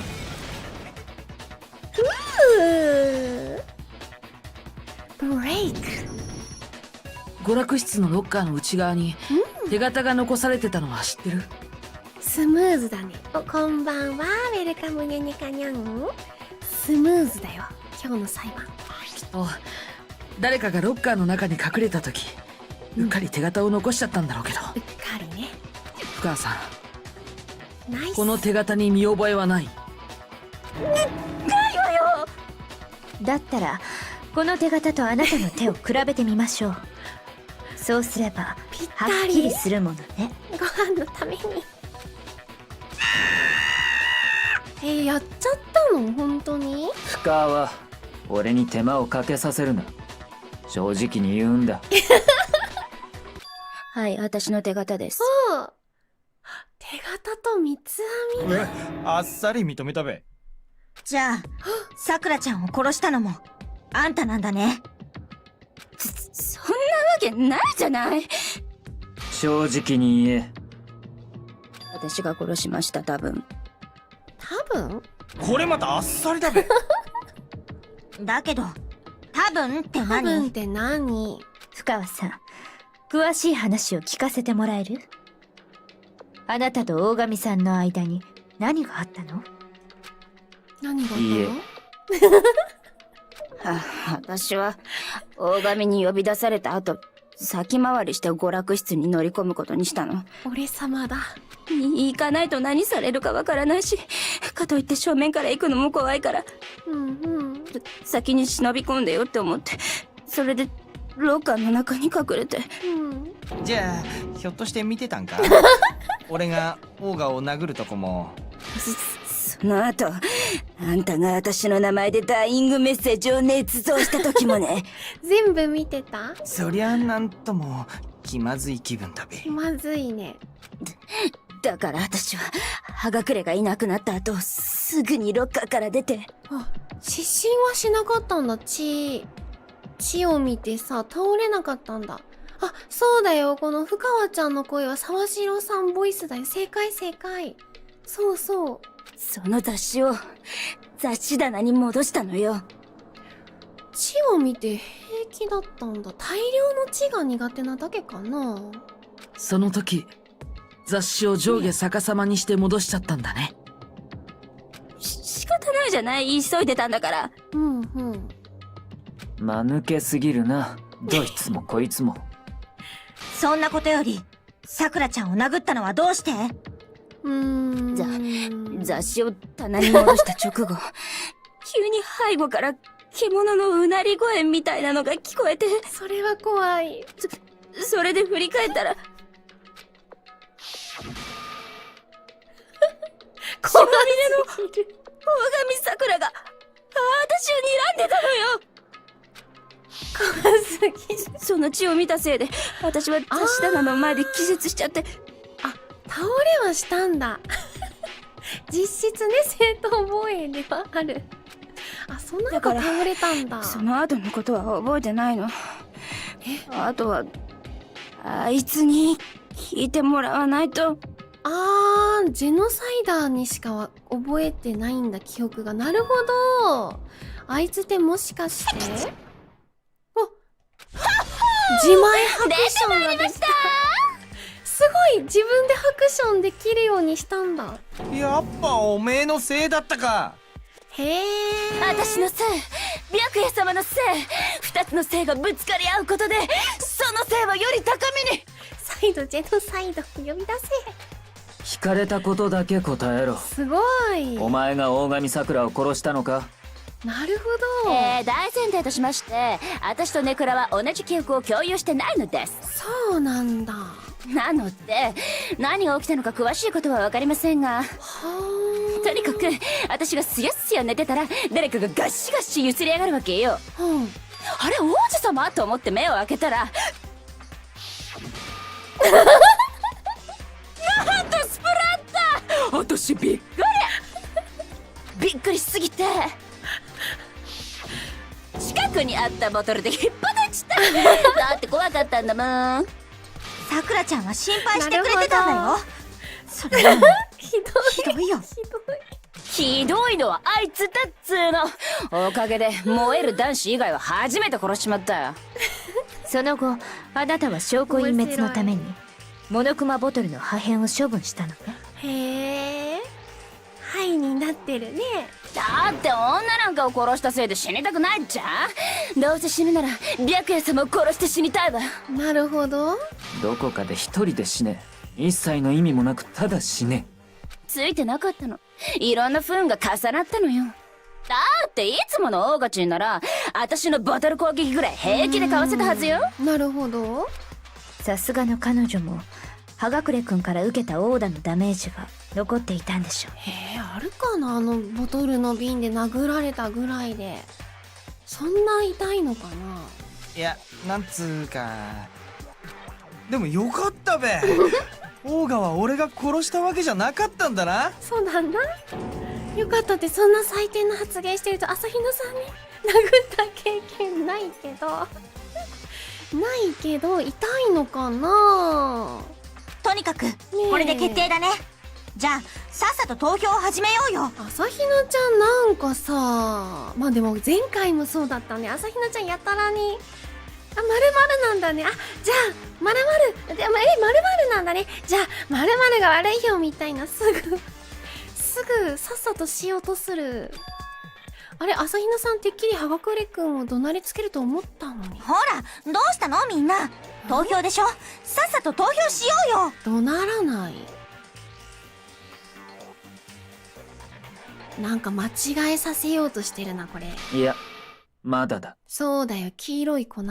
ブレイク。娯楽室のロッカーの内側に手形が残されてたのは知ってる？スムーズだね。お、こんばんは。ウェルカムニャニカニャン。スムーズだよ、今日の裁判。きっと誰かがロッカーの中に隠れた時、うっかり手形を残しちゃったんだろうけど。うっかりね。深川さん、ナイス。この手形に見覚えはない？ないわよ。だったらこの手形とあなたの手を比べてみましょう。そうすればぴったりはっきりするものね。ご飯のために。やっちゃったの？本当に？深川、俺に手間をかけさせるな。正直に言うんだ。はい、私の手形です。そう。手形と三つ編みだ。あっさり認めたべ。じゃあさくらちゃんを殺したのもあんたなんだね。そんなわけないじゃない。正直に言え。私が殺しました、多分。多分？これまたあっさりだべ。だけど多分って多分っ何？て何？深川さん、詳しい話を聞かせてもらえる？あなたと大神さんの間に何があったの？何があったの？いいえ。私は大神に呼び出された後、先回りして娯楽室に乗り込むことにしたの。俺様だ。行かないと何されるかわからないし、かといって正面から行くのも怖いから、先に忍び込んでよって思って、それでロッカーの中に隠れて。じゃあひょっとして見てたんか？俺がオーガを殴るとこも。その後、あんたが私の名前でダイイングメッセージを捏造した時もね。全部見てた？そりゃなんとも気まずい気分だべ。気まずいね。だから私は、葉隠れがいなくなった後、すぐにロッカーから出て。あ、失神はしなかったんだ。血を見てさ、倒れなかったんだ。あ、そうだよ。この深川ちゃんの声は沢城さんボイスだよ。正解正解。そうそう。その雑誌を、雑誌棚に戻したのよ。血を見て平気だったんだ。大量の血が苦手なだけかな。その時、雑誌を上下逆さまにして戻しちゃったんだね。仕方ないじゃない。急いでたんだから。うんうん。間抜けすぎるな、どいつもこいつも。そんなことより、さくらちゃんを殴ったのはどうして？雑誌を棚に戻した直後、急に背後から獣のうなり声みたいなのが聞こえて、それは怖い。それで振り返ったら、血まみれの大神さくらが、私を睨んでたのよ。怖すぎ。その血を見たせいで、私は雑誌棚の前で気絶しちゃって。あ、倒れはしたんだ。実質ね、正当防衛ではある。あ、そんなこと倒れたんだ。その後のことは覚えてないの。あとは、あいつに聞いてもらわないと。ジェノサイダーにしかは覚えてないんだ、記憶が。なるほど。あいつってもしかして。お自前ハクションができた。すごい、自分でハクションできるようにしたんだ。やっぱおめえのせいだったか。へえ。私のせい、白夜様のせい、二つのせいがぶつかり合うことで、そのせいはより高みに。再度ジェノサイドを呼び出せ。聞かれたことだけ答えろ。すごい。お前が大神桜を殺したのか？なるほど。大前提としまして、私とネクラは同じ記憶を共有してないのです。そうなんだ。なので、何が起きたのか詳しいことはわかりませんが、とにかく、私がすやすや寝てたら、誰かがガシガシ揺すり上がるわけよ。あれ、王子様と思って目を開けたら、なんとスプラッター。私びっくりびっくりしすぎて、近くにあったボトルで引っ放ちた。だって怖かったんだもん。さくらちゃんは心配してくれてたんだよ。それなのにひどい。ひどいよ。ひどいのはあいつだっつーの。おかげで燃える男子以外は初めて殺しちまったよ。その後、あなたは証拠隠滅のためにモノクマボトルの破片を処分したのね。へえ。ハイになってるね。だって女なんかを殺したせいで死にたくないじゃん。どうせ死ぬなら白夜様を殺して死にたいわ。なるほど。どこかで一人で死ね。一切の意味もなくただ死ね。ついてなかったの。いろんな不運が重なったのよ。だっていつものオーガチンなら私のボトル攻撃ぐらい平気でかわせたはずよ。なるほど。さすがの彼女も葉隠れ君から受けたオーダのダメージが残っていたんでしょう。へえ、あるかな、あのボトルの瓶で殴られたぐらいで。そんな痛いのかな。いや、なんつうか。でもよかったべ。オーガは俺が殺したわけじゃなかったんだな。そうなんだ。よかったって、そんな最低な発言してると朝比奈さんに殴った経験ないけどないけど痛いのかな。とにかくこれで決定だね。じゃあさっさと投票を始めようよ。朝比奈ちゃんなんかさ、まあでも前回もそうだったね。朝比奈ちゃんやたらに〇〇なんだね。あ、じゃあ〇〇で、〇〇なんだね。じゃあ〇〇が悪いよみたいな、すぐさっさとしようとする。あれ、朝比奈さんてっきり葉隠れくんを怒鳴りつけると思ったのに。ほら、どうしたのみんな。投票でしょ。さっさと投票しようよ。怒鳴らない。なんか間違えさせようとしてるな、これ。いや、まだだ。そうだよ、黄色い粉。え？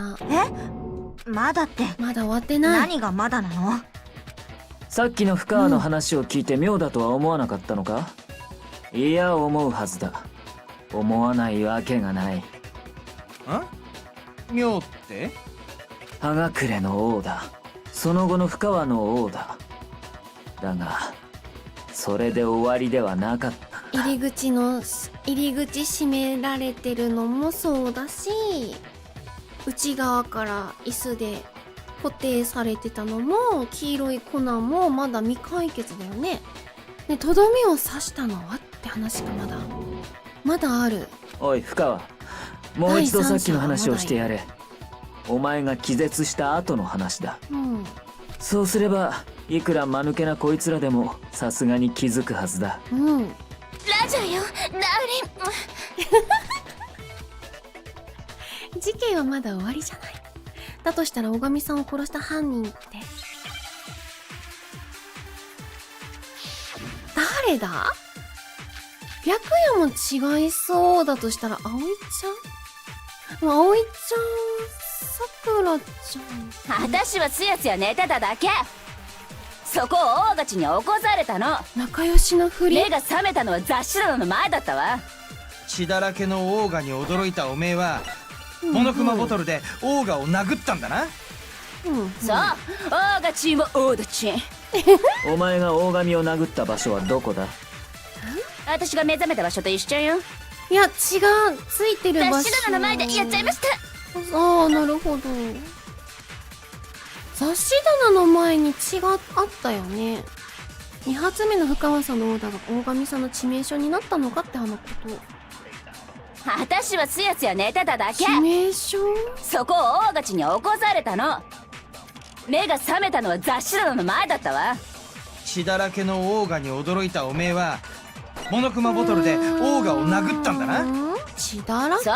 まだって。まだ終わってない。何がまだなの？さっきの深川の話を聞いて妙だとは思わなかったのか？いや、思うはずだ。思わないわけがない。妙って？葉隠れの王だ。その後の深川の王だ。だがそれで終わりではなかった。入り口閉められてるのもそうだし、内側から椅子で固定されてたのも、黄色い粉もまだ未解決だよね。で、とどめを刺したのはって話がまだある。おい深川、もう一度さっきの話をしてやれ。お前が気絶した後の話だ。そうすればいくら間抜けなこいつらでもさすがに気づくはずだ。ラジャーよ、ダーリン。事件はまだ終わりじゃない。だとしたら小神さんを殺した犯人って誰だ？白夜も違いそうだとしたら葵ちゃん？葵ちゃん、さくらちゃん。私はすやすや寝てただけ。そこを大勝ちに起こされたの。仲良しのふり。目が覚めたのは雑誌棚の前だったわ。血だらけのオーガに驚いたおめえは、モノクマボトルでオーガを殴ったんだな。そう、大勝ちも大勝ち。お前が大神を殴った場所はどこだ？私が目覚めた場所と一緒よ。いや、違う。ついてる場所。雑誌棚の前でやっちゃいました。ああ、なるほど。雑誌棚の前に血があったよね。2発目の深川さんのオーダーが大神さんの致命傷になったのかって話のこと。私はすやすや寝てただけ。致命傷？そこを大勝ちに起こされたの。目が覚めたのは雑誌棚の前だったわ。血だらけのオーガに驚いたおめえは、モノクマボトルでオーガを殴ったんだな。血だらけ？そう、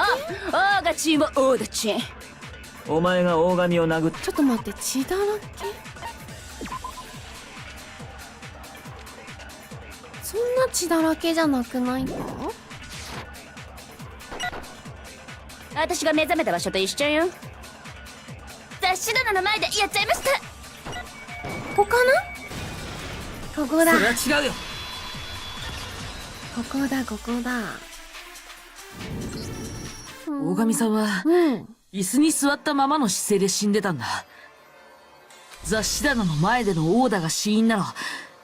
大勝ちも大勝ち。お前が大神を殴っちょっと待って、血だらけ？そんな血だらけじゃなくないか？私が目覚めた場所と一緒よ。雑誌棚の前でやっちゃいました。ここかな？ここだ。それは違うよ。ここだ、ここだ。大神さんは椅子に座ったままの姿勢で死んでたんだ。雑誌棚の前での殴打が死因なら、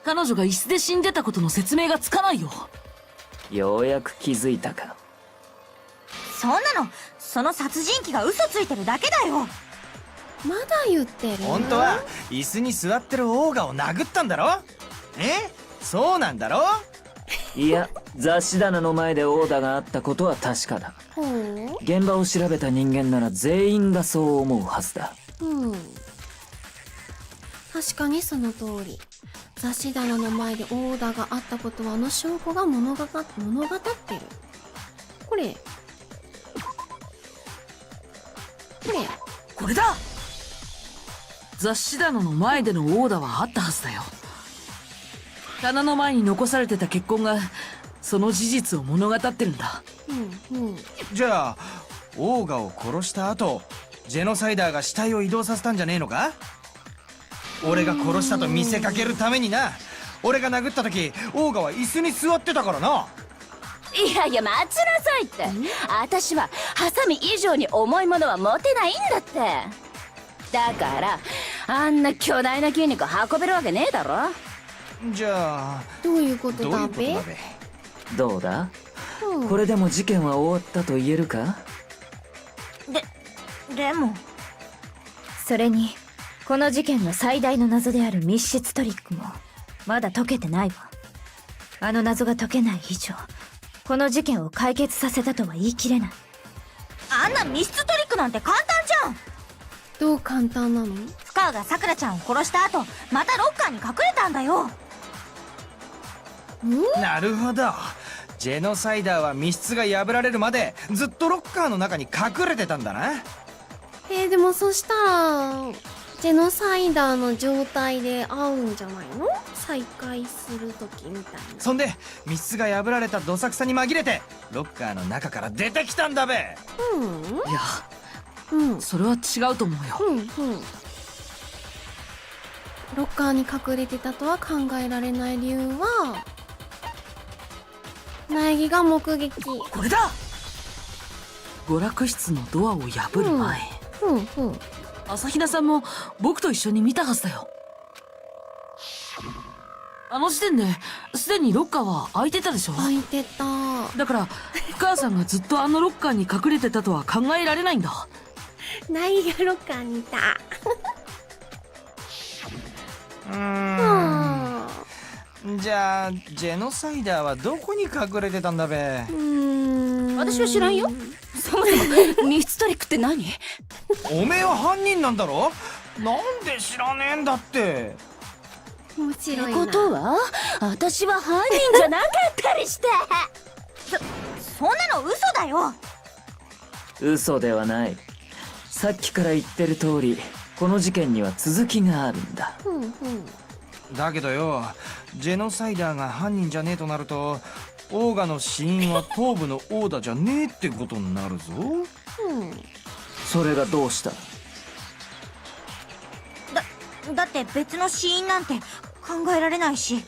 彼女が椅子で死んでたことの説明がつかないよ。ようやく気づいたか。そんなの、その殺人鬼が嘘ついてるだけだよ。まだ言ってる？本当は椅子に座ってるオーガを殴ったんだろ？そうなんだろ？いや、雑誌棚の前でオーダーがあったことは確かだ。現場を調べた人間なら全員がそう思うはずだ。確かにその通り。雑誌棚の前でオーダーがあったことはあの証拠が物語ってる。これこれだ。雑誌棚の前での殴打はあったはずだよ。棚の前に残されてた血痕がその事実を物語ってるんだ。じゃあオーガを殺した後、ジェノサイダーが死体を移動させたんじゃねえのか？俺が殺したと見せかけるためにな。俺が殴った時オーガは椅子に座ってたからな。いやいや、待ちなさいって。私はハサミ以上に重いものは持てないんだって。だからあんな巨大な筋肉運べるわけねえだろ。じゃあどういうことどういうことだべ？だべ？どうだ？これでも事件は終わったと言えるか？でもそれにこの事件の最大の謎である密室トリックもまだ解けてないわ。あの謎が解けない以上、この事件を解決させたとは言い切れない。あんな密室トリックなんて簡単じゃん。どう簡単なの？深川がさくらちゃんを殺した後、またロッカーに隠れたんだよ。なるほど。ジェノサイダーは密室が破られるまでずっとロッカーの中に隠れてたんだな。でもそしたらジェノサイダーの状態で会うんじゃないの？再会する時みたいな。そんで密室が破られたどさくさに紛れてロッカーの中から出てきたんだべ。いや、それは違うと思うよ。ロッカーに隠れてたとは考えられない理由は、苗木が目撃。これだ。娯楽室のドアを破る前、朝比奈さんも僕と一緒に見たはずだよ。あの時点ですでにロッカーは開いてたでしょ。開いてた。だから深川さんがずっとあのロッカーに隠れてたとは考えられないんだ。苗木がロッカーにいた。じゃあジェノサイダーはどこに隠れてたんだべ。私は知らんよ。そもそも密室トリックって何？おめえは犯人なんだろ。なんで知らねえんだって。面白いな。ことは私は犯人じゃなかったりして。そんなの嘘だよ。嘘ではない。さっきから言ってる通り、この事件には続きがあるんだ。だけどよ、ジェノサイダーが犯人じゃねえとなると、オーガの死因は頭部のオーダじゃねえってことになるぞ。それがどうした？だって別の死因なんて考えられないし。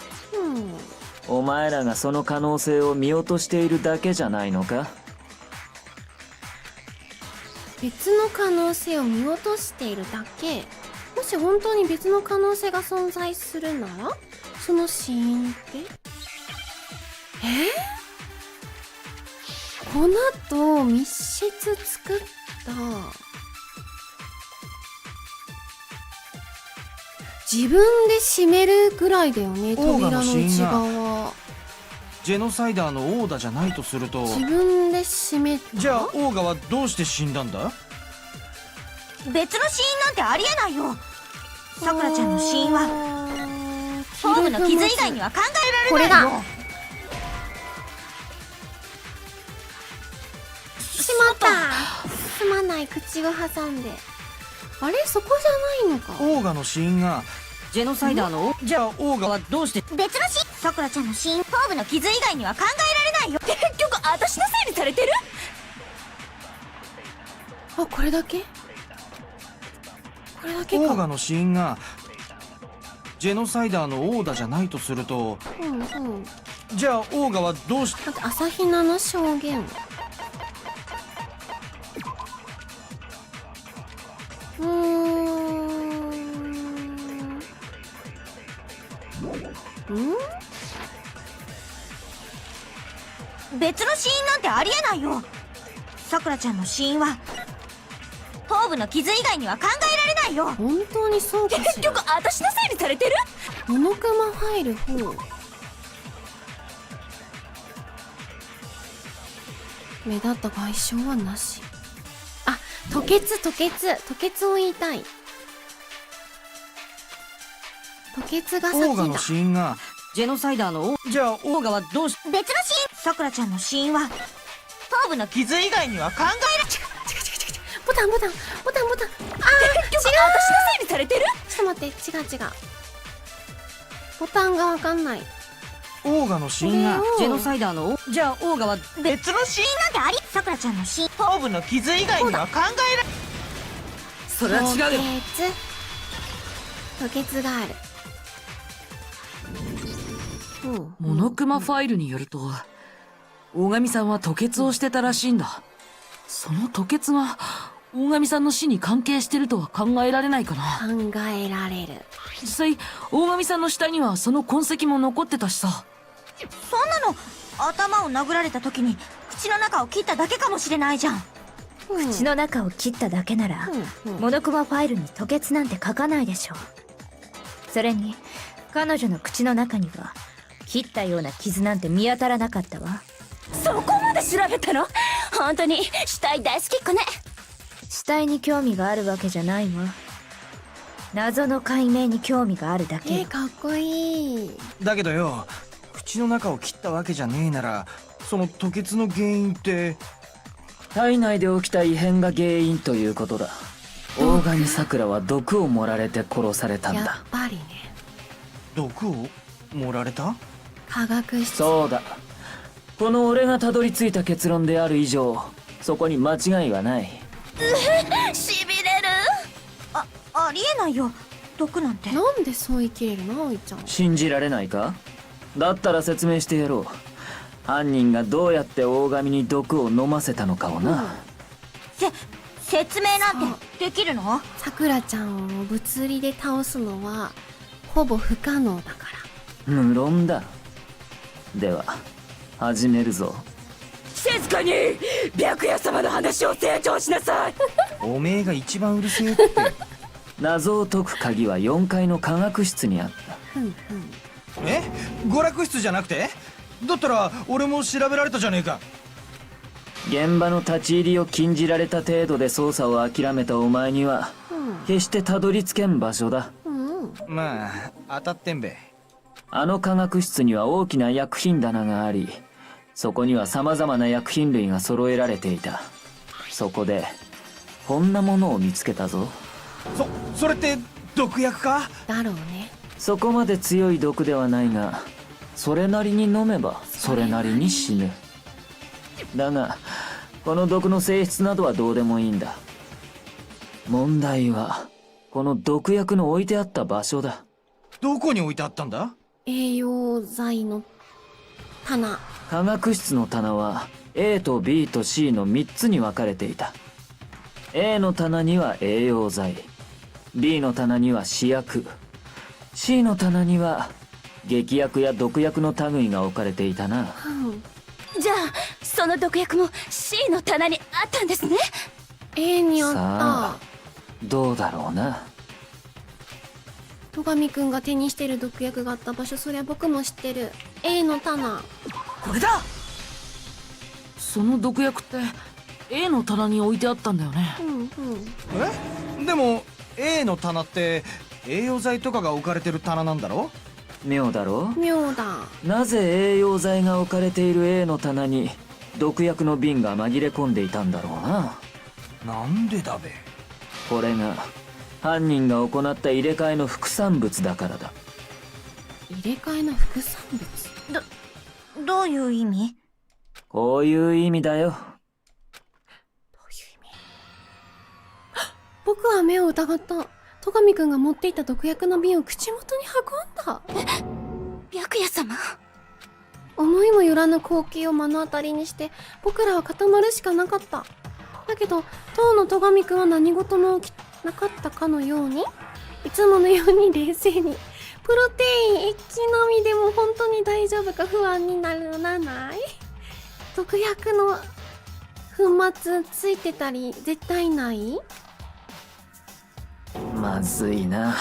お前らがその可能性を見落としているだけじゃないのか？別の可能性を見落としているだけ。もし本当に別の可能性が存在するなら、その死因ってこの後密室作った自分で閉めるぐらいだよね。扉の内側ジェノサイダーのオーダじゃないとすると、自分で閉めた。じゃあオーガはどうして死んだんだ。別の死因なんてありえないよ。さくらちゃんの死因は頭部の傷以外には考えられないよ。しまった。すまない、口を挟んで。あれ、そこじゃないのか。オーガの死因がジェノサイダーのじゃあオーガはどうして。別の死因、さくらちゃんの死因、頭部の傷以外には考えられないよ。結局私のせいにされてる？あ、これだけ？これだけか。オーガの死因がジェノサイダーのオーダじゃないとすると、じゃあオーガはどうして。だって朝比奈の証言。別の死因なんてありえないよ。さくらちゃんの死因は頭部の傷以外には考えられないよ。本当にそうかしら。結局私のせいにされてる？モノクマファイル4。目立った外傷はなし。あ、吐血を言いたい。吐血がオーガの先だ。死因がジェノサイダーのじゃあオーガはどうして。別の死因、さくらちゃんの死因は頭部の傷以外には考えられ。ボタン。あー、結局違う。私のせいにされてる？ちょっと待って、違う。ボタンがわかんない。オーガの死因がジェノサイダーのじゃあオーガは別の死因なんてあり。さくらちゃんの死因、頭部の傷以外には考えられ。それは違うよ。吐血がある。モノクマファイルによると、大神さんは吐血をしてたらしいんだ。その吐血が大神さんの死に関係してるとは考えられないかな。考えられる。実際大神さんの死体にはその痕跡も残ってたしさ。そんなの頭を殴られた時に口の中を切っただけかもしれないじゃん。口の中を切っただけなら、モノクマファイルに吐血なんて書かないでしょう。それに彼女の口の中には切ったような傷なんて見当たらなかったわ。そこまで調べたの？本当に死体大好きっ子ね。死体に興味があるわけじゃないわ。謎の解明に興味があるだけよ。かっこいい。だけどよ、口の中を切ったわけじゃねえなら、その吐血の原因って体内で起きた異変が原因ということだ。大神さくらは毒を盛られて殺されたんやっだ。ぱりね。毒を盛られた。化学室。そうだ。この俺がたどり着いた結論である以上、そこに間違いはない。しびれる。ありえないよ。毒なんて。なんでそう言い切れるの葵ちゃん。信じられないか？だったら説明してやろう。犯人がどうやって大神に毒を飲ませたのかをな。説明なんてできるの？さくらちゃんを物理で倒すのはほぼ不可能だから。無論だ。では始めるぞ。静かに白夜様の話を成長しなさい。おめえが一番うるせえって。謎を解く鍵は4階の科学室にあった。ふんふん。え、娯楽室じゃなくて？だったら俺も調べられたじゃねえか。現場の立ち入りを禁じられた程度で捜査を諦めたお前には決してたどり着けん場所だ。まあ当たってんべ。あの科学室には大きな薬品棚があり、そこには様々な薬品類が揃えられていた。そこでこんなものを見つけたぞ。それって毒薬か？だろうね。そこまで強い毒ではないが、それなりに飲めばそれなりに死ぬ。だがこの毒の性質などはどうでもいいんだ。問題はこの毒薬の置いてあった場所だ。どこに置いてあったんだ？栄養剤の棚。科学室の棚は A と B と C の3つに分かれていた。 A の棚には栄養剤、 B の棚には試薬、 C の棚には劇薬や毒薬の類が置かれていたな。じゃあその毒薬も C の棚にあったんですね。 A にあっさあどうだろうな。た戸上くんが手にしてる毒薬があった場所、そりゃ僕も知ってる。 A の棚。これだ。その毒薬って A の棚に置いてあったんだよね。でも A の棚って栄養剤とかが置かれてる棚なんだろ？妙だろう。妙だ。なぜ栄養剤が置かれている A の棚に毒薬の瓶が紛れ込んでいたんだろうな。なんでだべ。これが犯人が行った入れ替えの副産物だからだ。入れ替えの副産物。どういう意味？こういう意味だよ。どういう意味？僕は目を疑った。戸上くんが持っていた毒薬の瓶を口元に運んだ。白夜様。思いもよらぬ光景を目の当たりにして僕らは固まるしかなかった。だけど当の戸上くんは何事も起きなかったかのように、いつものように冷静に、プロテイン一気飲みでも本当に大丈夫か不安にならない？毒薬の粉末ついてたり絶対ない？まずいな。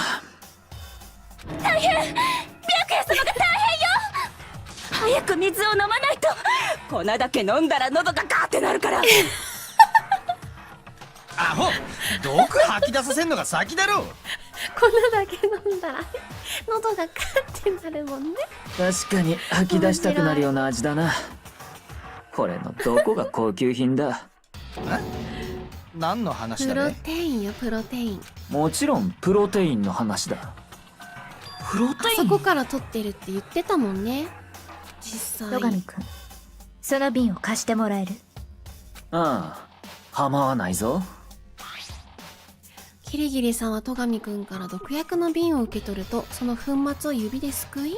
大変！白夜様が大変よ！早く水を飲まないと粉だけ飲んだら喉がガーってなるから。アホ、毒吐き出させんのが先だろ。粉だけ飲んだら喉がカッてなるもんね。確かに吐き出したくなるような味だな。これのどこが高級品だ？何の話だプロね。テインよ、プロテイン。もちろんプロテインの話だ。プロテイン？そこから取ってるって言ってたもんね、実際。戸上くん、その瓶を貸してもらえる？ああ、構わないぞ。キリギリさんは戸上くんから毒薬の瓶を受け取ると、その粉末を指ですくい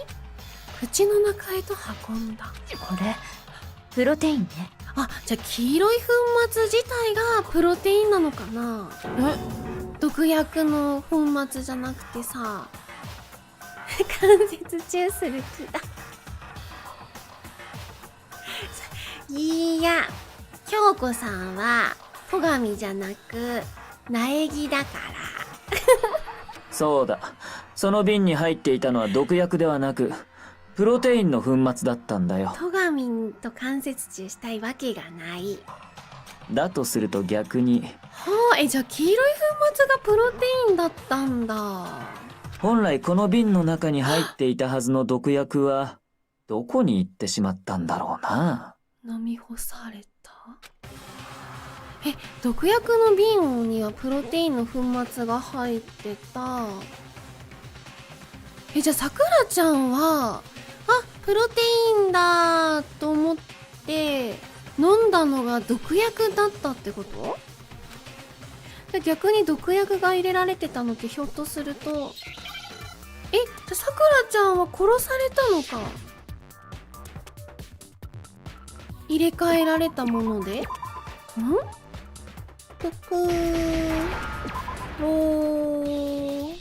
口の中へと運んだ。これプロテインね。あ、じゃあ黄色い粉末自体がプロテインなのかな。毒薬の粉末じゃなくてさ、関節チューする気だ。いや、京子さんは戸上じゃなく苗木だから。そうだ、その瓶に入っていたのは毒薬ではなくプロテインの粉末だったんだよ。戸上と関節チューしたいわけがない。だとすると逆に、はあ、じゃあ黄色い粉末がプロテインだったんだ。本来この瓶の中に入っていたはずの毒薬はどこに行ってしまったんだろうな。飲み干された？毒薬の瓶にはプロテインの粉末が入ってた。じゃあさくらちゃんは、プロテインだと思って飲んだのが毒薬だったってこと？逆に毒薬が入れられてたのってひょっとすると、じゃあさくらちゃんは殺されたのか。入れ替えられたもので、ぷくーろー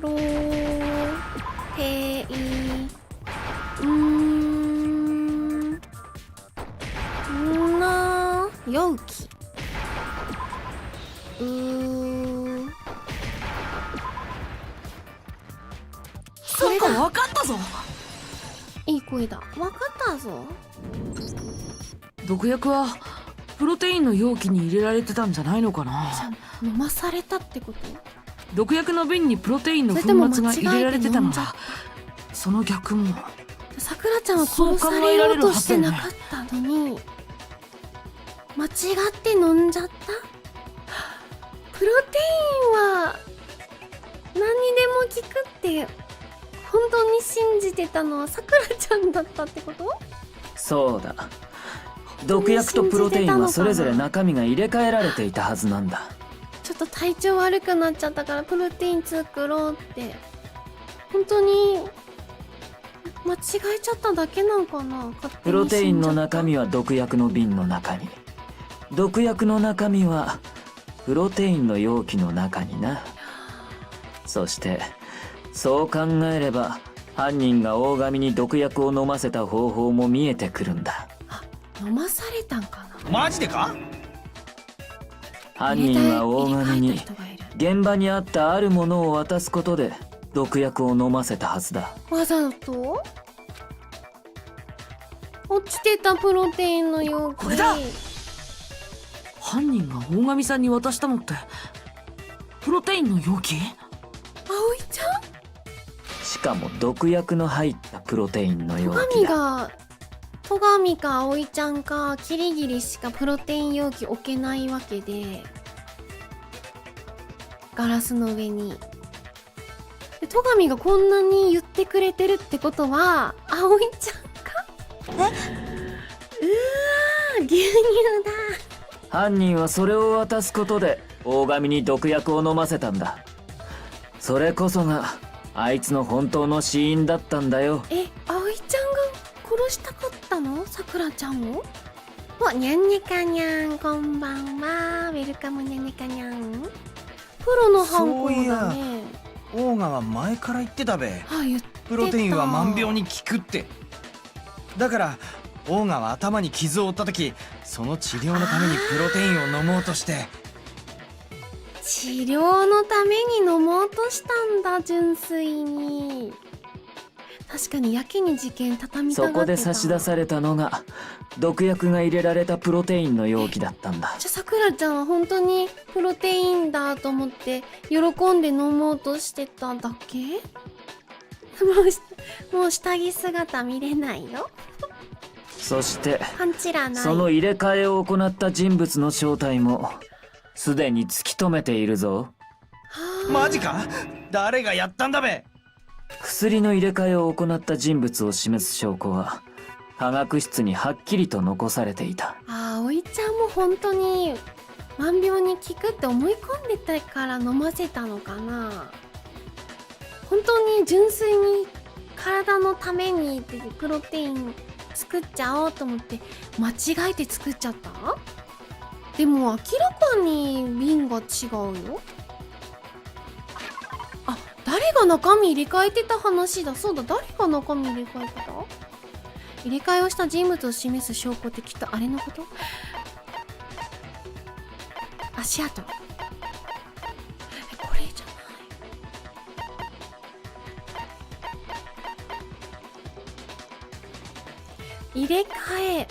ろーへいな容器それだ。分かったぞ。いい声だ。わかったぞ。毒薬はプロテインの容器に入れられてたんじゃないのかな。じゃあ飲まされたってこと？毒薬の瓶にプロテインの粉末が入れられてたのはその逆も。さくらちゃんは殺されようとしてなかったのに、間違って飲んじゃった。プロテインは何にでも効くって本当に信じてたのはさくらちゃんだったってこと？そうだ。毒薬とプロテインはそれぞれ中身が入れ替えられていたはずなんだ。ちょっと体調悪くなっちゃったからプロテイン作ろうって本当に間違えちゃっただけなんかな。プロテインの中身は毒薬の瓶の中に、毒薬の中身はプロテインの容器の中にな。そしてそう考えれば犯人が大神に毒薬を飲ませた方法も見えてくるんだ。飲まされたんかな。マジでか？犯人は大神に現場にあったあるものを渡すことで毒薬を飲ませたはずだ。わざと？落ちてたプロテインの容器。これだ。犯人が大神さんに渡したのってプロテインの容器？葵ちゃん？しかも毒薬の入ったプロテインの容器だ。戸上か葵ちゃんかキリギリしかプロテイン容器置けないわけで、ガラスの上に。で戸上がこんなに言ってくれてるってことは葵ちゃんか？牛乳だ。犯人はそれを渡すことで大神に毒薬を飲ませたんだ。それこそがあいつの本当の死因だったんだよ。葵ちゃんが殺したかったの？さくらちゃんを？にゃんにかにゃん、こんばんは。ウェルカムにゃんにかにゃん。プロの犯行だね。オーガは前から言ってたべ。言ってた。プロテインは万病に効くって。だからオーガは頭に傷を負った時、その治療のためにプロテインを飲もうとして。治療のために飲もうとしたんだ、純粋に。確かにやけに事件畳みたがってた。そこで差し出されたのが毒薬が入れられたプロテインの容器だったんだ。じゃあさくらちゃんは本当にプロテインだと思って喜んで飲もうとしてただけ？もう下着姿見れないよ。そしてパンチラない。その入れ替えを行った人物の正体もすでに突き止めているぞ。マジか？誰がやったんだべ？薬の入れ替えを行った人物を示す証拠は科学室にはっきりと残されていた。葵ちゃんも本当に万病に効くって思い込んでたから飲ませたのかな。本当に純粋に体のためにってプロテイン作っちゃおうと思って間違えて作っちゃった？でも明らかに瓶が違うよ。誰が中身入れ替えてた話だ。そうだ、誰が中身入れ替えてた？入れ替えをした人物を示す証拠ってきっとあれのこと？足跡。これじゃない。入れ替え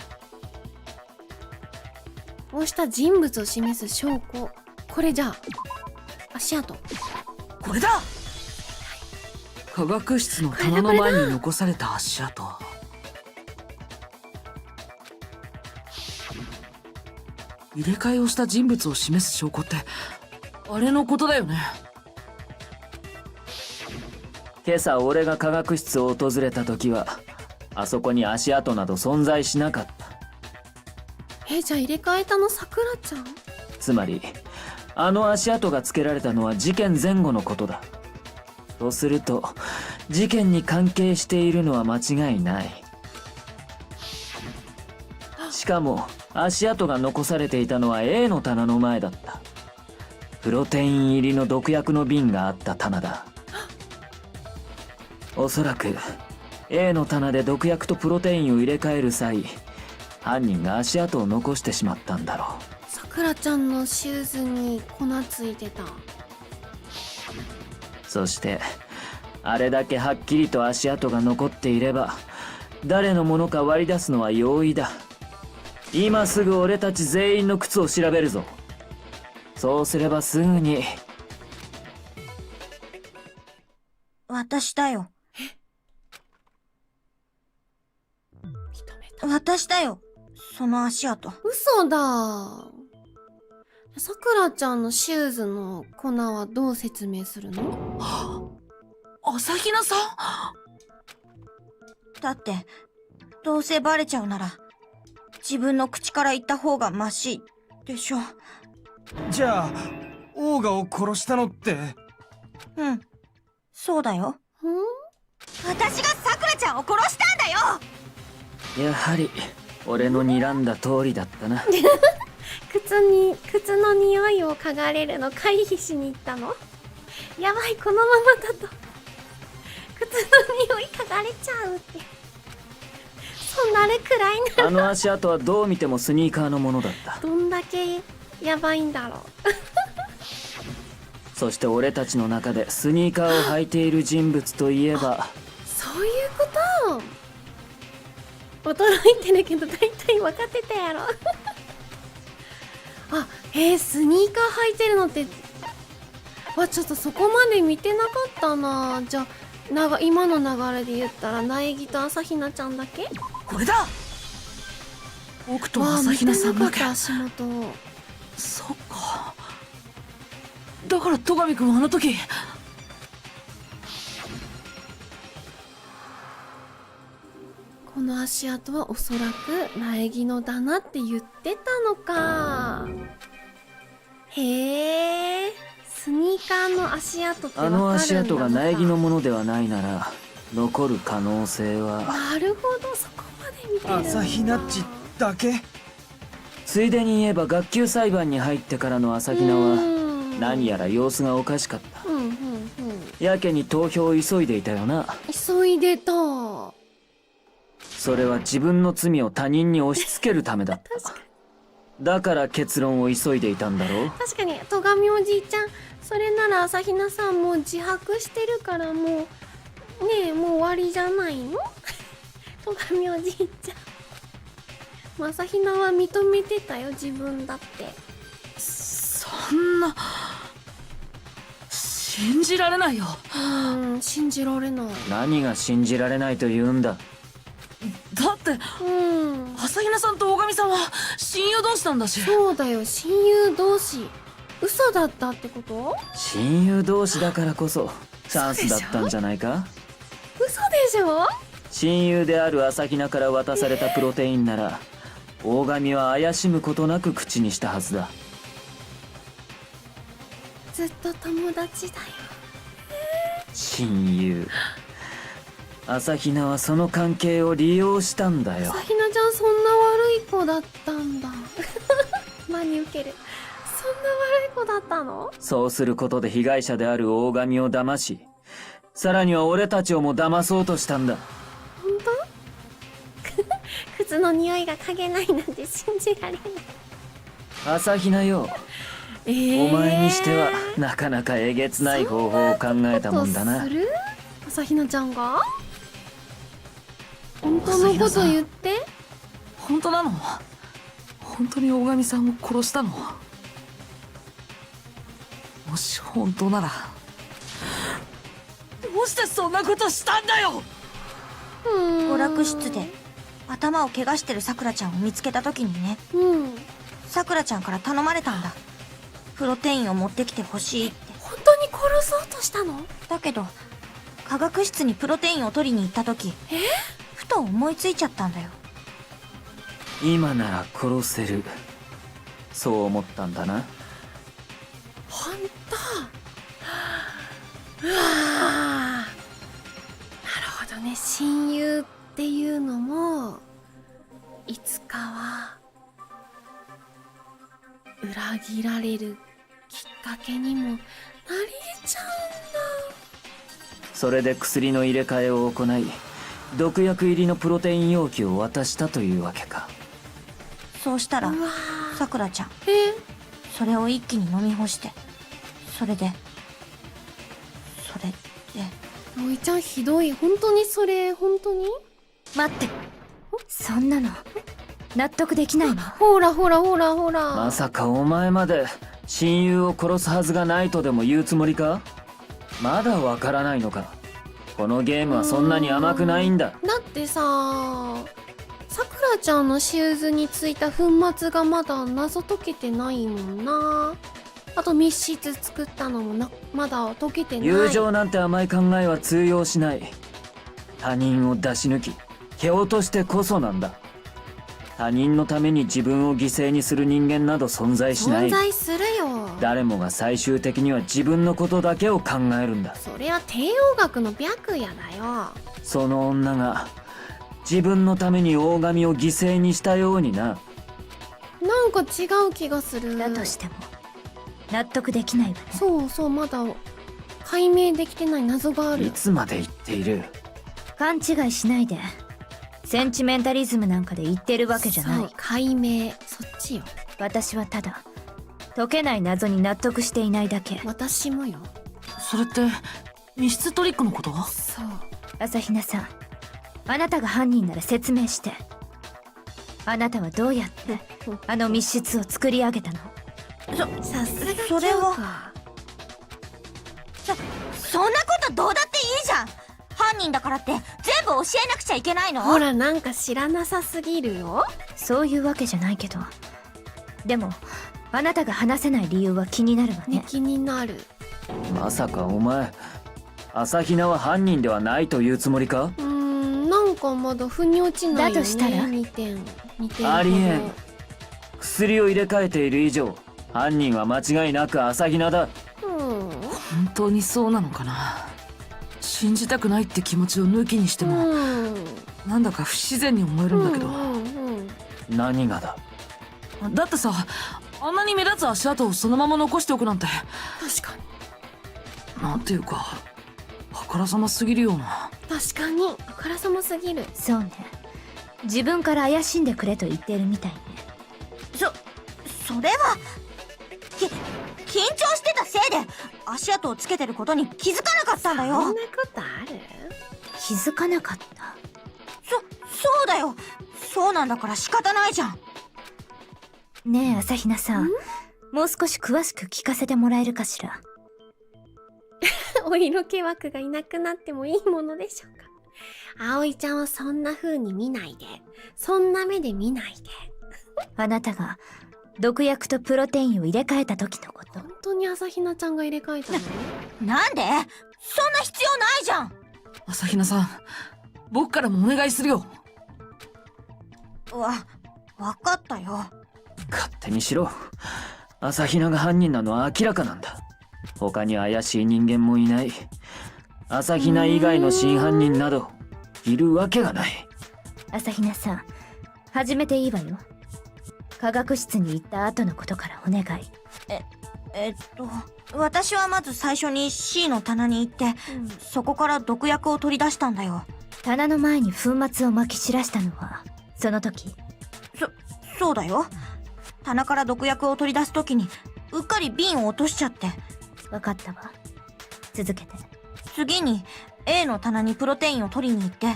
をした人物を示す証拠。これじゃあ足跡。これだ。科学室の棚の前に残された足跡。入れ替えをした人物を示す証拠ってあれのことだよね。今朝俺が科学室を訪れた時はあそこに足跡など存在しなかった。じゃあ入れ替えたのさくらちゃん？つまりあの足跡がつけられたのは事件前後のことだ。とすると事件に関係しているのは間違いない。しかも足跡が残されていたのは A の棚の前だった。プロテイン入りの毒薬の瓶があった棚だ。おそらく A の棚で毒薬とプロテインを入れ替える際、犯人が足跡を残してしまったんだろう。さくらちゃんのシューズに粉ついてた。そしてあれだけはっきりと足跡が残っていれば誰のものか割り出すのは容易だ。今すぐ俺たち全員の靴を調べるぞ。そうすればすぐに。私だよ。認めた。私だよ。その足跡。嘘だ。さくらちゃんのシューズの粉はどう説明するの？朝比奈さん。だって、どうせバレちゃうなら、自分の口から言った方がマシでしょ。じゃあオーガを殺したのって。うん。そうだよ。私がさくらちゃんを殺したんだよ。やはり俺の睨んだ通りだったな。靴の匂いを嗅がれるの回避しに行ったの？やばい、このままだと靴の匂い嗅がれちゃうって。そんなれくらいなあの足跡はどう見てもスニーカーのものだった。どんだけやばいんだろう。そして俺たちの中でスニーカーを履いている人物といえば。そういうこと。驚いてるけど大体分かってたやろ。あ、スニーカー履いてるのってちょっとそこまで見てなかったな。じゃあ今の流れで言ったら苗木と朝比奈ちゃんだけ？これだ。僕と朝比奈さんだけ。見てなかった足元。そっか。だから戸上君はあの時。この足跡はおそらく苗木のだなって言ってたのか。へえ、スニーカーの足跡ってわかるんだ。あの足跡が苗木のものではないなら残る可能性は。なるほど、そこまで見てるんだ。朝比奈っちだけ。ついでに言えば学級裁判に入ってからの朝比奈は何やら様子がおかしかった。やけに投票を急いでいたよな。急いでた。それは自分の罪を他人に押し付けるためだった。だから結論を急いでいたんだろう。確かに戸上おじいちゃん、それなら朝比奈さんも自白してるからもうねえ、もう終わりじゃないの？戸上おじいちゃん、朝比奈は認めてたよ、自分だって。そんな、信じられないよ。信じられない。何が信じられないと言うんだ。だって朝比奈さんと大神さんは親友同士なんだし。そうだよ、親友同士。嘘だったってこと？親友同士だからこそチャンスだったんじゃないか。嘘でしょ？親友である朝比奈から渡されたプロテインなら大神は怪しむことなく口にしたはずだ。ずっと友達だよ。親友。朝比奈はその関係を利用したんだよ。朝比奈ちゃん、そんな悪い子だったんだ。真に受ける。そんな悪い子だったの？そうすることで被害者である大神を騙し、さらには俺たちをも騙そうとしたんだ。本当？靴の匂いが嗅げないなんて信じられない。朝比奈よ、お前にしてはなかなかえげつない方法を考えたもんだな。する？朝比奈ちゃんが？本当のこと言って。本当なの？本当に大神さんを殺したの？もし本当ならどうしてそんなことしたんだよ。娯楽室で頭を怪我してるさくらちゃんを見つけた時にね、さくらちゃんから頼まれたんだ。プロテインを持ってきてほしいって。本当に殺そうとしたの？だけど科学室にプロテインを取りに行った時、ふと思いついちゃったんだよ。今なら殺せる。そう思ったんだな。ほんと。うわー、なるほどね。親友っていうのもいつかは裏切られるきっかけにもなりえちゃうんだ。それで薬の入れ替えを行い、毒薬入りのプロテイン容器を渡したというわけか。そうしたらうわー、さくらちゃんえ、それを一気に飲み干して、それで葵ちゃんひどい。本当にそれ、本当に？待って。そんなの納得できないの。ほらほらほらほら。まさかお前まで親友を殺すはずがないとでも言うつもりか？まだわからないのか。このゲームはそんなに甘くないんだ。だってさ、さくらちゃんのシューズについた粉末がまだ謎解けてないもんな。あと密室作ったのもまだ解けてない。友情なんて甘い考えは通用しない。他人を出し抜き蹴落としてこそなんだ。他人のために自分を犠牲にする人間など存在しない。存在するよ。誰もが最終的には自分のことだけを考えるんだ。それは帝王学の白夜だよ。その女が自分のために大神を犠牲にしたようにな。なんか違う気がする。だとしても納得できないわね。そうそう、まだ解明できてない謎がある。いつまで言っている。勘違いしないで。センチメンタリズムなんかで言ってるわけじゃない。そう、解明、そっちよ。私はただ解けない謎に納得していないだけ。私もよ。それって密室トリックのこと？そう。朝比奈さん、あなたが犯人なら説明して。あなたはどうやってあの密室を作り上げたの？さすがそれは京そんなことどうだっていいじゃん。犯人だからって全部教えなくちゃいけないの？子。ほら、なんか知らなさすぎるよ。そういうわけじゃないけど。でもあなたが話せない理由は気になるわね。気になる。まさかお前朝比奈は犯人ではないというつもりか？なんかまだ腑に落ちないよね。だとしたら2点ほど。ありえん。薬を入れ替えている以上犯人は間違いなく朝比奈だ。本当にそうなのかな。信じたくないって気持ちを抜きにしても、なんだか不自然に思えるんだけど。何がだ？だってさ、あんなに目立つ足跡をそのまま残しておくなんて、確かに。なんていうかあからさますぎるような。確かに、あからさますぎる。そうね。自分から怪しんでくれと言っているみたいね。それは緊張してたせいで足跡をつけてることに気づかなかったんだよ。そんなことある？気づかなかった。そうだよ。そうなんだから仕方ないじゃん。ねえ朝比奈さん、もう少し詳しく聞かせてもらえるかしら。お色気枠がいなくなってもいいものでしょうか。葵ちゃんはそんな風に見ないで。そんな目で見ないで。あなたが毒薬とプロテインを入れ替えた時のこと。本当に朝比奈ちゃんが入れ替えたの？なんで？そんな必要ないじゃん。朝比奈さん、僕からもお願いするよ。わかったよ。勝手にしろ。朝比奈が犯人なのは明らかなんだ。他に怪しい人間もいない。朝比奈以外の真犯人などいるわけがない。朝比奈さん、始めていいわよ。科学室に行った後のことからお願い。私はまず最初に C の棚に行って、そこから毒薬を取り出したんだよ。棚の前に粉末をまき散らしたのはその時？そうだよ。棚から毒薬を取り出す時にうっかり瓶を落としちゃって。わかったわ。続けて。次に A の棚にプロテインを取りに行って、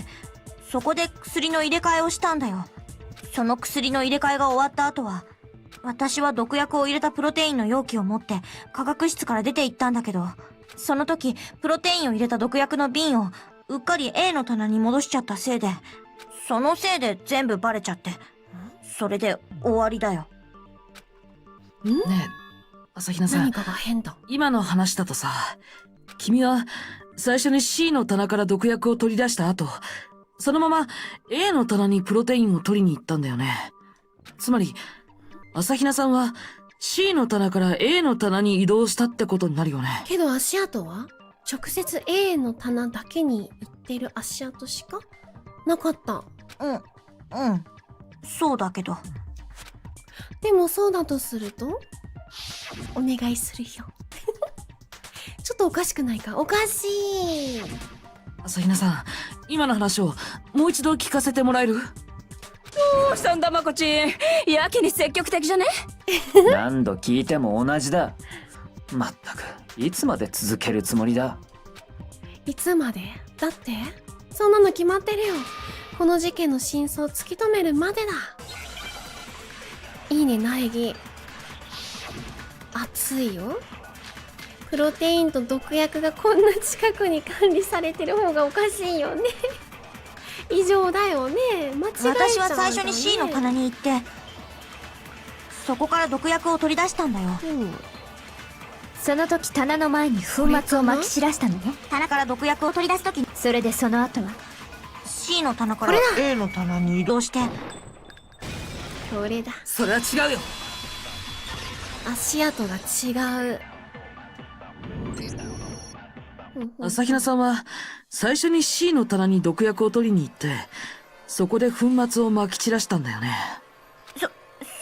そこで薬の入れ替えをしたんだよ。その薬の入れ替えが終わった後は、私は毒薬を入れたプロテインの容器を持って科学室から出て行ったんだけど、その時プロテインを入れた毒薬の瓶をうっかり A の棚に戻しちゃったせいで、そのせいで全部バレちゃって、それで終わりだよ。ねえ、朝比奈さん、何かが変だ。今の話だとさ、君は最初に C の棚から毒薬を取り出した後、そのまま A の棚にプロテインを取りに行ったんだよね。つまり朝比奈さんは C の棚から A の棚に移動したってことになるよね。けど足跡は直接 A の棚だけに行ってる足跡しかなかった。そうだけど。でもそうだとするとお願いするよ。ちょっとおかしくないか？おかしい。朝比奈さん、今の話をもう一度聞かせてもらえる？どうしたんだまこちん、やけに積極的じゃね？何度聞いても同じだ。まったくいつまで続けるつもりだ。いつまで？だってそんなの決まってるよ。この事件の真相を突き止めるまでだ。いいね苗木。熱いよ。プロテインと毒薬がこんな近くに管理されてる方がおかしいよね。異常だよね。間違えちゃう、ね、私は最初に C の棚に行ってそこから毒薬を取り出したんだよ。その時棚の前に粉末をまき散らしたのね。棚から毒薬を取り出す時にそれでその後は C の棚から A の棚に移動して。これだ。それは違うよ。足跡が違う。朝比奈さんは最初に C の棚に毒薬を取りに行ってそこで粉末をまき散らしたんだよね。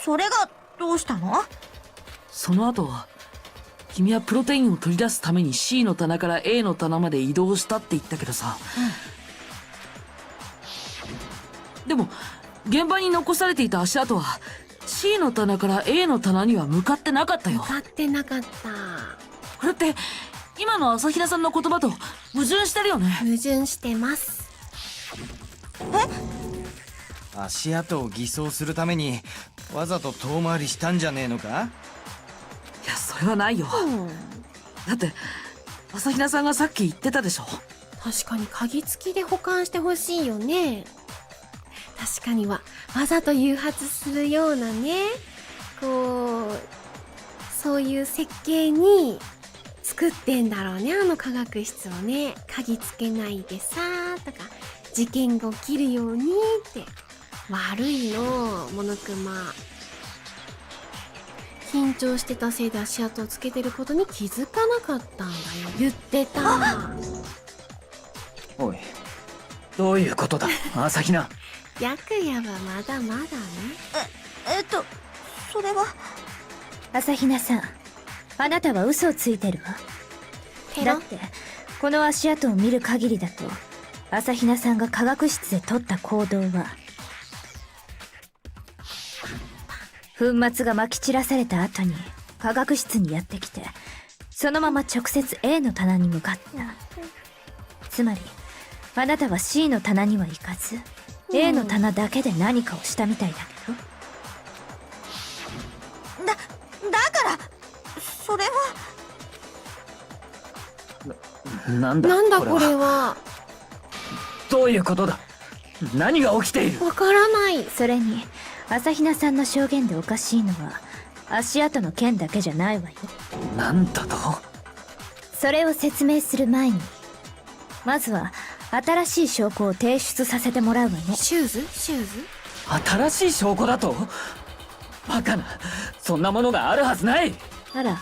それがどうしたの？その後君はプロテインを取り出すために C の棚から A の棚まで移動したって言ったけどさ、でも現場に残されていた足跡は C の棚から A の棚には向かってなかったよ。向かってなかった。これって今の朝比奈さんの言葉と矛盾してるよね。矛盾してます。足跡を偽装するためにわざと遠回りしたんじゃねえのか？いやそれはないよ、だって朝比奈さんがさっき言ってたでしょ。確かに鍵付きで保管してほしいよね。確かにわざと誘発するようなね、こうそういう設計に作ってんだろうね、あの化学室をね。鍵つけないでさーとか事件が起きるようにって。悪いのモノクマ。緊張してたせいで足跡をつけてることに気づかなかったんだよ。言ってた。おい、どういうことだ朝比奈。白夜はまだまだね。それは朝比奈さん、あなたは嘘をついてるわ。ペロだってこの足跡を見る限りだと朝比奈さんが化学室で取った行動は粉末がまき散らされた後に化学室にやってきてそのまま直接 A の棚に向かった。つまりあなたは C の棚には行かず A の棚だけで何かをしたみたいだけど。だからそれはなんだなんだこれは。どういうことだ。何が起きている。わからない。それに朝比奈さんの証言でおかしいのは足跡の件だけじゃないわよ。なんだと。それを説明する前にまずは新しい証拠を提出させてもらうわね。シューズ新しい証拠だと。バカな、そんなものがあるはずない。あら、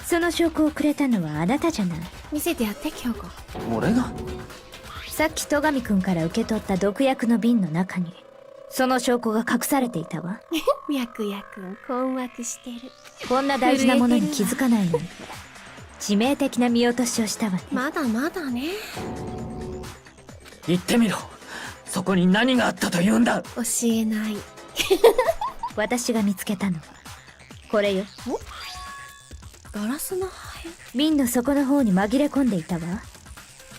その証拠をくれたのはあなたじゃない。見せてやって京子。俺が。さっき戸上くんから受け取った毒薬の瓶の中にその証拠が隠されていたわ。白夜くん困惑してる。こんな大事なものに気づかないなんて致命的な見落としをしたわね。まだまだね。言ってみろ。そこに何があったというんだ。教えない。私が見つけたのはこれよ。ガラスの破片。瓶の底の方に紛れ込んでいたわ。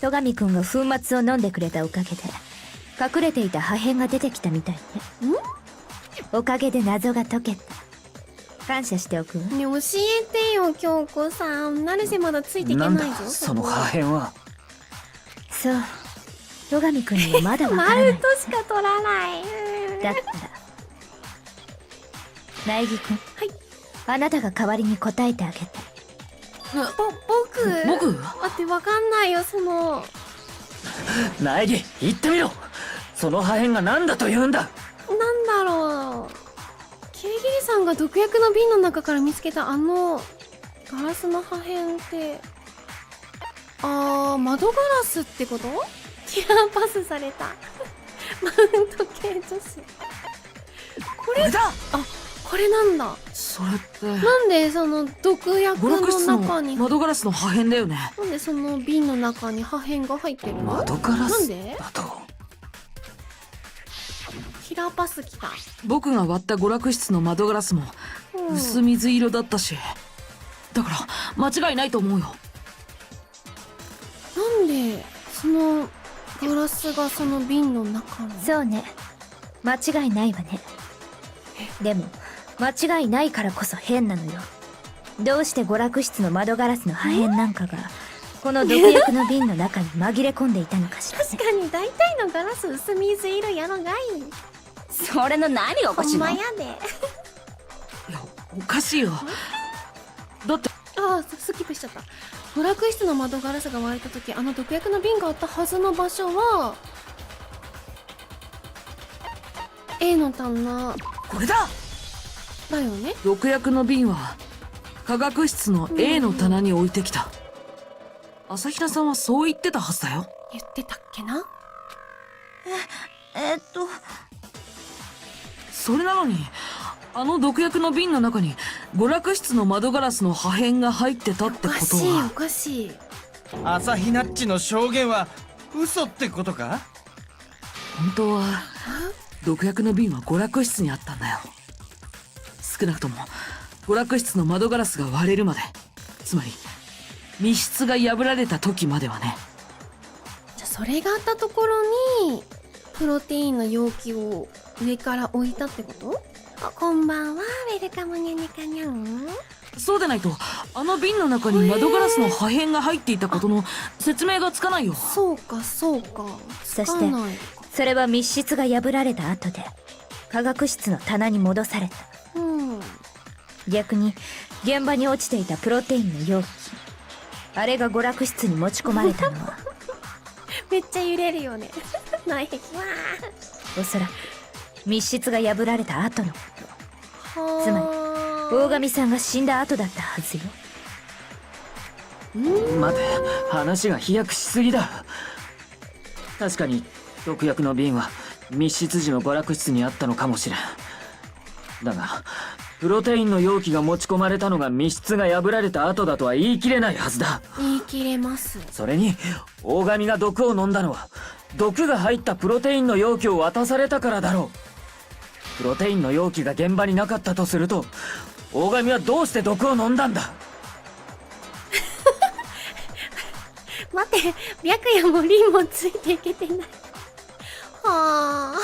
戸上くんが粉末を飲んでくれたおかげで隠れていた破片が出てきたみたいね。おかげで謎が解けた。感謝しておくわ。ね、教えてよ京子さん。成瀬まだついていけなないぞ。んだその破片は。そう、戸上くんにはまだわからない。マルトしか取らない。だったら苗木くん、あなたが代わりに答えてあげて。僕待って、わかんないよ。その苗木、言ってみろ。その破片が何だというんだ。なんだろう。キリギリさんが毒薬の瓶の中から見つけたあのガラスの破片って、窓ガラスってこと？キラーパスされたマウント系女子。これだ。これなんだ。それってなんでその毒薬娯楽室のの中に、窓ガラスの破片だよね。なんでその瓶の中に破片が入ってるの？窓ガラスなんでだと。キラーパスきた。僕が割った娯楽室の窓ガラスも薄水色だったし、だから間違いないと思うよ。なんでそのガラスがその瓶の中に？そうね。間違いないわね。でも、間違いないからこそ変なのよ。どうして娯楽室の窓ガラスの破片なんかが、この毒薬の瓶の中に紛れ込んでいたのかしらね。確かに大体のガラス薄水色やろがい。それの何がおかしいの？ほんまやで。いや、おかしいよ。だってスキップしちゃった。娯楽室の窓ガラスが割れた時、あの毒薬の瓶があったはずの場所は A の棚これだ。だよね。毒薬の瓶は科学室の A の棚に置いてきた。朝比奈さんはそう言ってたはずだよ。言ってたっけな。それなのに、あの毒薬の瓶の中に娯楽室の窓ガラスの破片が入ってたっておことかしいおは、かしい。朝日奈っちの証言は嘘ってことか？本当は毒薬の瓶は娯楽室にあったんだよ。少なくとも娯楽室の窓ガラスが割れるまで、つまり密室が破られた時まではね。じゃあそれがあったところにプロテインの容器を上から置いたってこと？こんばんは、ウェルカムニャニカニャン。そうでないと、あの瓶の中に窓ガラスの破片が入っていたことの説明がつかないよ。そうかそうか。そしてつかない。それは密室が破られた後で、科学室の棚に戻された。逆に、現場に落ちていたプロテインの容器。あれが娯楽室に持ち込まれたのは、めっちゃ揺れるよね。内壁。わおそらく、密室が破られた後のこー。つまり大神さんが死んだ後だったはずよ。待て、話が飛躍しすぎだ。確かに毒薬の瓶は密室時の娯楽室にあったのかもしれん。だがプロテインの容器が持ち込まれたのが密室が破られた後だとは言い切れないはずだ。言い切れます。それに大神が毒を飲んだのは毒が入ったプロテインの容器を渡されたからだろう。プロテインの容器が現場になかったとすると、大神はどうして毒を飲んだんだ？待って、白夜もリンもついていけてない。はあ。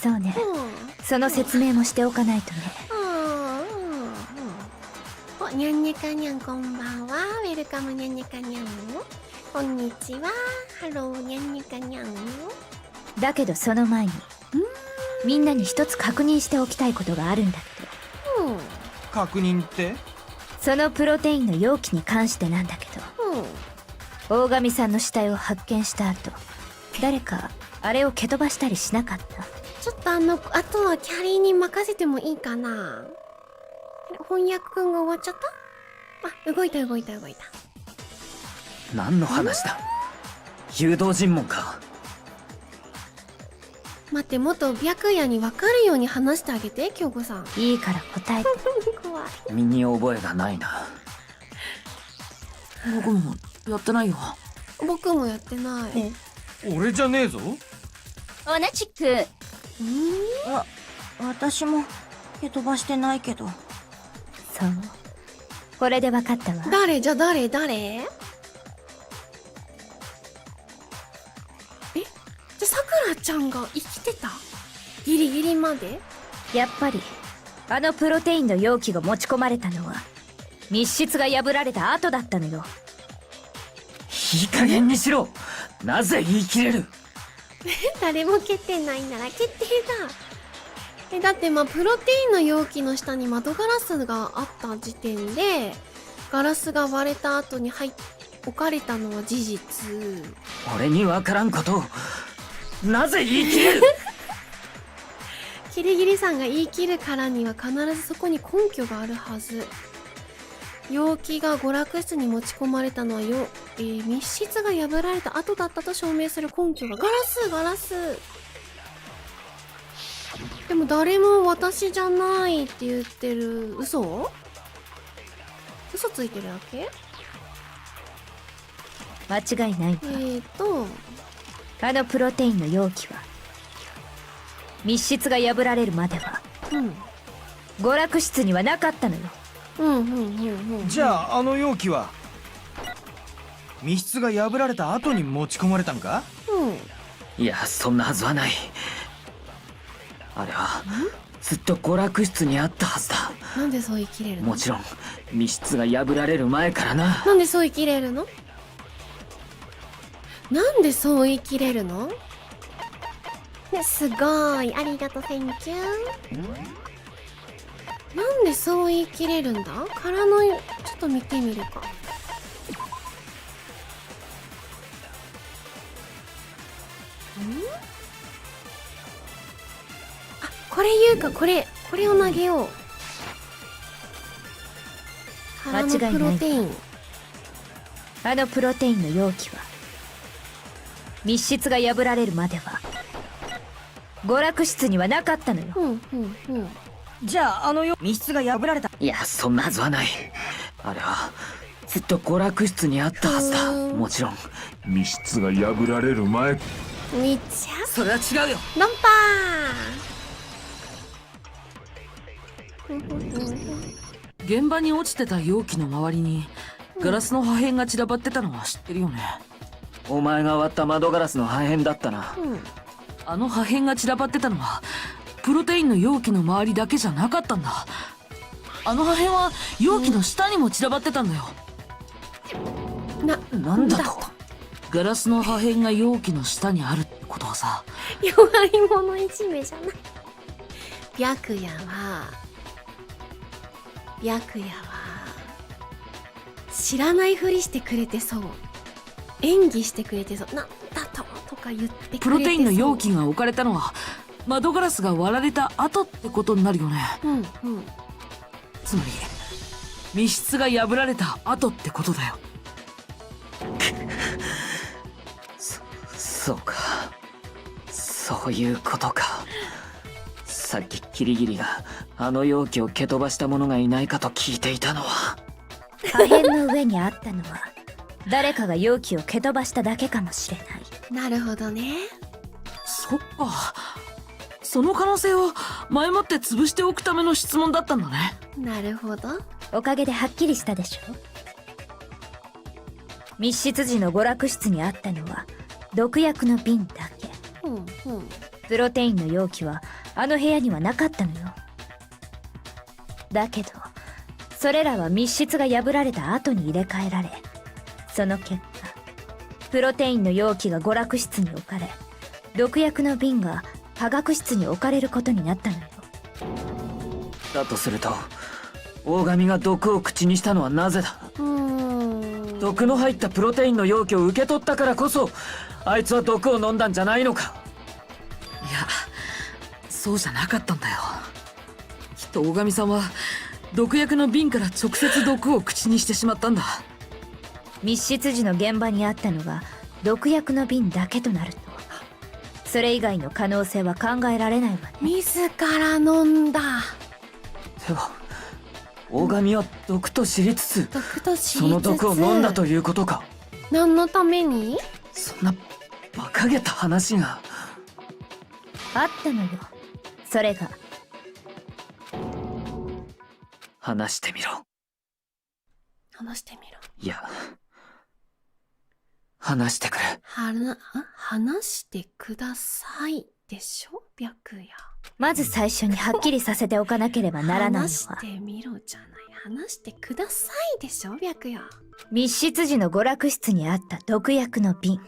そうね。その説明もしておかないとね。お、にゃんにゃかにゃんこんばんは。ウェルカムにゃんにゃかにゃん。こんにちは。ハローにゃんにゃかにゃん。だけどその前に、みんなに一つ確認しておきたいことがあるんだけど。確認って？そのプロテインの容器に関してなんだけど、大神さんの死体を発見した後、誰かあれを蹴飛ばしたりしなかった？ちょっとあとはキャリーに任せてもいいかな。翻訳くんが終わっちゃった？動いた。何の話だ？誘導尋問か？待って、もっと白夜に分かるように話してあげて、京子さん。いいから答えて。怖い。身に覚えがないな。僕もやってないよ。僕もやってない。俺じゃねえぞ。同じく。私も蹴飛ばしてないけど。そう。これで分かったわ。誰？じゃあ誰？じゃあさくらちゃんが生きてた？ギリギリまで？やっぱり、あのプロテインの容器が持ち込まれたのは、密室が破られた後だったのよ。いい加減にしろ。なぜ言い切れる？誰も蹴ってないなら決定だ。だってプロテインの容器の下に窓ガラスがあった時点で、ガラスが割れた後に置かれたのは事実。俺にわからんことをなぜ言い切れる？キリギリさんが言い切るからには必ずそこに根拠があるはず。容器が娯楽室に持ち込まれたのは密室が破られた後だったと証明する根拠が。ガラス。でも誰も私じゃないって言ってる。嘘ついてるだけ？間違いないわ。あのプロテインの容器は密室が破られるまでは娯楽室にはなかったのよ。じゃああの容器は密室が破られた後に持ち込まれたんか？いや、そんなはずはない。あれはずっと娯楽室にあったはずだ。なんでそう言い切れるの？もちろん密室が破られる前からな。なんでそう言い切れるの？なんでそう言い切れるの？すごい、ありがとう、センキュー。なんでそう言い切れるんだ？殻のちょっと見てみるか。これ言うか、これを投げよう。殻のプロテイン。あのプロテインの容器は密室が破られるまでは娯楽室にはなかったのよ。じゃあ密室が破られた。いや、そんなはずはない。あれはずっと娯楽室にあったはずだ。もちろん密室が破られる前。みっちゃそれは違うよ。ドンパ現場に落ちてた容器の周りにガラスの破片が散らばってたのは知ってるよね。お前が割った窓ガラスの破片だったな。あの破片が散らばってたのはプロテインの容器の周りだけじゃなかったんだ。あの破片は容器の下にも散らばってたんだよ。なんだと？ガラスの破片が容器の下にあるってことはさ。弱い者いじめじゃない。白夜は知らないふりしてくれてそう。演技してくれてそう。なんだとか言ってくれてそう。プロテインの容器が置かれたのは窓ガラスが割られた後ってことになるよね。つまり密室が破られた後ってことだよ。そうか、そういうことか。さっきキリギリがあの容器を蹴飛ばした者がいないかと聞いていたのは。破片の上にあったのは誰かが容器を蹴飛ばしただけかもしれない。なるほどね。そっか、その可能性を前もって潰しておくための質問だったんだね。なるほど。おかげではっきりしたでしょ。密室時の娯楽室にあったのは毒薬の瓶だけ。プロテインの容器はあの部屋にはなかったのよ。だけどそれらは密室が破られた後に入れ替えられ、その結果プロテインの容器が娯楽室に置かれ、毒薬の瓶が化学室に置かれることになったのよ。だとすると大神が毒を口にしたのはなぜだ？毒の入ったプロテインの容器を受け取ったからこそあいつは毒を飲んだんじゃないのか？いや、そうじゃなかったんだよ。きっと大神さんは毒薬の瓶から直接毒を口にしてしまったんだ。密室時の現場にあったのが毒薬の瓶だけとなると、それ以外の可能性は考えられないわね。自ら飲んだ。では大神は毒と知りつつその毒を飲んだということか？何のために？そんな馬鹿げた話があったのよ。それが話してみろ。話してみろ。いや、話してくれ。話してくださいでしょ、白夜。まず最初にはっきりさせておかなければならないのは、話してみろじゃない。話してくださいでしょ、白夜。密室時の娯楽室にあった毒薬の瓶、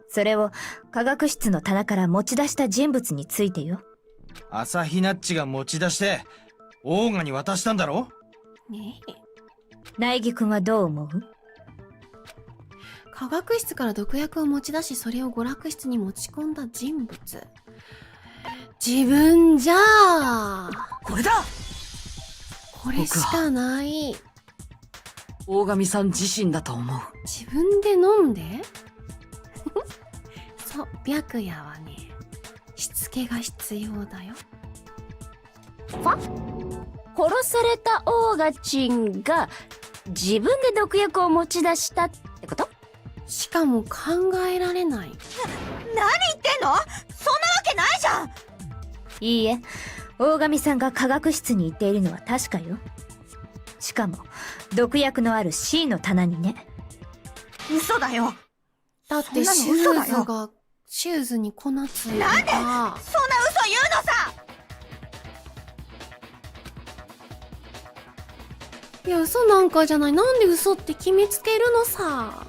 それを化学室の棚から持ち出した人物についてよ。朝日ナッチが持ち出してオーガに渡したんだろ？ねえ、苗木君はどう思う？化学室から毒薬を持ち出し、それを娯楽室に持ち込んだ人物。自分じゃあこれだ。これしかない。大神さん自身だと思う。自分で飲んでそう、白夜はね、しつけが必要だよ。殺されたオーガチンが自分で毒薬を持ち出したってこと？しかも考えられない。何言ってんの？そんなわけないじゃん。いいえ、大神さんが科学室に行っているのは確かよ。しかも毒薬のある C の棚にね。嘘だよ。だってそシュんなの嘘だよーズが、シューズに粉ついてた。なんでそんな嘘言うのさ。いや、嘘なんかじゃない。なんで嘘って決めつけるのさ。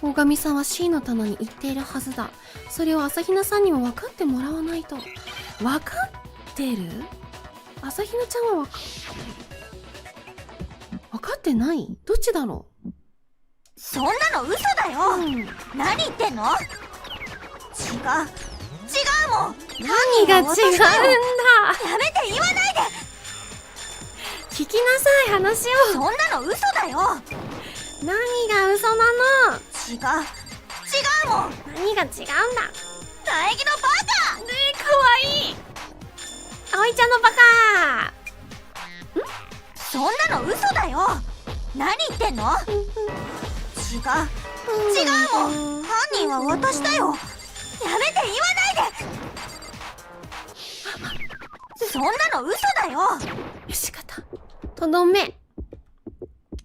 大神さんは C の棚に行っているはずだ。それを朝比奈さんにも分かってもらわないと。分かってる？朝比奈ちゃんは分かってる？分かってない？どっちだろそんなの嘘だよ。う？うん。何言ってんの？違うもん。何が違うんだ？やめて言わないで。聞きなさい、話を。そんなの嘘だよ。何が嘘なの？違うもん。何が違うんだ？苗木のバカ。ねえ、かわいい。葵ちゃんのバカ。そんなの嘘だよ。何言ってんの？違うもん。犯人は私だよ。やめて言わないで。そんなの嘘だよ。よし、かった。とどめ。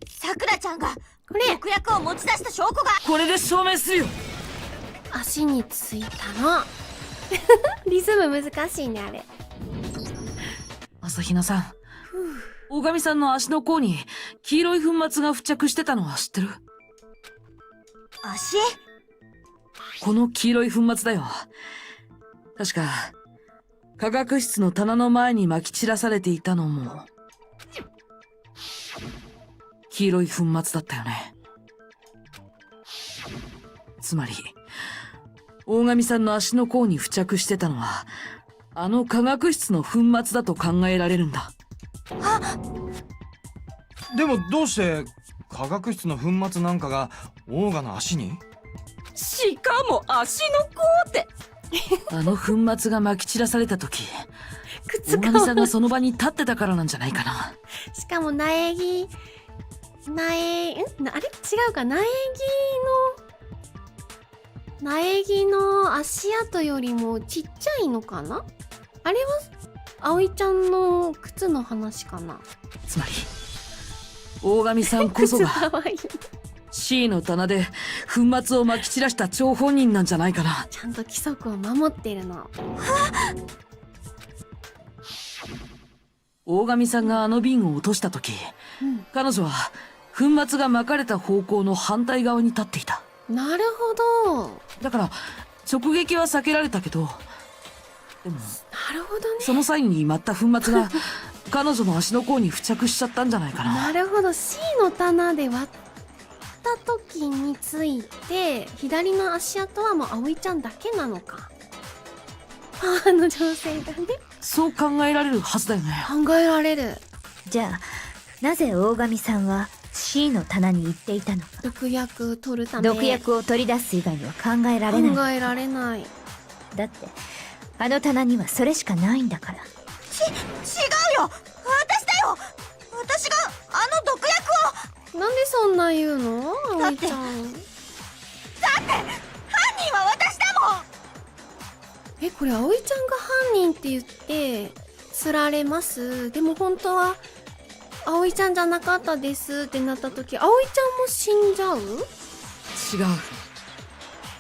さくらちゃんがこれ、毒薬を持ち出した証拠が。これで証明するよ。足についたの。リズム難しいね、あれ。朝比奈さん、大神さんの足の甲に黄色い粉末が付着してたのは知ってる？足？この黄色い粉末だよ。確か科学室の棚の前に撒き散らされていたのも黄色い粉末だったよね。つまり大神さんの足の甲に付着してたのはあの科学室の粉末だと考えられるんだ。でもどうして科学室の粉末なんかがオーガの足に？しかも足の甲って。あの粉末が撒き散らされた時、靴か大神さんがその場に立ってたからなんじゃないかな。しかも苗木、あれ違うか、苗木の足跡よりもちっちゃいのかな？あれは葵ちゃんの靴の話かな？つまり大神さんこそ靴がかわいい。C の棚で粉末を撒き散らした張本人なんじゃないかな。ちゃんと規則を守ってるの。大神さんがあの瓶を落とした時、彼女は粉末が撒かれた方向の反対側に立っていた。なるほど。だから直撃は避けられたけど、でもなるほどね。その際に舞った粉末が彼女の足の甲に付着しちゃったんじゃないかな。なるほど。 C の棚で割った時について左の足跡はもう葵ちゃんだけなのか。あの女性がね。そう考えられるはずだよね。考えられる。じゃあなぜ大神さんは C の棚に行っていたのか。毒薬取るため。毒薬を取り出す以外には考えられない。考えられない。だってあの棚にはそれしかないんだから。違うよ。私だよ。私があの毒薬を。なんでそんな言うの、葵ちゃん。犯人は私だもん。これ葵ちゃんが犯人って言って釣られます。でも本当は葵ちゃんじゃなかったですってなった時、葵ちゃんも死んじゃう？違う。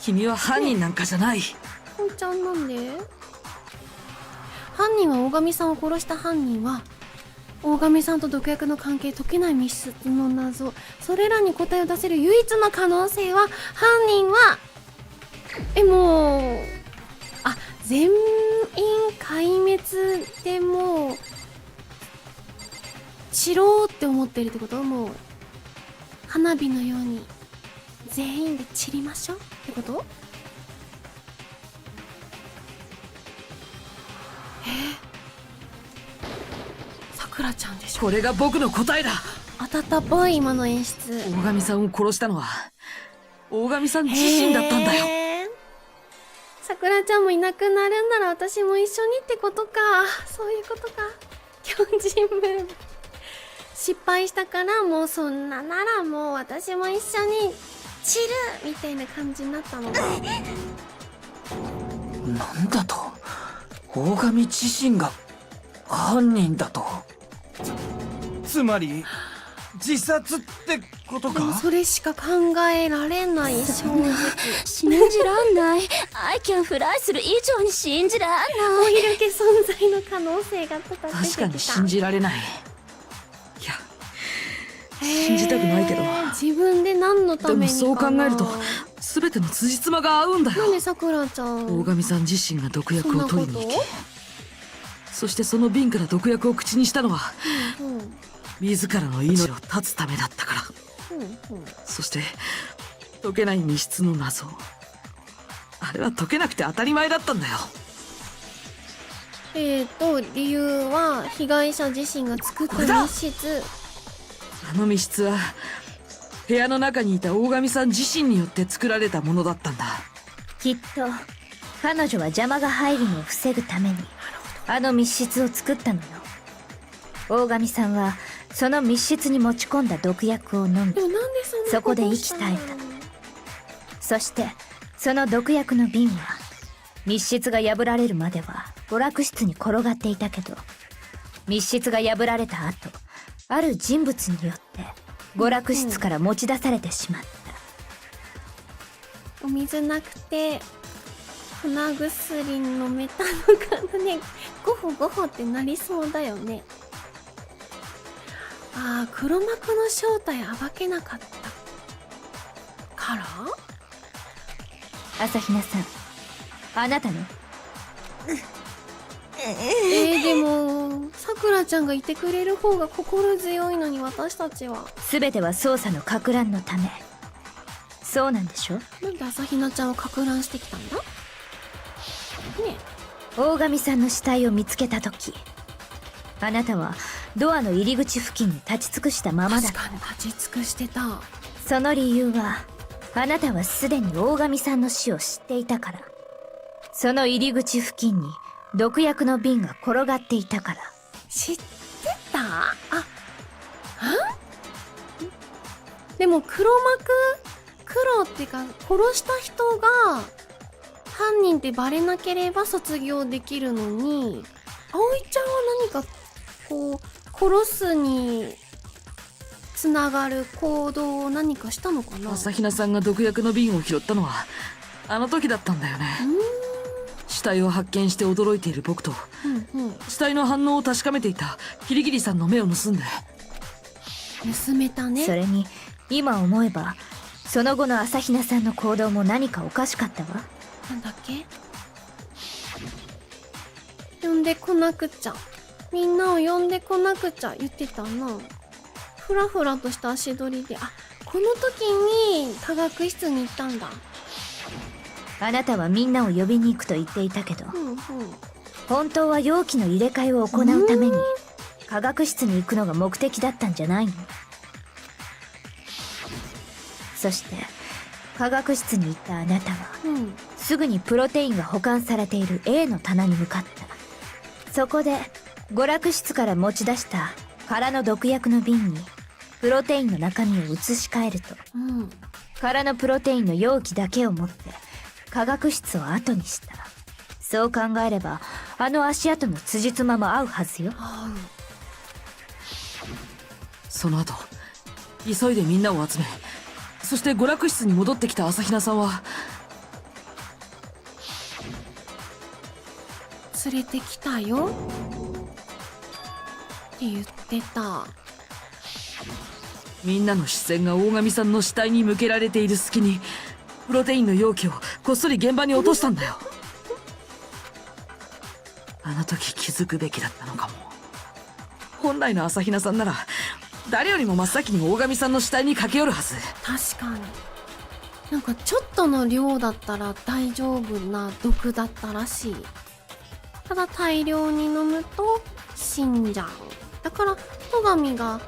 君は犯人なんかじゃない。葵ちゃんなんで？犯人は大神さんを殺した犯人は大神さんと毒薬の関係、解けない密室の謎、それらに答えを出せる唯一の可能性は、犯人はもう全員壊滅でもう散ろうって思ってるってこと？もう花火のように全員で散りましょうってこと？くらちゃんでしょ。これが僕の答えだ。あたたっぽい今の演出。大神さんを殺したのは大神さん自身だったんだよ。へーさくらちゃんもいなくなるんなら私も一緒にってことか。そういうことか。巨人文失敗したからもうそんなならもう私も一緒にチルみたいな感じになったのか。なんだと、大神自身が犯人だと。つまり自殺ってことでもか？それしか考えられない正直。信じらんない。アイキャンフライする以上に信じらんない。おいるけ存在の可能性が高く出てきた。確かに信じられない。いや信じたくないけど、自分で何のたでめにかな。もそう考えると全ての辻褄が合うんだよ。なんでさくらちゃん大神さん自身が毒薬を取りに行き、そんなそしてその瓶から毒薬を口にしたのはうんうん自らの命を絶つためだったから。そして解けない密室の謎、あれは解けなくて当たり前だったんだよ。理由は被害者自身が作った密室。あの密室は部屋の中にいた大神さん自身によって作られたものだったんだ。きっと彼女は邪魔が入るのを防ぐためにあの密室を作ったのよ。大神さんはその密室に持ち込んだ毒薬を飲み、でもなんでそんなことをしたの？そこで息絶そしてその毒薬の瓶は密室が破られるまでは娯楽室に転がっていたけど、密室が破られた後、ある人物によって娯楽室から持ち出されてしまった。お水なくて粉薬飲めたのかなね。ゴホゴホってなりそうだよね。ああ、黒幕の正体暴けなかったから朝比奈さん、あなたのでもさくらちゃんがいてくれる方が心強いのに、私たちは。全ては捜査のか乱のため。そうなんでしょ？なんで朝比奈ちゃんをか乱してきたんだね。大神さんの死体を見つけた時、あなたはドアの入り口付近に立ち尽くしたままだった。確かに立ち尽くしてた。その理由は、あなたはすでに大神さんの死を知っていたから。その入り口付近に毒薬の瓶が転がっていたから。知ってた？でも黒っていうか殺した人が犯人ってバレなければ卒業できるのに、葵ちゃんは何かこう殺すにつながる行動を何かしたのかな。朝比奈さんが毒薬の瓶を拾ったのはあの時だったんだよね。死体を発見して驚いている僕と、死体の反応を確かめていたキリギリさんの目を盗んで。盗めたね。それに、今思えば、その後の朝比奈さんの行動も何かおかしかったわ。なんだっけ？呼んでこなくちゃ。みんなを呼んでこなくちゃ言ってたな。ふらふらとした足取りで、この時に科学室に行ったんだ。あなたはみんなを呼びに行くと言っていたけど、本当は容器の入れ替えを行うために科学室に行くのが目的だったんじゃないの？そして科学室に行ったあなたは、すぐにプロテインが保管されている A の棚に向かった。そこで娯楽室から持ち出した空の毒薬の瓶にプロテインの中身を移し替えると、空のプロテインの容器だけを持って科学室を後にした。そう考えればあの足跡の辻褄も合うはずよ。その後急いでみんなを集め、そして娯楽室に戻ってきた朝比奈さんは、連れてきたよって言ってた。みんなの視線が大神さんの死体に向けられている隙にプロテインの容器をこっそり現場に落としたんだよ。あの時気づくべきだったのかも。本来の朝比奈さんなら誰よりも真っ先に大神さんの死体に駆け寄るはず。確かに。なんかちょっとの量だったら大丈夫な毒だったらしい。ただ大量に飲むと死んじゃう。だから戸上が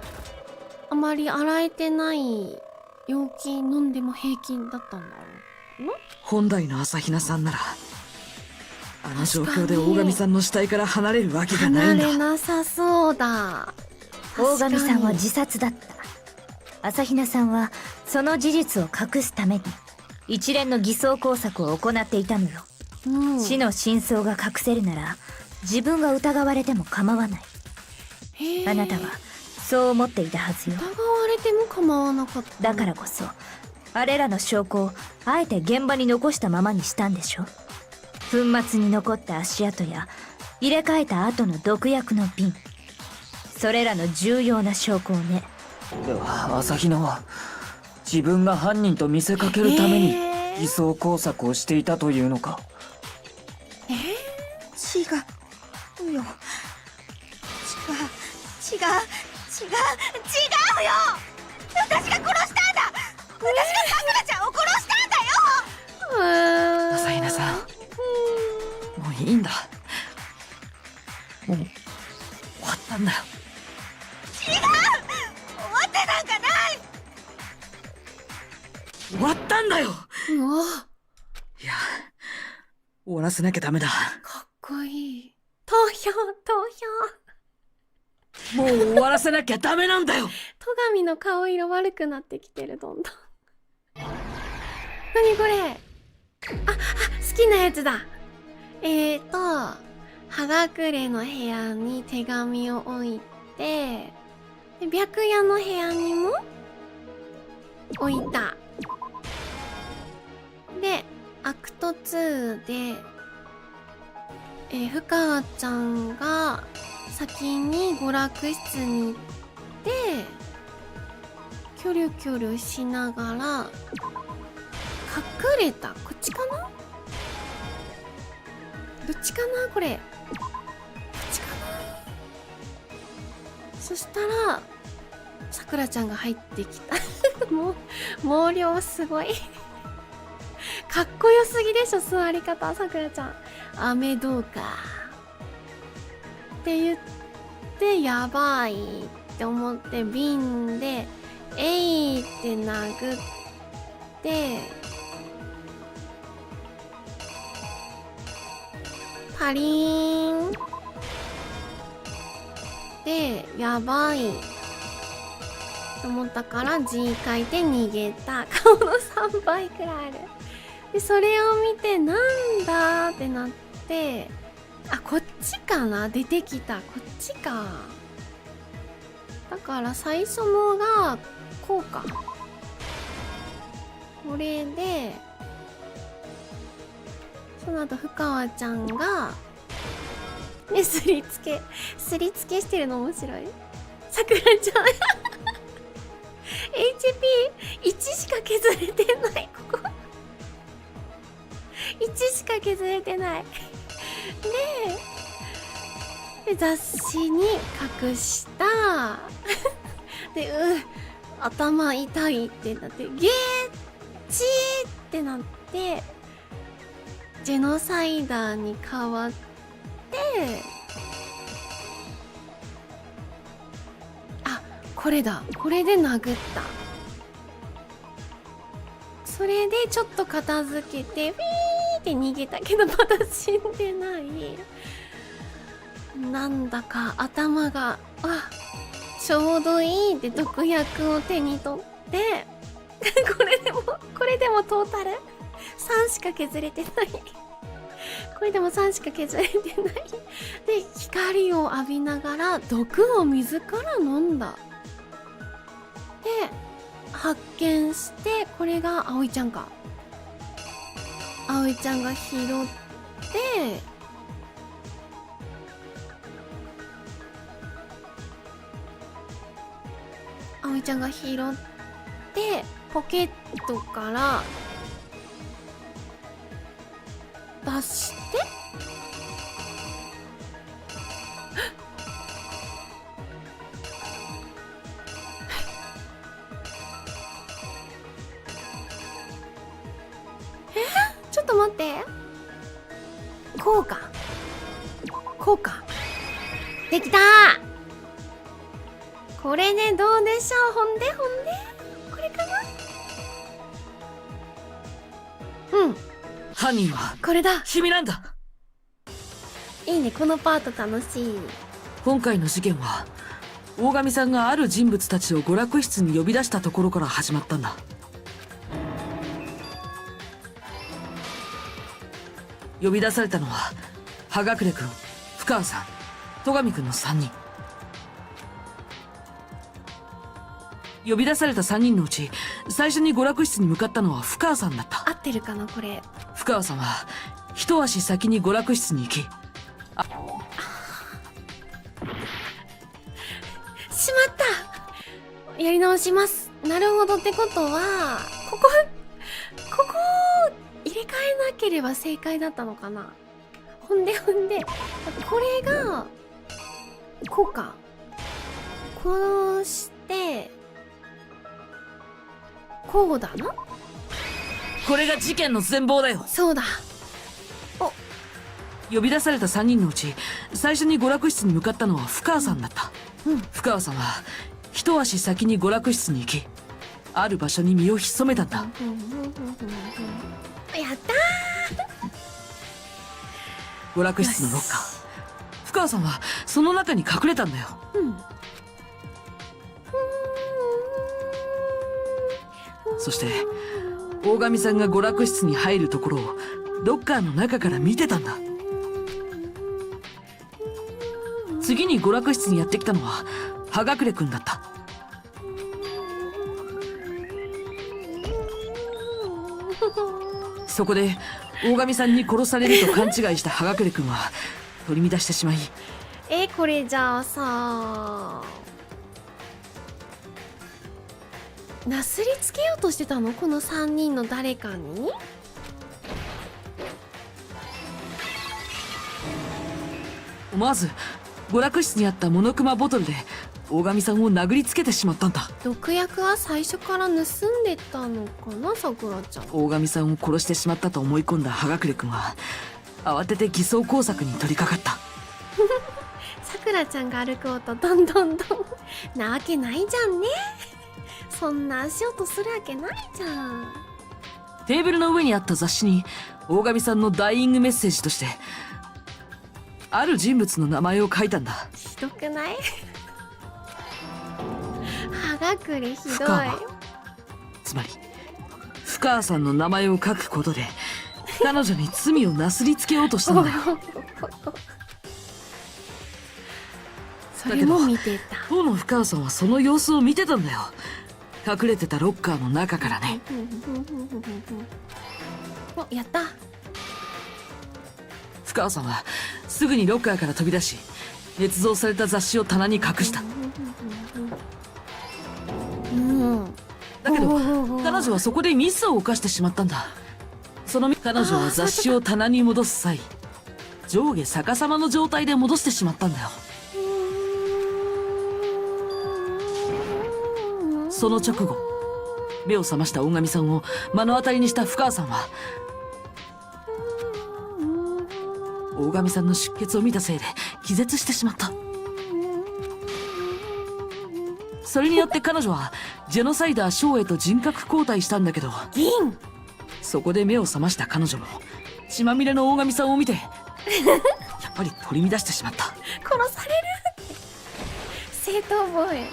あまり洗えてない容器飲んでも平気だったんだろう。本来の朝比奈さんならあの状況で大神さんの死体から離れるわけがない離んだ。れなさそうだ。大神さんは確自殺だった。朝比奈さんはその事実を隠すために一連の偽装工作を行っていたのよ。かに、うん、死の真相が隠せるなら自分が疑われても構わない。へーあなたはそう思っていたはずよ。疑われても構わなかった。だからこそあれらの証拠をあえて現場に残したままにしたんでしょ。粉末に残った足跡や入れ替えた後の毒薬の瓶、それらの重要な証拠をね。では朝比奈は自分が犯人と見せかけるために偽装工作をしていたというのか。違うよ。違うよ。私が殺したんだ。私がさくらちゃんを殺したんだよ。朝比奈さん、もういいんだ。もう終わったんだよ。終わってなんかない。終わったんだよ。うわ、いや、終わらせなきゃダメだ。かっこいい。投票。もう終わらせなきゃダメなんだよ。戸上の顔色悪くなってきてる、どんどん。何これ。好きなやつだ。葉隠れの部屋に手紙を置いて、で白夜の部屋にも置いた。で、アクト2で、深川ちゃんが先に娯楽室に行って、キョロキョロしながら、隠れた。こっちかな？どっちかなこれ。こっちかな。そしたら、さくらちゃんが入ってきた。もう、毛量すごい。かっこよすぎでしょ、座り方、さくらちゃん。飴どうか。って言って、やばいって思って、瓶で、えいって殴って、パリーンで、やばいと思ったから G 書いて逃げた。顔の3倍くらいある。で、それを見て、なんだってなって、こっちかな、出てきた。こっちか。だから最初のが、こうか。これで、その後、深川ちゃんが、ね、すりつけしてるの面白い。さくらちゃん。HP1 しか削れてない、ここ。1しか削れてない。で、雑誌に隠した。で、頭痛いってなって、ゲーチーってなって、ジェノサイダーに変わって、これだ。これで殴った。それでちょっと片付けて、フィーって逃げたけど、まだ死んでない。なんだか頭が、ちょうどいいって毒薬を手に取って、これでもトータル3しか削れてない。これでも3しか削れてない。で、光を浴びながら毒を自ら飲んだ。で、発見して、これが葵ちゃんか。葵ちゃんが拾って、葵ちゃんが拾って、ポケットから出して、ちょっと待って。こうか。できたー。これね、どうでしょう。ほんでこれかな。うん、犯人はこれだ。君なんだ。いいね、このパート楽しい。今回の事件は大神さんがある人物たちを娯楽室に呼び出したところから始まったんだ。呼び出されたのは葉隠君、深川さん、戸上君の3人。呼び出された3人のうち最初に娯楽室に向かったのは深川さんだった。合ってるかなこれ。深川さんは一足先に娯楽室に行き、しまった。やり直します。なるほど。ってことはここ入れ替えなければ正解だったのかな。ほんでこれがこうか。こうしてこうだな。これが事件の全貌だよ。そうだ。呼び出された3人のうち最初に娯楽室に向かったのは深川さんだった。深川さんは一足先に娯楽室に行き、ある場所に身を潜めたんだ。やった娯楽室のロッカー。深川さんはその中に隠れたんだよ。そして大神さんが娯楽室に入るところをロッカーの中から見てたんだ。次に娯楽室にやってきたのは葉隠君だった。そこで大神さんに殺されると勘違いした葉隠君は取り乱してしまい、これじゃあさ、なすりつけようとしてたのこの3人の誰かに。思わず娯楽室にあったモノクマボトルで大神さんを殴りつけてしまったんだ。毒薬は最初から盗んでたのかな、さくらちゃん。大神さんを殺してしまったと思い込んだ葉隠君は慌てて偽装工作に取り掛かった。さくらちゃんが歩く音どんどんなわけないじゃんね。そんな足音するわけないじゃん。テーブルの上にあった雑誌に大神さんのダイイングメッセージとしてある人物の名前を書いたんだ。ひどくない？葉隠れひどい。深川、つまり深川さんの名前を書くことで彼女に罪をなすりつけようとしたんだよ。それも見てた。当の深川さんはその様子を見てたんだよ。隠れてたロッカーの中からね。お、やった。深川さんはすぐにロッカーから飛び出し捏造された雑誌を棚に隠した。だけど彼女はそこでミスを犯してしまったんだ。彼女は雑誌を棚に戻す際上下逆さまの状態で戻してしまったんだよ。その直後目を覚ました大神さんを目の当たりにした深川さんは大神さんの出血を見たせいで気絶してしまった。それによって彼女はジェノサイダーショーへと人格交代したんだけど、そこで目を覚ました彼女も血まみれの大神さんを見てやっぱり取り乱してしまった。殺される。正当防衛。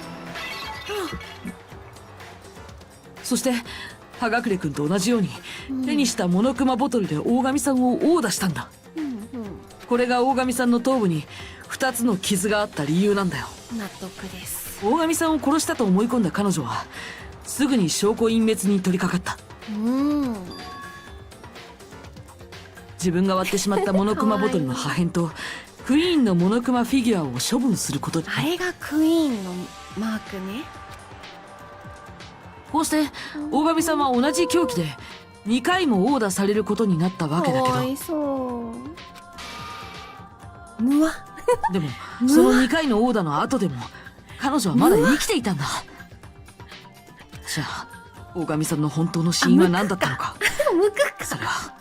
そして葉隠君と同じように手にしたモノクマボトルで大神さんを殴打したんだ。これが大神さんの頭部に2つの傷があった理由なんだよ。納得です。大神さんを殺したと思い込んだ彼女はすぐに証拠隠滅に取り掛かった。自分が割ってしまったモノクマボトルの破片とクイーンのモノクマフィギュアを処分することで、あれがクイーンのマークね。こうして大神さんは同じ凶器で2回も殴打されることになったわけだけど、かわいそう。むわ。でもその2回の殴打の後でも彼女はまだ生きていたんだ。じゃあ大神さんの本当の死因は何だったのか。むくか。それは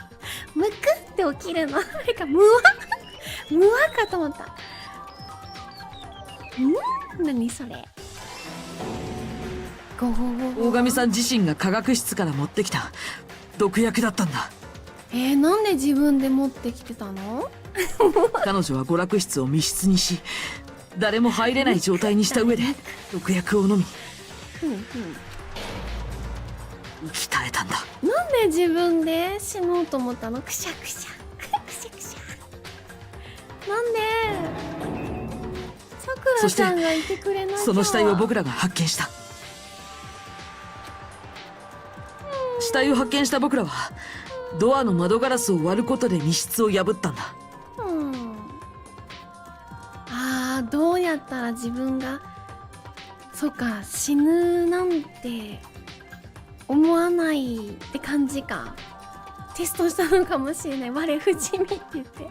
むくって起きるの。あれか、むわむわかと思った。何それ。大神さん自身が科学室から持ってきた毒薬だったんだ。なんで自分で持ってきてたの？彼女は娯楽室を密室にし、誰も入れない状態にした上で毒薬を飲み息絶えたんだ。なんで自分で死のうと思ったの？くしゃくしゃくしゃくしゃ。なんでさくらちゃんがいてくれなきゃ。その死体を僕らが発見した。死体を発見した僕らはドアの窓ガラスを割ることで密室を破ったんだ。どうやったら自分がそうか死ぬなんて思わないって感じか。テストしたのかもしれない。我不死身って言って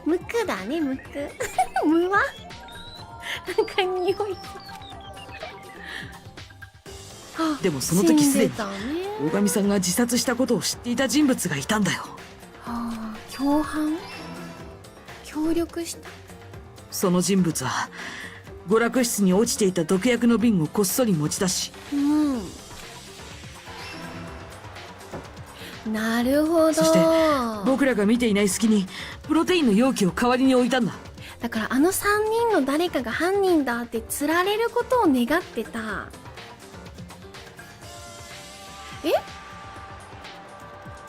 無垢だね。無垢無はなんか匂いでもその時すでに死んでたね。大神さんが自殺したことを知っていた人物がいたんだよ。共犯？協力した？その人物は娯楽室に落ちていた毒薬の瓶をこっそり持ち出し、なるほど。そして僕らが見ていない隙にプロテインの容器を代わりに置いたんだ。だからあの3人の誰かが犯人だって釣られることを願ってた。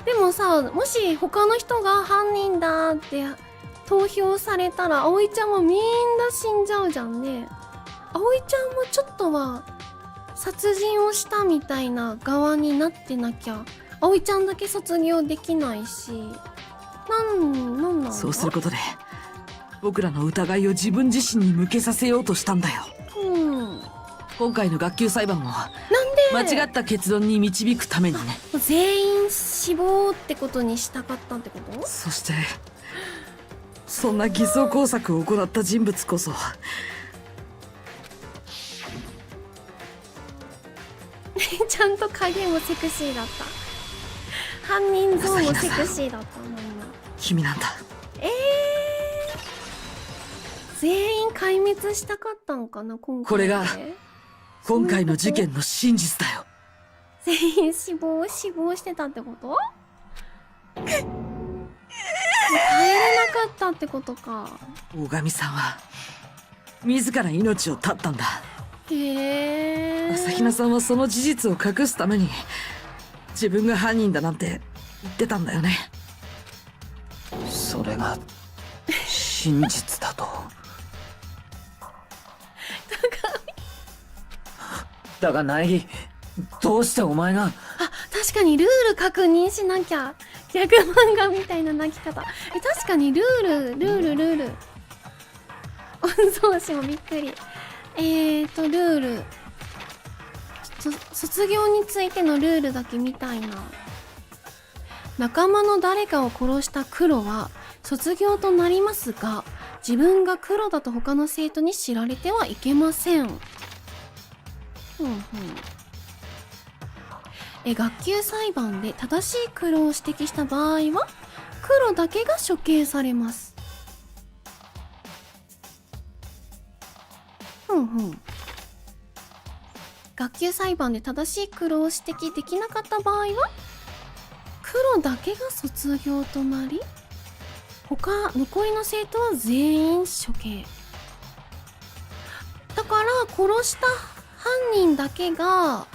でもさ、もし他の人が犯人だって投票されたら葵ちゃんもみんな死んじゃうじゃんね。葵ちゃんもちょっとは殺人をしたみたいな側になってなきゃ葵ちゃんだけ卒業できないし、なんなの？そうすることで僕らの疑いを自分自身に向けさせようとしたんだよ。今回の学級裁判も間違った結論に導くためにね。全員死亡ってことにしたかったってこと？そしてそんな偽装工作を行った人物こそちゃんと影もセクシーだった。犯人像もセクシーだったの今。君なんだ。全員壊滅したかったんかな今回。これが今回の事件の真実だよ。全員死亡してたってこと？耐えれなかったってことか。大神さんは自ら命を絶ったんだ。へえ。朝比奈さんはその事実を隠すために自分が犯人だなんて言ってたんだよね。それが真実だと。だが苗木、どうしてお前が。確かにルール確認しなきゃ。逆漫画みたいな泣き方。確かにルール御曹司もびっくり。ルール卒業についてのルールだけ見たいな。仲間の誰かを殺した黒は卒業となりますが、自分が黒だと他の生徒に知られてはいけません。学級裁判で正しい黒を指摘した場合は黒だけが処刑されます。学級裁判で正しい黒を指摘できなかった場合は黒だけが卒業となり、残りの生徒は全員処刑。だから殺した犯人だけが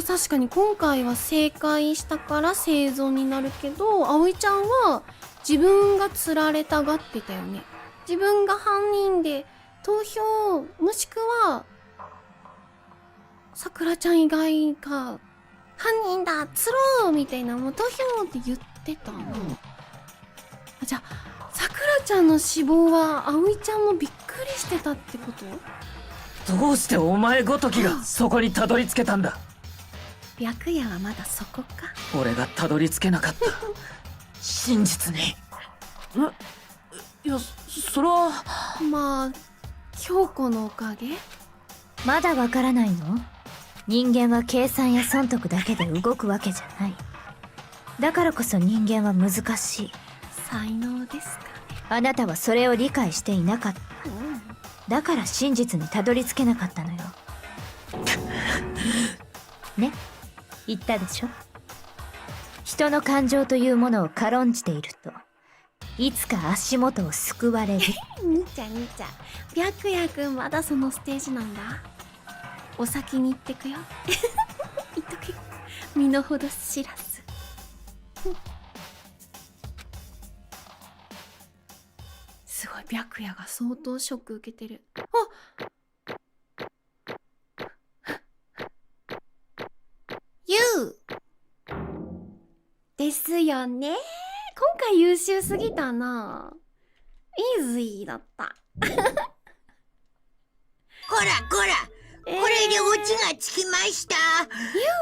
確かに今回は正解したから生存になるけど、葵ちゃんは自分が釣られたがってたよね。自分が犯人で投票もしくはさくらちゃん以外が犯人だ釣ろうみたいな、もう投票って言ってたの。じゃあさくらちゃんの死亡は葵ちゃんもびっくりしてたってこと？どうしてお前ごときがそこにたどり着けたんだ？白夜はまだそこか。俺がたどり着けなかった真実に。いや、それはまあ京子のおかげ。まだわからないの？人間は計算や損得だけで動くわけじゃない。だからこそ人間は難しい。才能ですかね。あなたはそれを理解していなかった。だから真実にたどり着けなかったのよ。ね、言ったでしょ。人の感情というものを軽んじていると、いつか足元を救われる。にちゃにちゃ、白夜くんまだそのステージなんだ。お先に行ってくよ。言っとけ。身の程知らず。すごい、白夜が相当ショック受けてる。ゆうですよね。今回優秀すぎたな。イーズイーだった。こらこら、これでオチがつきました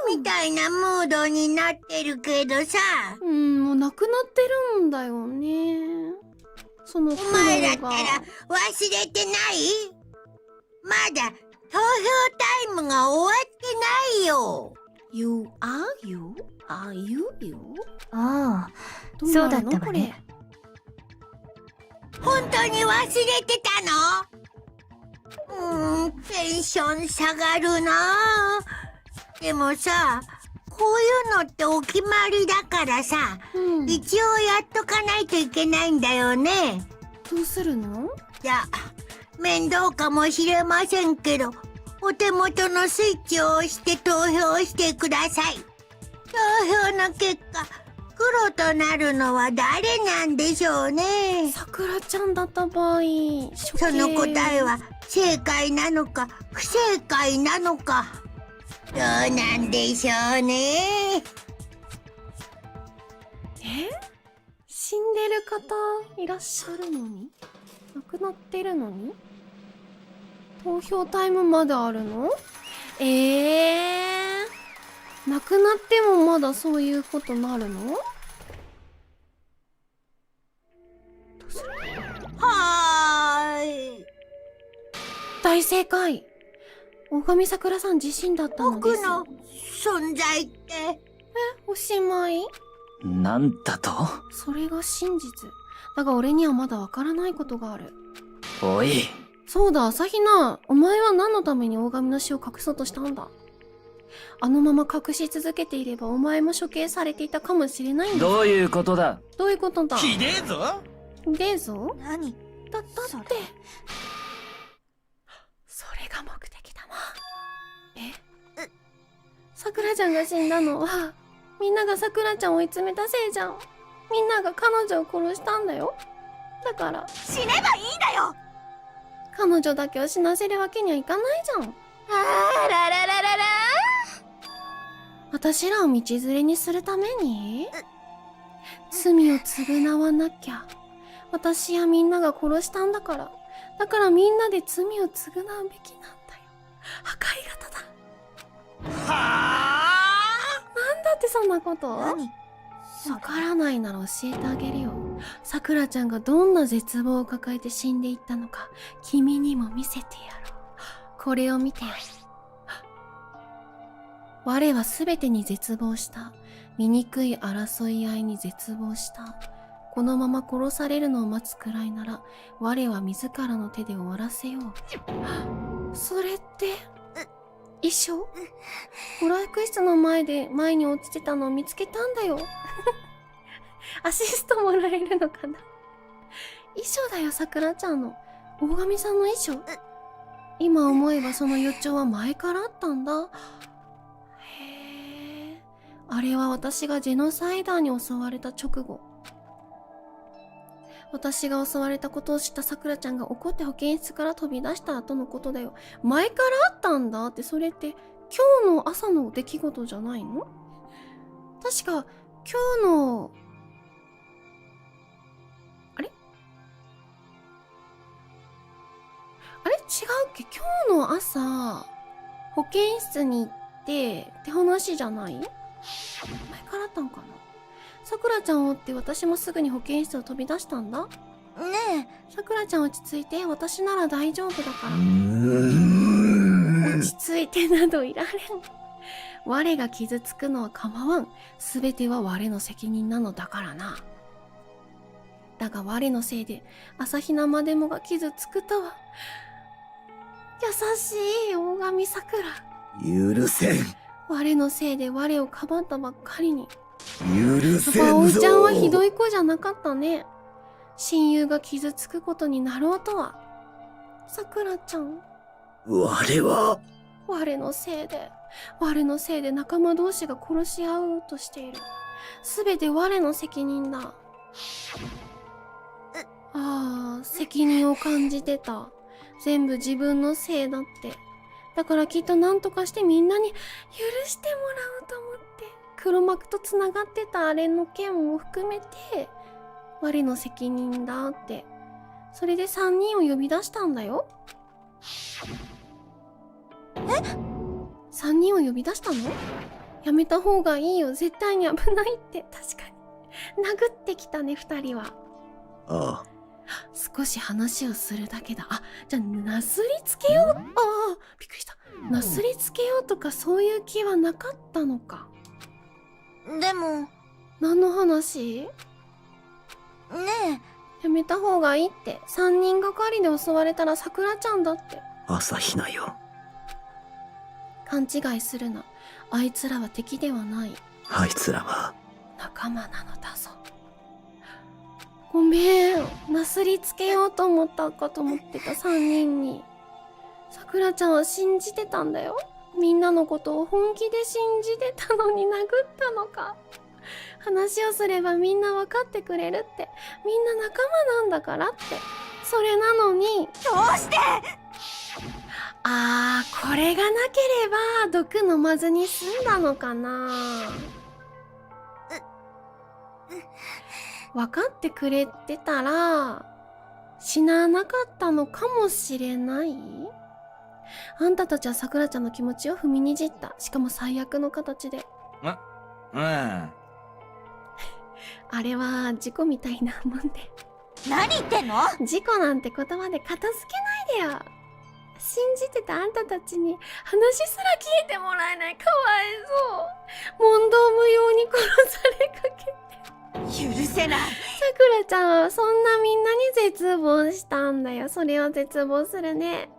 みたいなムードになってるけどさ、もうなくなってるんだよね。そのお前だったら忘れてない？まだ投票タイムが終わってないよ。You are you? Are you you? ああ、どうそうだなるのったわね。本当に忘れてたの？テンション下がるな。でもさ、こういうのってお決まりだからさ、一応やっとかないといけないんだよね。どうするの？いや、面倒かもしれませんけど、お手元のスイッチを押して投票してください。投票の結果、黒となるのは誰なんでしょうね。さくらちゃんだった場合、その答えは正解なのか不正解なのか、どうなんでしょうね。死んでる方いらっしゃるのに、亡くなってるのに、投票タイムまであるの？亡くなってもまだそういうことなるの？はーい。大正解。大神桜さん自身だったのです。僕の存在っておしまい？なんだと？それが真実。だが俺にはまだわからないことがある。おい。そうだ、朝比奈。お前は何のために大神の死を隠そうとしたんだ？あのまま隠し続けていればお前も処刑されていたかもしれないんだ。どういうことだ？どういうことだ？ひでえぞ。でえぞ？何？だってそれが目的だもん。さくらちゃんが死んだのはみんながさくらちゃんを追い詰めたせいじゃん。みんなが彼女を殺したんだよ。だから死ねばいいんだよ。彼女だけを死なせるわけにはいかないじゃん。あららららら。私らを道連れにするために罪を償わなきゃ。私やみんなが殺したんだから。だからみんなで罪を償うべきなんだよ。破壊型だ。なんだってそんなこと？何？わからないなら教えてあげるよ。さくらちゃんがどんな絶望を抱えて死んでいったのか君にも見せてやろう。これを見て。我は全てに絶望した。醜い争い合いに絶望した。このまま殺されるのを待つくらいなら我は自らの手で終わらせよう。それって遺書？娯楽室の前に落ちてたのを見つけたんだよ。アシストもらえるのかな？遺書だよ、さくらちゃんの。大神さんの遺書？今思えばその予兆は前からあったんだ。へえ。あれは私がジェノサイダーに襲われた直後。私が襲われたことを知ったさくらちゃんが怒って保健室から飛び出した後のことだよ。前からあったんだって、それって今日の朝の出来事じゃないの？確か今日のあれ違うっけ？今日の朝保健室に行ってって話じゃない？前からあったんかな。さくらちゃんを追って私もすぐに保健室を飛び出したんだ。ねさくらちゃん落ち着いて、私なら大丈夫だから。落ち着いてなどいられん。我が傷つくのは構わん。すべては我の責任なのだからな。だが我のせいで朝比奈までもが傷つくとは。優しい大神桜。許せん。我のせいで我をかばったばっかりに。許せんぞ。葵ちゃんはひどい子じゃなかったね。親友が傷つくことになろうとは。桜ちゃん。我は。我のせいで仲間同士が殺し合おうとしている。すべて我の責任だ。ああ、責任を感じてた。全部自分のせいだって。だからきっと何とかしてみんなに許してもらおうと思って、黒幕とつながってたあれの件も含めて、我の責任だって。それで3人を呼び出したんだよ。3人を呼び出したの？やめた方がいいよ。絶対に危ないって。確かに。殴ってきたね、2人は。ああ。少し話をするだけだ。あ、じゃあ、なすりつけよう。ああ、びっくりした。なすりつけようとかそういう気はなかったのか。でも、何の話？ねやめた方がいいって。3人がかりで襲われたら桜ちゃんだって。朝比奈よ。勘違いするな。あいつらは敵ではない。あいつらは仲間なのだぞ。ごめん。なすりつけようと思ったかと思ってた3人に。桜ちゃんは信じてたんだよ。みんなのことを本気で信じてたのに殴ったのか。話をすればみんな分かってくれるって。みんな仲間なんだからって。それなのに。どうして？これがなければ毒飲まずに済んだのかな。分かってくれてたら死ななかったのかもしれない。あんたたちは桜ちゃんの気持ちを踏みにじった。しかも最悪の形で。あれは事故みたいなもんで。何言ってんの？事故なんて言葉で片付けないでよ。信じてたあんたたちに話すら聞いてもらえない。かわいそう。問答無用に殺されかけて。許せない。さくらちゃんはそんなみんなに絶望したんだよ。それは絶望するね。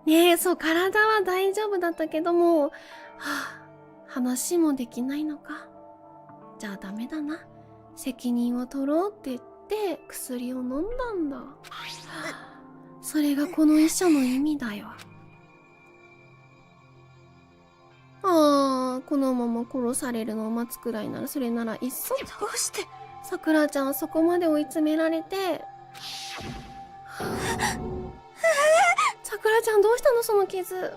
ねえ、そう、体は大丈夫だったけども、話もできないのか。じゃあダメだな。責任を取ろうって言って薬を飲んだんだ。それがこの遺書の意味だよ。このまま殺されるのを待つくらいなら、それならいっそ。どうして？さくらちゃんはそこまで追い詰められて。さくらちゃんどうしたのその傷。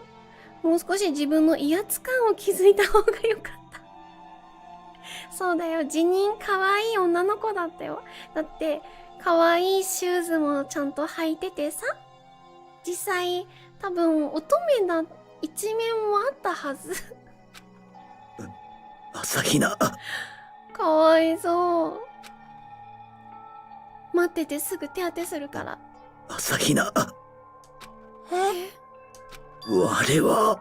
もう少し自分の威圧感を築いた方がよかった。そうだよ、辞任可愛い女の子だったよ。だって可愛いシューズもちゃんと履いててさ、実際多分乙女な一面もあったはず。朝比奈。かわいそう。待っててすぐ手当てするから。朝比奈。我は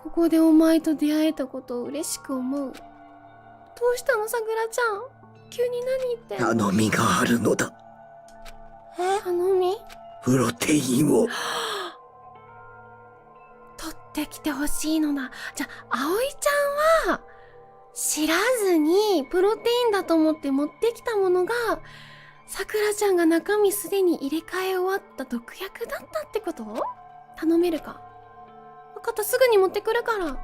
ここでお前と出会えたことを嬉しく思う。どうしたのさくらちゃん、急に何言ってんの。頼みがあるのだ。頼み？プロテインを取ってきてほしいのだ。じゃあ葵ちゃんは知らずにプロテインだと思って持ってきたものが、さくらちゃんが中身すでに入れ替え終わった毒薬だったってこと？頼めるか？分かった、すぐに持ってくるから。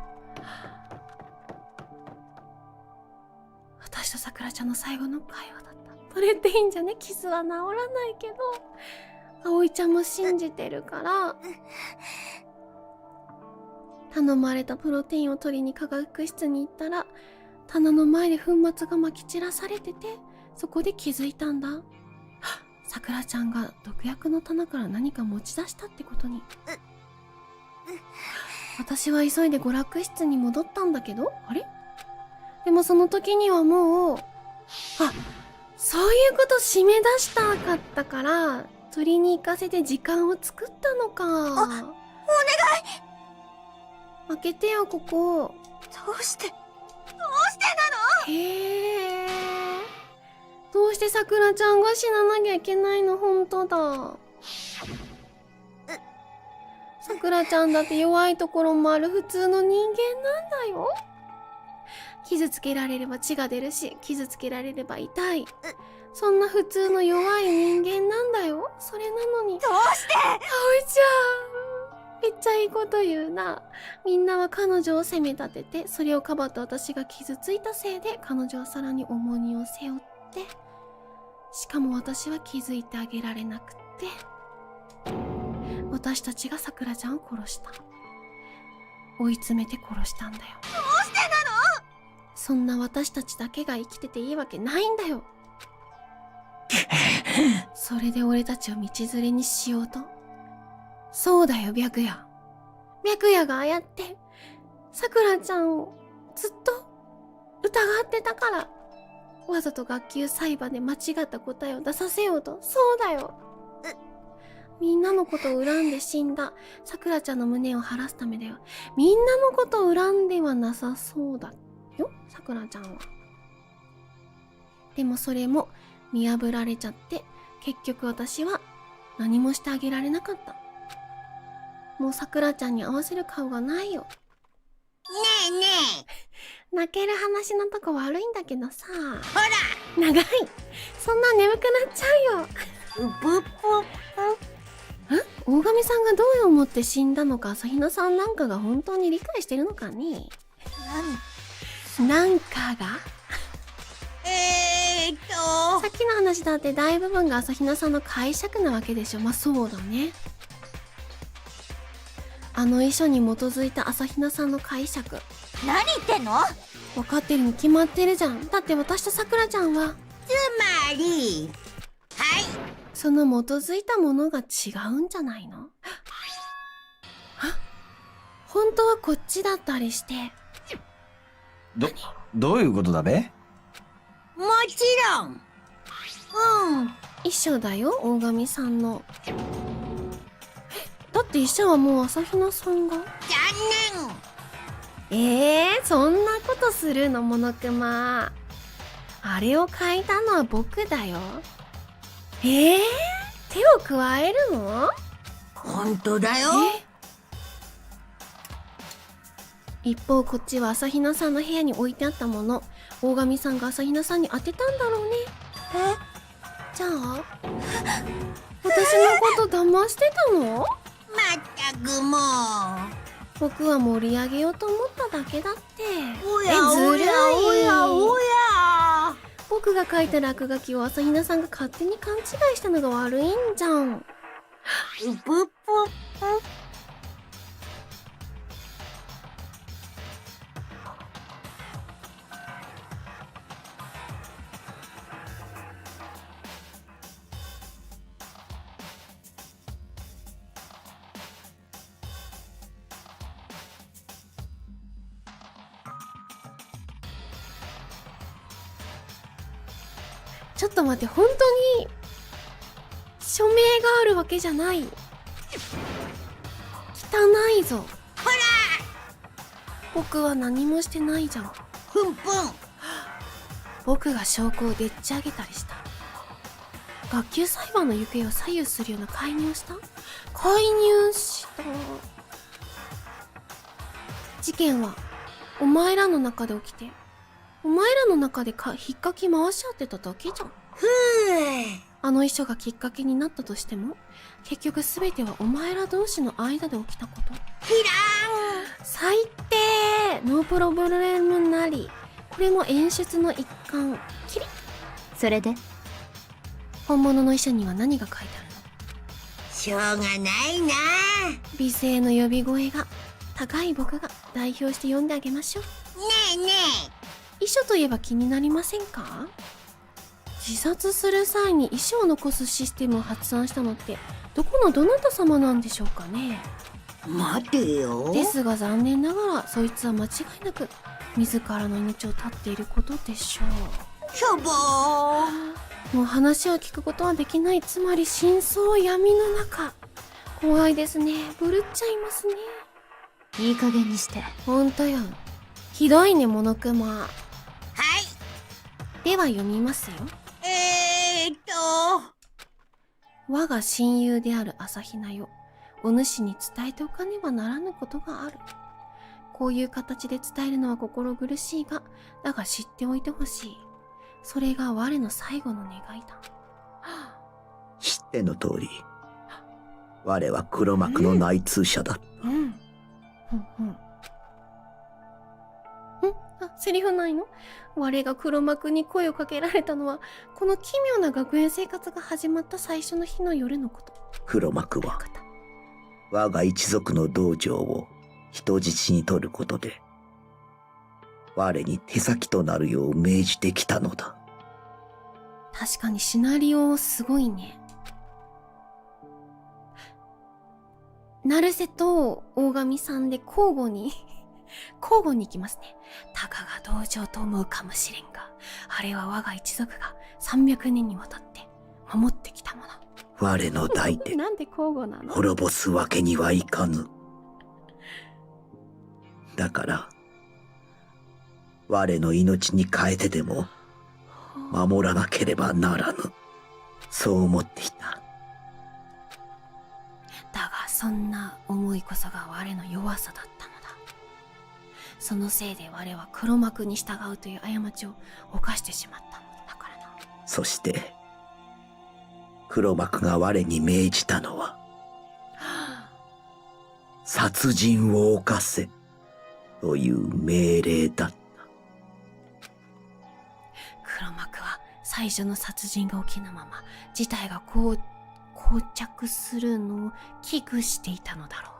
私とさくらちゃんの最後の会話だった。プロテインじゃね、傷は治らないけど、葵ちゃんも信じてるから、頼まれたプロテインを取りに化学室に行ったら、棚の前で粉末がまき散らされてて、そこで気づいたんだ。さくらちゃんが毒薬の棚から何か持ち出したってことに。私は急いで娯楽室に戻ったんだけど、あれ？でもその時にはもう、そういうこと締め出したかったから、取りに行かせて時間を作ったのか。お願い！開けてよ、ここ。どうしてなの？へー。どうししてさくらちゃんが死ななきゃいけないの？本当だ。さくらちゃんだって弱いところもある普通の人間なんだよ。傷つけられれば血が出るし、傷つけられれば痛い。そんな普通の弱い人間なんだよ。それなのに。どうして？葵ちゃん、めっちゃいいこと言うな。みんなは彼女を責め立てて、それをかばった私が傷ついたせいで彼女はさらに重荷を背負って、しかも私は気づいてあげられなくって、私たちがさくらちゃんを殺した。追い詰めて殺したんだよ。どうしてなの？そんな私たちだけが生きてていいわけないんだよ。それで俺たちを道連れにしようと。そうだよ、白夜。白夜がああやってさくらちゃんをずっと疑ってたから、わざと学級裁判で間違った答えを出させようと。そうだよ。みんなのことを恨んで死んださくらちゃんの無念を晴らすためだよ。みんなのことを恨んではなさそうだよ、さくらちゃんは。でもそれも見破られちゃって、結局私は何もしてあげられなかった。もうさくらちゃんに合わせる顔がないよ。ねえねえ。泣ける話のとこ悪いんだけどさ。ほら。長い。そんな眠くなっちゃうよ。うぷっ大神さんがどう思って死んだのか、朝比奈さんなんかが本当に理解してるのかね。なんかがさっきの話だって大部分が朝比奈さんの解釈なわけでしょ。まあそうだね。あの遺書に基づいた朝比奈さんの解釈。何言ってんの？分かってるに決まってるじゃん。だって私とさくらちゃんはつまり、はい。その基づいたものが違うんじゃないの？本当はこっちだったりして。どういうことだべ？もちろん。遺書だよ、大神さんの。だって遺書はもう朝比奈さんが。残念。そんなことするの、モノクマ。あれを書いたのは僕だよ。手を加えるの？本当だよ。一方こっちは朝比奈さんの部屋に置いてあったもの、大神さんが朝比奈さんに当てたんだろうね。じゃあ私のこと騙してたの？まったくもう。僕は盛り上げようと思っただけだって。おやおやおやおや。僕が書いた落書きを朝比奈さんが勝手に勘違いしたのが悪いんじゃん。うぷっぷ。ちょっと待って、本当に署名があるわけじゃない。汚いぞ。ほら。僕は何もしてないじゃん。ふんふん。僕が証拠をでっち上げたりした。学級裁判の行方を左右するような介入した？介入した。事件はお前らの中で起きて、お前らの中で引っかき回し合ってただけじゃん。あの遺書がきっかけになったとしても、結局全てはお前ら同士の間で起きたこと。最低。ノープロブレムなり。これも演出の一環。キリ。それで本物の遺書には何が書いてあるの？しょうがないな。美声の呼び声が高い僕が代表して読んであげましょう。ねえね遺書といえば気になりませんか？自殺する際に遺書を残すシステムを発案したのってどこのどなた様なんでしょうかね。待てよ。ですが残念ながらそいつは間違いなく自らの命を絶っていることでしょう。しょぼー。もう話を聞くことはできない。つまり真相は闇の中。怖いですね。ぶるっちゃいますね。いい加減にして。ほんとよ。ひどいね、モノクマ。はい。では読みますよ。我が親友である朝比奈よ、お主に伝えておかねばならぬことがある。こういう形で伝えるのは心苦しいが、だが知っておいてほしい。それが我の最後の願いだ。知っての通り、我は黒幕の内通者だった。セリフないの？我が黒幕に声をかけられたのは、この奇妙な学園生活が始まった最初の日の夜のこと。黒幕は、我が一族の道場を人質に取ることで、我に手先となるよう命じてきたのだ。確かにシナリオすごいね。成瀬と大神さんで交互に行きますね。たかが道場と思うかもしれんが、あれは我が一族が300年にわたって守ってきたもの。我の代でなんで交互なの？滅ぼすわけにはいかぬ。だから我の命に代えてでも守らなければならぬ、そう思っていた。だがそんな思いこそが我の弱さだったのだ。そのせいで我は黒幕に従うという過ちを犯してしまったのだからな。そして黒幕が我に命じたのは、殺人を犯せという命令だった。黒幕は最初の殺人が起きぬまま事態が膠着するのを危惧していたのだろう。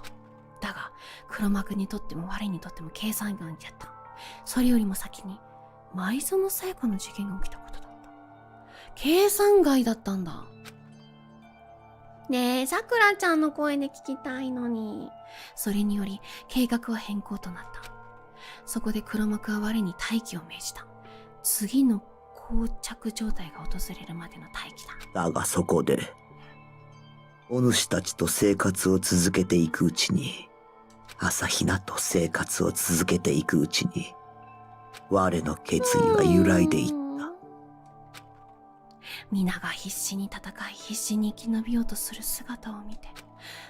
だが黒幕にとっても我にとっても計算外だった。それよりも先に舞園さやかの事件が起きたことだった。計算外だったんだ。ねえ、さくらちゃんの声で聞きたいのに。それにより計画は変更となった。そこで黒幕は我に待機を命じた。次の膠着状態が訪れるまでの待機だ。だがそこでお主たちと生活を続けていくうちに、朝比奈と生活を続けていくうちに、我の決意は揺らいでいった。皆が必死に戦い必死に生き延びようとする姿を見て、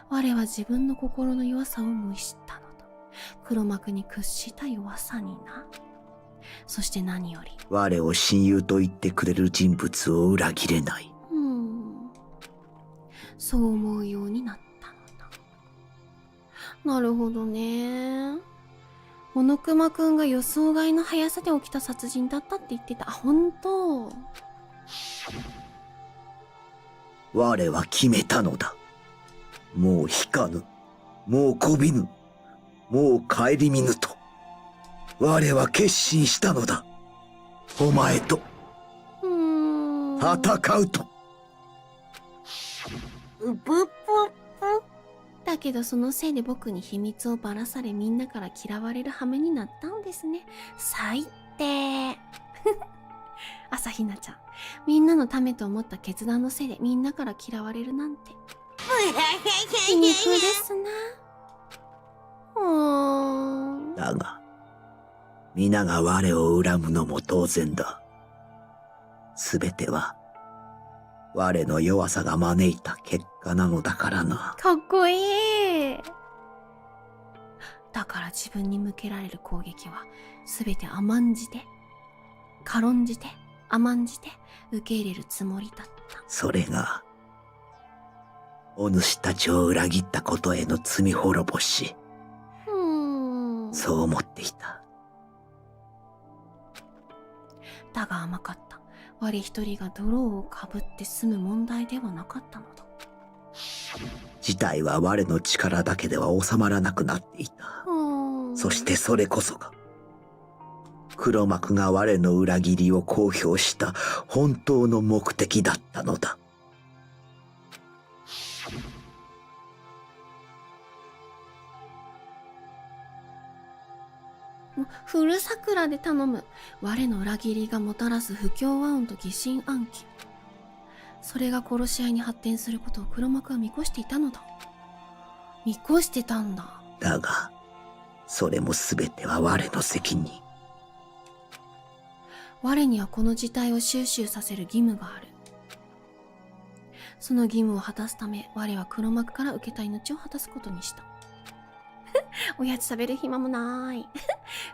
我は自分の心の弱さを思い知ったのだ。黒幕に屈した弱さにな。そして何より我を親友と言ってくれる人物を裏切れない。そう思うようになったのだ。なるほどね。モノクマくんが予想外の速さで起きた殺人だったって言ってた。あ、本当。我は決めたのだ。もう引かぬ、もうこびぬ、もう顧みぬと我は決心したのだ。お前と戦うと。だけどそのせいで僕に秘密をばらされ、みんなから嫌われる羽目になったんですね。最低。朝比奈ちゃん、みんなのためと思った決断のせいでみんなから嫌われるなんて皮肉ですな。だが皆が我を恨むのも当然だ。すべては我の弱さが招いた結果なのだからな。かっこいい。だから自分に向けられる攻撃は全て甘んじて、軽んじて、甘んじて受け入れるつもりだった。それがお主たちを裏切ったことへの罪滅ぼし。そう思っていた。だが甘かった。我一人が泥をかぶって済む問題ではなかったのだ。事態は我の力だけでは収まらなくなっていた。そしてそれこそが黒幕が我の裏切りを公表した本当の目的だったのだ。フル桜で頼む。我の裏切りがもたらす不協和音と疑心暗鬼。それが殺し合いに発展することを黒幕は見越していたのだ。見越してたんだ。だがそれも全ては我の責任。我にはこの事態を収拾させる義務がある。その義務を果たすため、我は黒幕から受けた命を果たすことにした。おやつ食べる暇もない。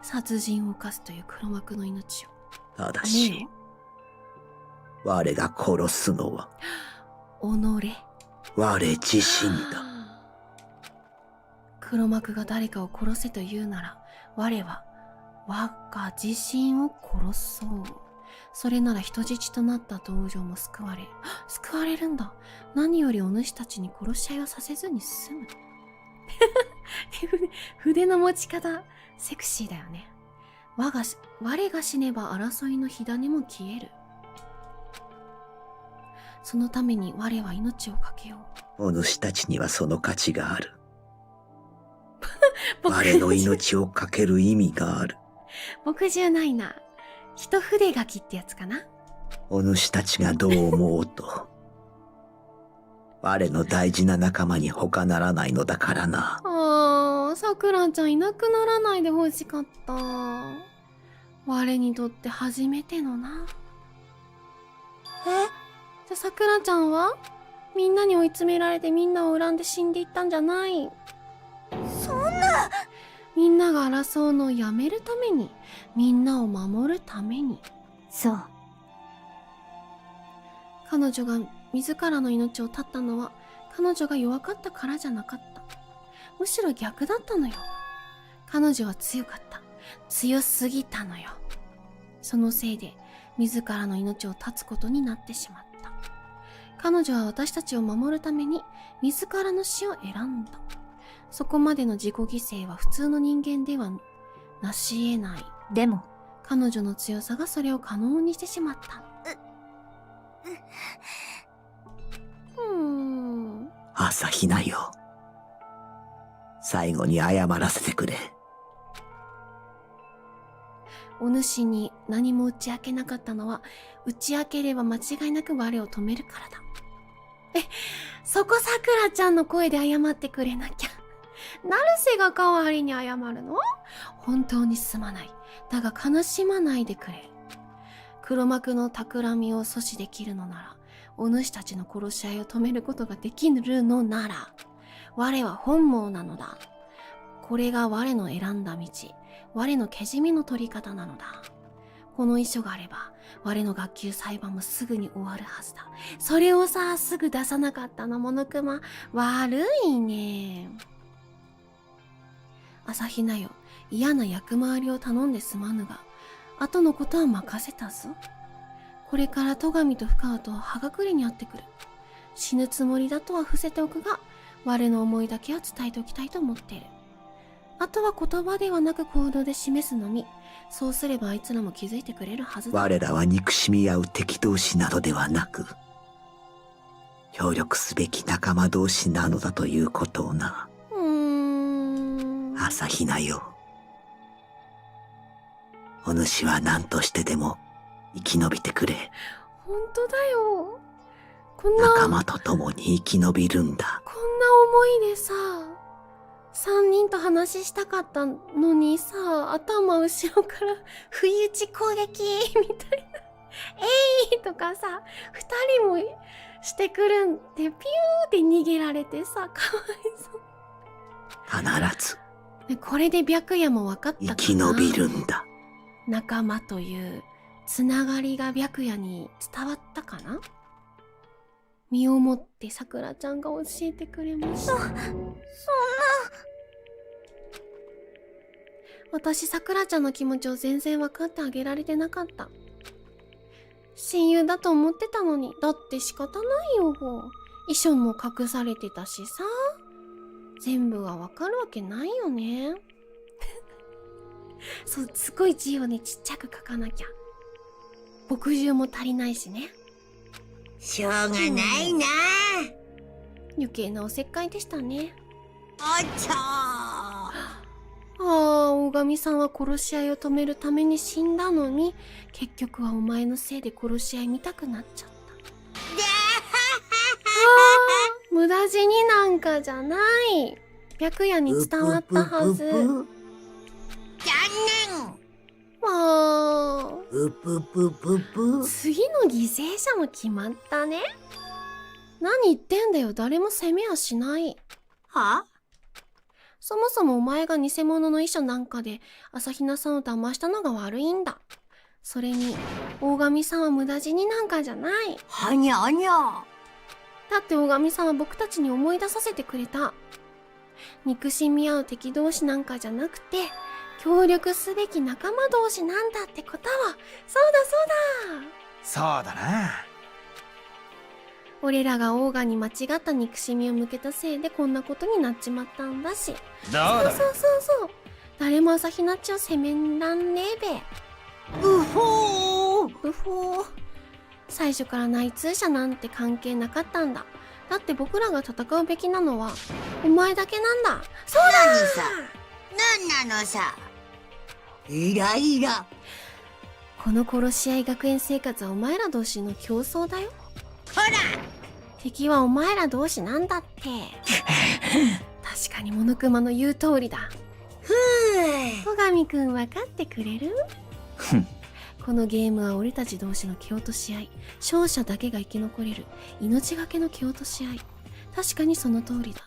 殺人を犯すという黒幕の命を。ただし、我が殺すのは、己。我自身だ。黒幕が誰かを殺せと言うなら、我は我が自身を殺そう。それなら人質となった道場も救われ、救われるんだ。何よりお主たちに殺し合いをさせずに済む。筆の持ち方、セクシーだよね。我が死ねば争いの火種も消える。そのために我は命を懸けよう。お主たちにはその価値がある。我の命を懸ける意味がある。僕じゃないな。一筆書きってやつかな。お主たちがどう思おうと、我の大事な仲間に他ならないのだからな。さくらちゃんいなくならないでほしかった。我にとって初めてのな。じゃさくらちゃんはみんなに追い詰められてみんなを恨んで死んでいったんじゃない。そんな。みんなが争うのをやめるために、みんなを守るために。そう。彼女が自らの命を絶ったのは、彼女が弱かったからじゃなかった。むしろ逆だったのよ。彼女は強かった。強すぎたのよ。そのせいで、自らの命を絶つことになってしまった。彼女は私たちを守るために、自らの死を選んだ。そこまでの自己犠牲は普通の人間ではなし得ない。でも、彼女の強さがそれを可能にしてしまった。朝比奈よ。最後に謝らせてくれ。お主に何も打ち明けなかったのは、打ち明ければ間違いなく我を止めるからだ。そこさくらちゃんの声で謝ってくれなきゃ。成瀬が代わりに謝るの？本当にすまない。だが悲しまないでくれ。黒幕の企みを阻止できるのなら、お主たちの殺し合いを止めることができるのなら、我は本望なのだ。これが我の選んだ道、我のけじめの取り方なのだ。この遺書があれば、我の学級裁判もすぐに終わるはずだ。それをさ、すぐ出さなかったの、モノクマ。悪いね。朝比奈よ、嫌な役回りを頼んですまぬが、後のことは任せたぞ。これから戸上と深川と葉隠れに会ってくる。死ぬつもりだとは伏せておくが、我の思いだけは伝えておきたいと思っている。あとは言葉ではなく行動で示すのみ。そうすればあいつらも気づいてくれるはずだ。我らは憎しみ合う敵同士などではなく、協力すべき仲間同士なのだということをな。朝比奈よ。お主は何としてでも生き延びてくれ。本当だよ。こんな仲間と共に生き延びるんだ。こんな思いでさ、3人と話したかったのにさ、頭後ろから不意打ち攻撃みたいなえいとかさ、2人もしてくるんでピューって逃げられてさ、かわいそう。必ずでこれで白夜も分かったかな。生き延びるんだ。仲間というつながりが白夜に伝わったかな。身をもってさくらちゃんが教えてくれました。そんな。私さくらちゃんの気持ちを全然分かってあげられてなかった。親友だと思ってたのに。だって仕方ないよ。遺書も隠されてたしさ、全部が分かるわけないよね。そう、すごい字をね、ちっちゃく書かなきゃ。墨汁も足りないしね。しょうがないな。余計なおせっかいでしたね。おっちょー。大神さんは殺し合いを止めるために死んだのに、結局はお前のせいで殺し合い見たくなっちゃった。無駄死になんかじゃない。白夜に伝わったはず。残念。次の犠牲者も決まったね。何言ってんだよ、誰も責めはしない。は？そもそもお前が偽物の衣装なんかで朝比奈さんを騙したのが悪いんだ。それに、大神さんは無駄死になんかじゃない。はにゃにゃ。だって大神さんは僕たちに思い出させてくれた。憎しみ合う敵同士なんかじゃなくて、協力すべき仲間同士なんだってことは。そうだそうだな。俺らがオーガに間違った憎しみを向けたせいでこんなことになっちまったんだし。どうだ。そう。誰も朝日奈ちを責めらんねえべ。うほー。最初から内通者なんて関係なかったんだ。だって僕らが戦うべきなのはお前だけなんだ。そうだ。何さ。なんなのさ。イライラ。この殺し合い学園生活はお前ら同士の競争だよ。ほら。敵はお前ら同士なんだって。確かにモノクマの言う通りだ。戸上くん分かってくれる？このゲームは俺たち同士の蹴落とし合い。勝者だけが生き残れる命がけの蹴落とし合い。確かにその通りだ。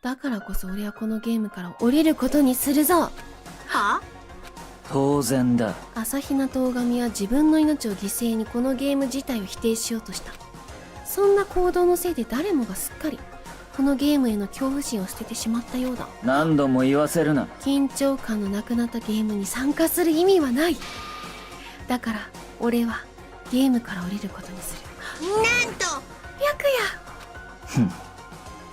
だからこそ俺はこのゲームから降りることにするぞ。は？当然だ。朝比奈と大神は自分の命を犠牲にこのゲーム自体を否定しようとした。そんな行動のせいで誰もがすっかりこのゲームへの恐怖心を捨ててしまったようだ。何度も言わせるな。緊張感のなくなったゲームに参加する意味はない。だから俺はゲームから降りることにする。なんと白夜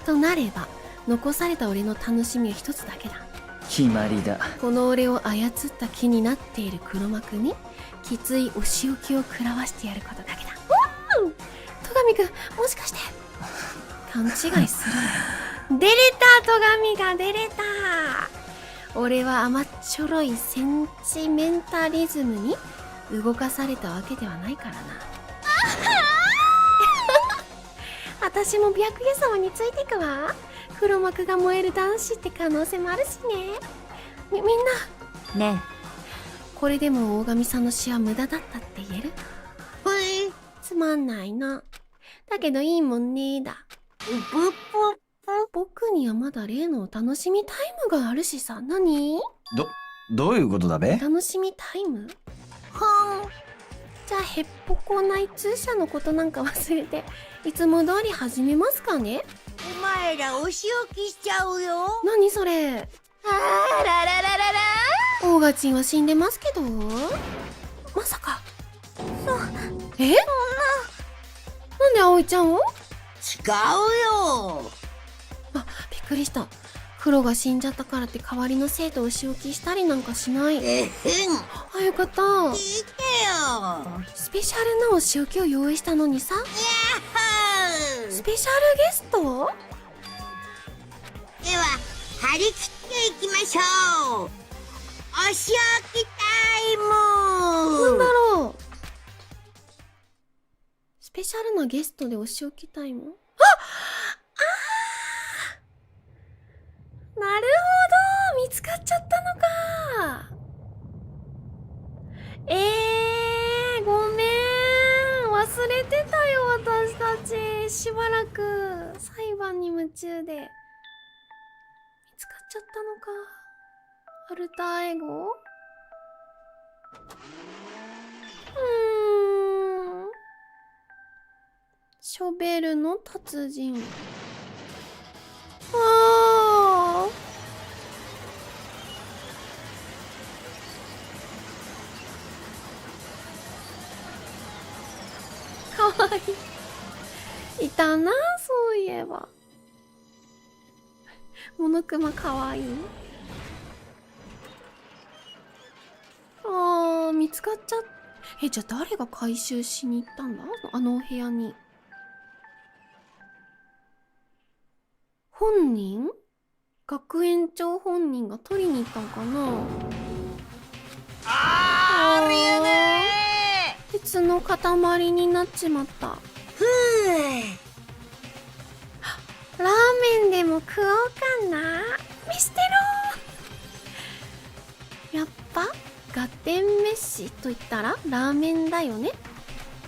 となれば残された俺の楽しみは一つだけだ。決まりだ。この俺を操った気になっている黒幕にきついお仕置きを食らわしてやることだけだ。戸上くん、もしかして勘違いするな。出れた、戸上が出れた。俺は甘っちょろいセンチメンタリズムに動かされたわけではないからな。私も白夜様についてくわ。黒幕が燃える男子って可能性もあるしね。みんなねこれでも大神さんの死は無駄だったって言える？つまんないな。だけどいいもんねだ。僕にはまだ例のお楽しみタイムがあるしさ。何？どういうことだべ？楽しみタイム？じゃあへっぽこ内通者のことなんか忘れていつも通り始めますかね。お前らお仕置きしちゃうよ。何それ？あららららら。オーガチンは死んでますけど、まさか。え？なんで葵ちゃんを？違うよ。あ、びっくりした。黒が死んじゃったからって代わりの生徒をお仕置きしたりなんかしない。あ、よかった。聞いてよ。スペシャルなお仕置きを用意したのにさ。スペシャルゲスト？では張り切っていきましょう。お仕置きタイム。なんだろう。スペシャルなゲストでお仕置きタイム？なるほど、見つかっちゃったのか。ごめん、忘れてたよ。私たちしばらく裁判に夢中で。見つかっちゃったのか。アルターエゴ？ショベルの達人。かわいい。いたな、そういえば。モノクマかわいい。見つかっちゃっじゃあ誰が回収しに行ったんだ？あのお部屋に。本人？学園長本人が取りに行ったんかな。ありえねえ。鉄の塊になっちまった。ラーメンでも食おうかな。飯テロ。やっぱガテン飯と言ったらラーメンだよね。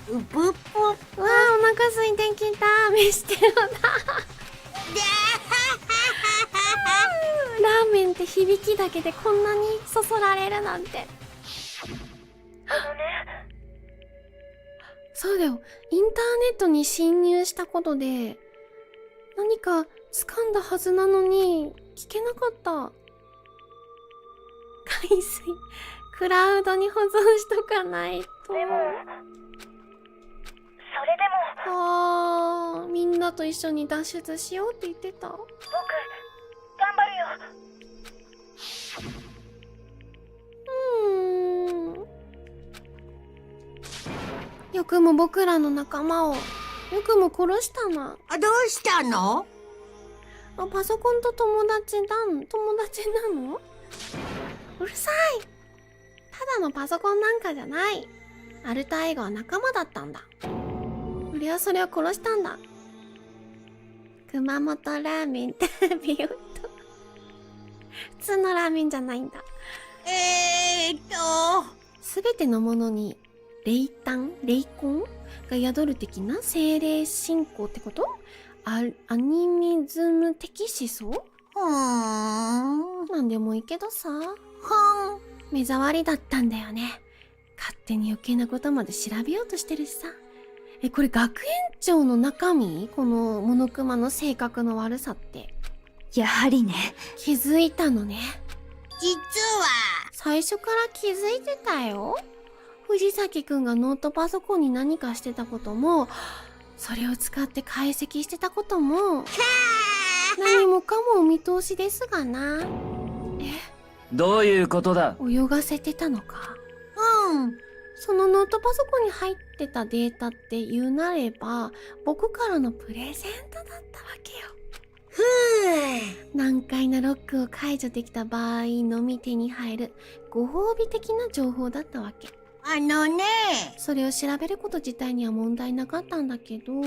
うぷっぷ。わあ、お腹空いてきた。飯テロだ。ラーメンって響きだけでこんなにそそられるなんて。そうだよ。インターネットに侵入したことで、何か掴んだはずなのに、聞けなかった。海水、クラウドに保存しとかないと。それでもあー、みんなと一緒に脱出しようって言ってた。僕頑張るよ。よくも僕らの仲間を、よくも殺したな。あ、どうしたの？あ、パソコンと友達なの？うるさい。ただのパソコンなんかじゃない。アルターエゴは仲間だったんだ。俺はそれを殺したんだ。熊本ラーメン食べようと。普通のラーメンじゃないんだ。すべてのものに霊魂が宿る的な精霊信仰ってこと？アニミズム的思想？なんでもいいけどさ。目障りだったんだよね。勝手に余計なことまで調べようとしてるしさ。これ学園長の中身？このモノクマの性格の悪さって。やはりね。気づいたのね。実は最初から気づいてたよ。藤崎くんがノートパソコンに何かしてたことも、それを使って解析してたことも、何もかもお見通しですがな。どういうことだ？泳がせてたのか。そのノートパソコンに入ってたデータって言うなれば、僕からのプレゼントだったわけよ。難解なロックを解除できた場合のみ手に入るご褒美的な情報だったわけ。それを調べること自体には問題なかったんだけど、ネ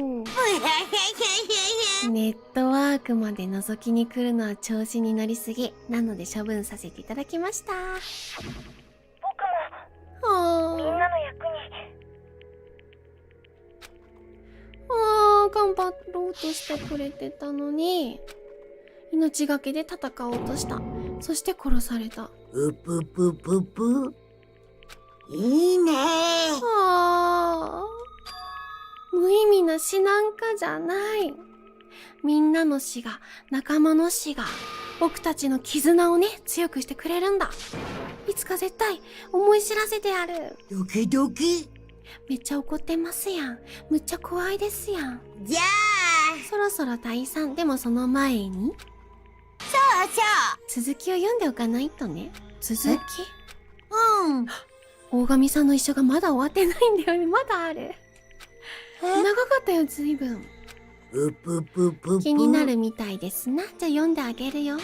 ットワークまで覗きに来るのは調子に乗りすぎ。なので処分させていただきました。僕もみんなの役に。頑張ろうとしてくれてたのに、命がけで戦おうとした。そして殺された。うぷぷぷぷ。いいね。無意味な死なんかじゃない。みんなの死が、仲間の死が、僕たちの絆をね、強くしてくれるんだ。いつか絶対思い知らせてやる。ドキドキ。めっちゃ怒ってますやん。むっちゃ怖いですやん。じゃあそろそろ退散。でもその前に、続きを読んでおかないとね。続き？大神さんの一緒がまだ終わってないんだよね。まだある。長かったよ、随分。うぷぷぷぷ。気になるみたいですな。じゃあ読んであげるよ。も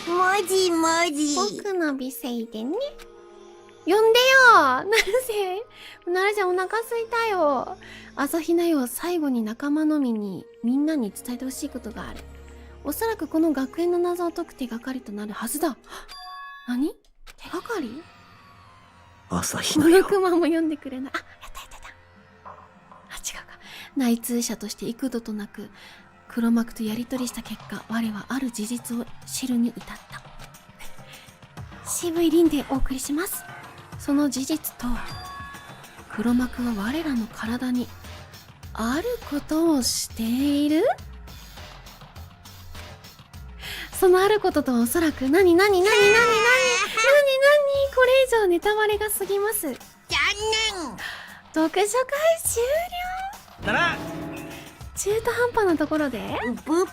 じもじ。僕の美声でね。読んでよ。なるせお腹すいたよ。朝比奈よ、最後に仲間のみんなに伝えてほしいことがある。おそらくこの学園の謎を解く手がかりとなるはずだ。何？手がかり？朝日奈よ。モノクマも読んでくれない。やった。違うか。内通者として幾度となく黒幕とやり取りした結果、我はある事実を知るに至った。渋い凛でお送りします。その事実とは、黒幕は我らの体にあることをしている。そのあることとはおそらく何これ以上ネタバレが過ぎます。残念。読書会終了。だな。中途半端なところでうぷぷぷ。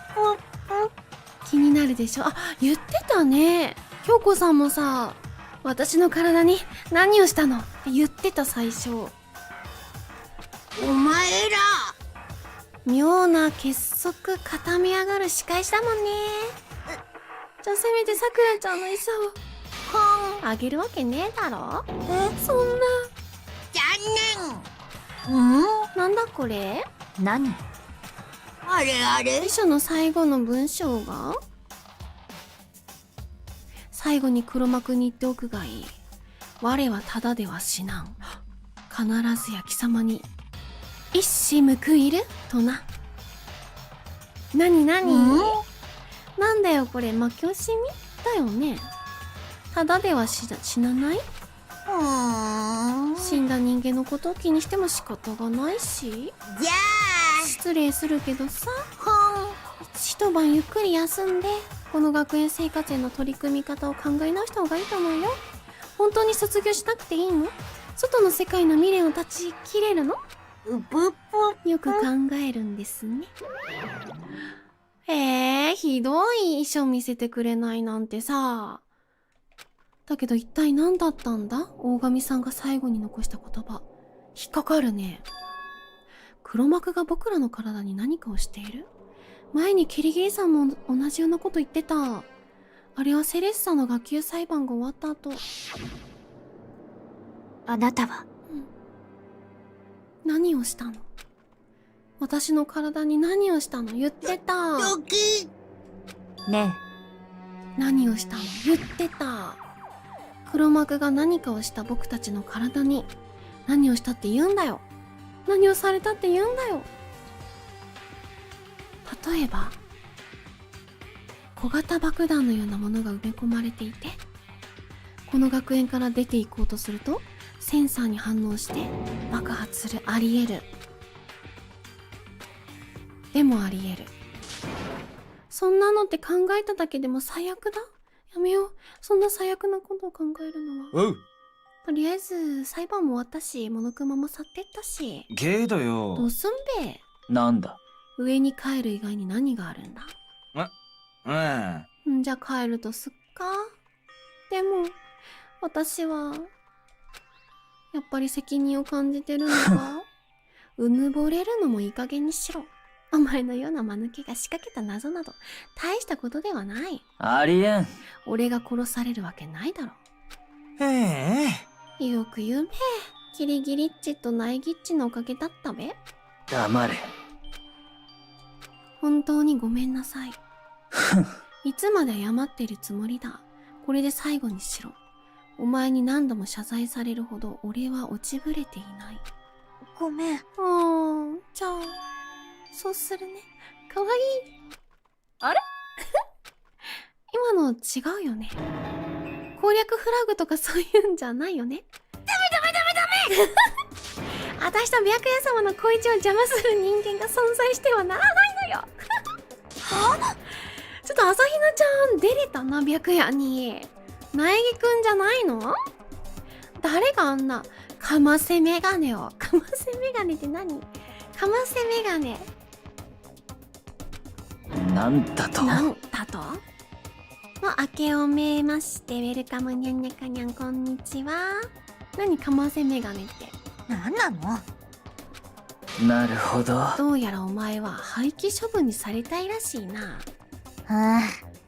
気になるでしょ。言ってたね。京子さんもさ、私の体に何をしたのって言ってた最初。お前ら。妙な結束固め上がる仕返しだもんね。じゃあせめてさくらちゃんの餌をあげるわけねえだろ。そんな。残念。なんだこれ？何？あれ遺書の最後の文章が、最後に黒幕に言っておくがいい。我はただでは死なん。必ずや貴様に一矢報いるとな。なになに、なんだよこれ、負け惜しみだよね。ただでは死なない？死んだ人間のことを気にしても仕方がないし。じゃあ失礼するけどさ、一晩ゆっくり休んでこの学園生活への取り組み方を考え直した方がいいと思うよ。本当に卒業しなくていいの？外の世界の未練を断ち切れるの？よく考えるんですね。ひどい衣装見せてくれないなんてさ。だけど一体何だったんだ？大神さんが最後に残した言葉。引っかかるね。黒幕が僕らの体に何かをしている？前にキリギリさんも同じようなこと言ってた。あれはセレッサの学級裁判が終わった後。あなたは、何をしたの？私の体に何をしたの？言ってた。ね何をしたの？言ってた。黒幕が何かをした僕たちの体に何をしたって言うんだよ。何をされたって言うんだよ。例えば小型爆弾のようなものが埋め込まれていて、この学園から出て行こうとするとセンサーに反応して爆発する。あり得る。でもあり得る。そんなのって考えただけでも最悪だ。やめよう。そんな最悪なことを考えるのは。おう。とりあえず裁判も終わったし、モノクマも去ってったし。けどよ。どうすんべ。なんだ？上に帰る以外に何があるんだ？じゃあ帰るとすっか。でも私はやっぱり責任を感じてるのか。うぬぼれるのもいい加減にしろ。お前のような間抜けが仕掛けた謎など大したことではない。ありえん。俺が殺されるわけないだろ。へえ。よく言うべ。キリギリッチとナイギッチのおかげだったべ。黙れ。本当にごめんなさい。いつまで謝ってるつもりだ。これで最後にしろ。お前に何度も謝罪されるほど俺は落ちぶれていない。ごめん。じゃあそうするね。かわいい。あれ今の違うよね。攻略フラグとかそういうんじゃないよね。ダメ私と白夜様の恋路を邪魔する人間が存在してはならないのよ。は？ちょっと朝比奈ちゃん出れたな、白夜に。苗木くんじゃないの？誰があんなかませメガネを。かませメガネって何？かませメガネ。なんだと？なんだと？明けおめまして、ウェルカムにゃんにゃかにゃん、こんにちは。何かませメガネって。なんなの？なるほど。どうやらお前は廃棄処分にされたいらしいな。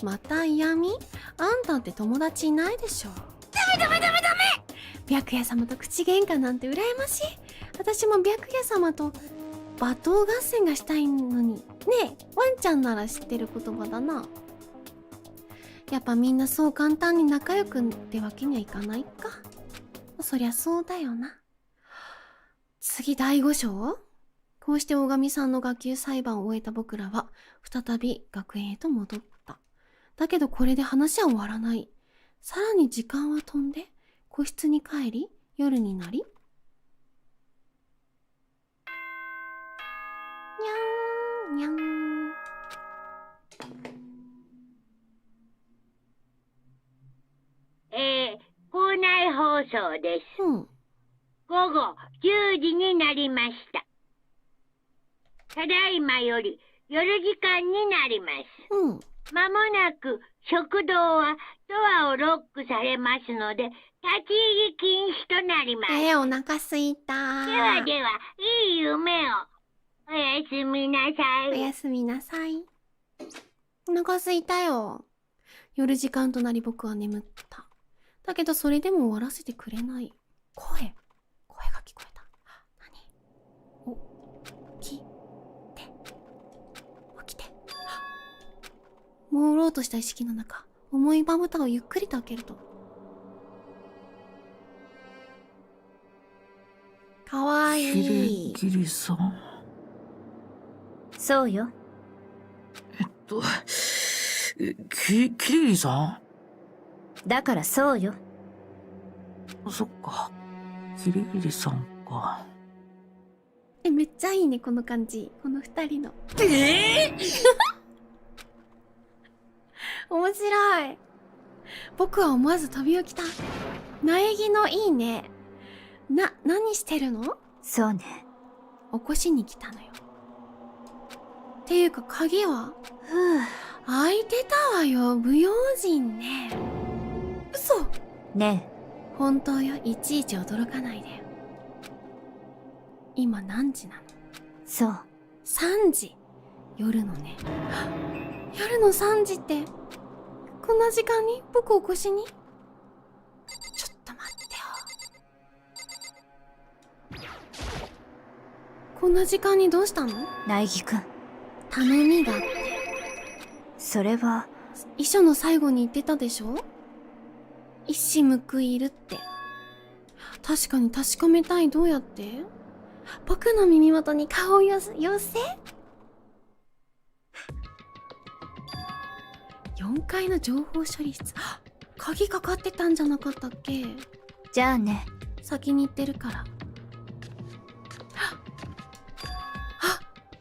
また嫌味？あんたって友達いないでしょ。ダメ白夜様と口喧嘩なんて羨ましい。私も白夜様と罵倒合戦がしたいのに。ねえ、ワンちゃんなら知ってる言葉だな。やっぱみんなそう簡単に仲良くってわけにはいかないか。そりゃそうだよな。次第5章？こうして大神さんの学級裁判を終えた僕らは再び学園へと戻った。だけどこれで話は終わらない。さらに時間は飛んで個室に帰り、夜になり、にゃんにゃん。校内放送です。午後10時になりました。ただいまより夜時間になります。まもなく食堂はドアをロックされますので、立ち入り禁止となります。お腹すいた。ではでは、いい夢を。おやすみなさい。おやすみなさい。お腹すいたよ。夜時間となり僕は眠った。だけどそれでも終わらせてくれない。声が聞こえた。何？起きて。朦朧とした意識の中、重いまぶたをゆっくりと開けると。かわいい。ギリさん。そうよ。キリギリさだからそうよ。ん？そっか。キリギリさんか。めっちゃいいね、この感じ。この二人の。面白い。僕は思わず飛び起きた。苗木のいいね。何してるの？そうね。起こしに来たのよ。っていうか鍵は？開いてたわよ、不用心ね。嘘？ね本当よ、いちいち驚かないでよ。今何時なの？そう。3時。夜のね。夜の3時って、こんな時間に僕起こしに？ちょっと待ってよ。こんな時間にどうしたの？苗木くん。頼みがあって。それは。遺書の最後に言ってたでしょ？一矢報いるって。確かに確かめたい。どうやって？僕の耳元に顔を寄せ4階の情報処理室。鍵かかってたんじゃなかったっけ？じゃあね。先に行ってるから。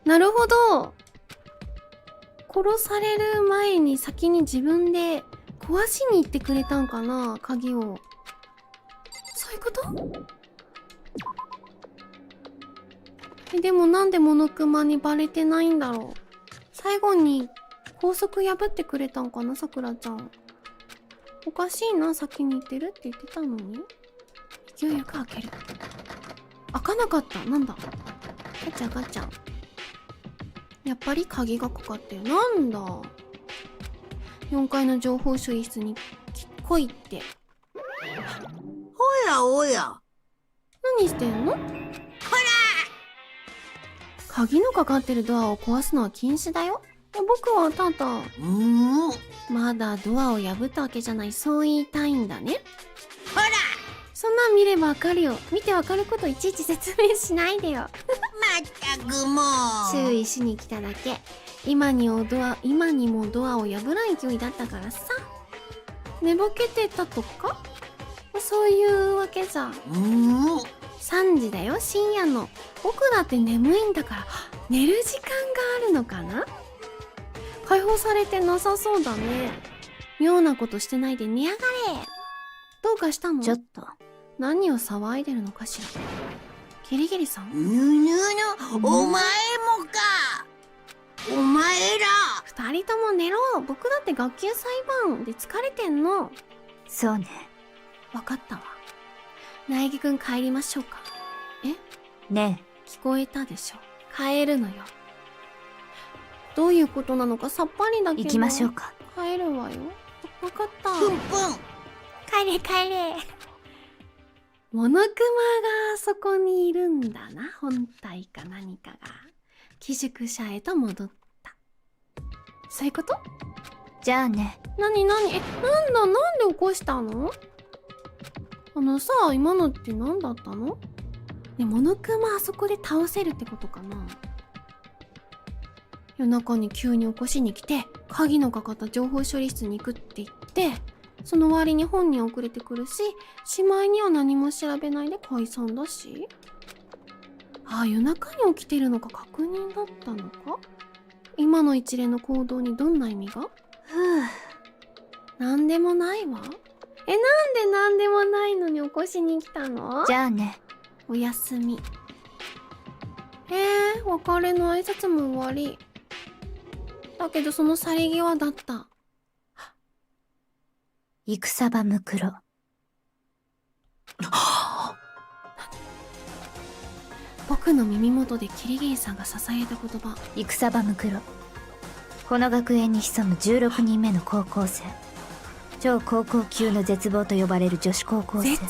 なるほど。殺される前に先に自分で壊しに行ってくれたんかな、鍵を。そういうこと？でもなんでモノクマにバレてないんだろう。最後に拘束破ってくれたんかな、さくらちゃん。おかしいな、先に行ってるって言ってたのに。勢いよく開ける。開かなかった。なんだ。ガチャガチャ。やっぱり鍵がかかってる。なんだ。4階の情報処理室に来いって。おやおや。何してんの？ほら！鍵のかかってるドアを壊すのは禁止だよ。僕はただ、まだドアを破ったわけじゃない。そう言いたいんだね。ほら！そんなん見ればわかるよ。見てわかることいちいち説明しないでよ。まったくもう。注意しに来ただけ。今にもドアを破らん勢いだったからさ。寝ぼけてたとか？そういうわけじゃ。3時だよ、深夜の。僕だって眠いんだから、寝る時間があるのかな？解放されてなさそうだね。妙なことしてないで寝やがれ。どうかしたの？ちょっと。何を騒いでるのかしら。キリギリさん？お前もか。お前ら。2人とも寝ろ。僕だって学級裁判で疲れてんの。そうね。わかったわ。苗木くん帰りましょうか。ね聞こえたでしょ。帰るのよ。どういうことなのかさっぱりだけど。行きましょうか。帰るわよ。わかった。帰れ帰れ。モノクマがあそこにいるんだな。本体か何かが寄宿舎へと戻った。そういうこと？じゃあね。なんで起こしたの？さ、今のって何だったの？ね、モノクマあそこで倒せるってことかな？夜中に急に起こしに来て、鍵のかかった情報処理室に行くって言って、その割に本人遅れてくるし、しまいには何も調べないで解散だし。夜中に起きてるのか確認だったのか？今の一連の行動にどんな意味が？なんでもないわ。なんでなんでもないのに起こしに来たの？じゃあね。おやすみ。別れの挨拶も終わり。だけどその去り際だった。戦場むくろ。僕の耳元でキリギリさんが囁いた言葉。戦場むくろ。この学園に潜む16人目の高校生。超高校級の絶望と呼ばれる女子高校生。絶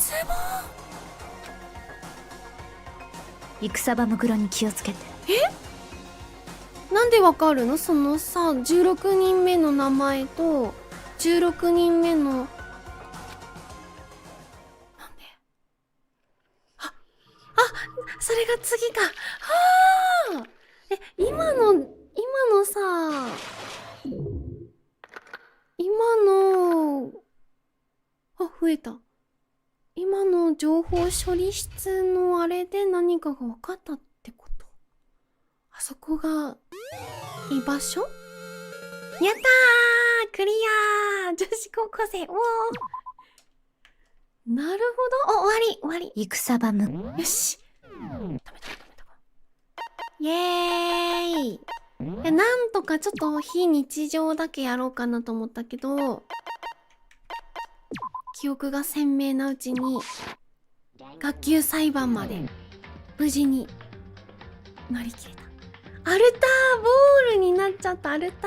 望？戦場むくろに気をつけて。なんでわかるの？そのさ、16人目の名前と16人目のなんで？それが次か。れた。今の情報処理室のあれで何かが分かったってこと。あそこが居場所？やったー、クリアー、女子高校生。おー、なるほど。お、終わり。戦場む。よし。イエーイ。なんとかちょっと非日常だけやろうかなと思ったけど、記憶が鮮明なうちに学級裁判まで無事に乗り切れた。アルターボールになっちゃった。アルタ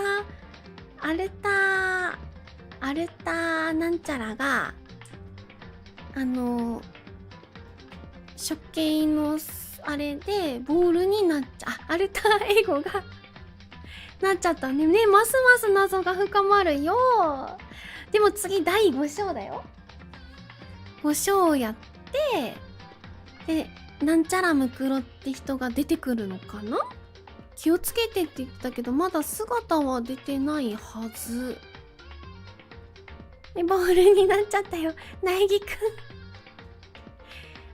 ーなんちゃらが処刑のあれでボールになっちゃ、アルターエゴがなっちゃったね。ますます謎が深まるよ。でも次第5章だよ。5章やって、で、なんちゃらムクロって人が出てくるのかな？気をつけてって言ってたけど、まだ姿は出てないはず。で、ボールになっちゃったよ。苗木くん。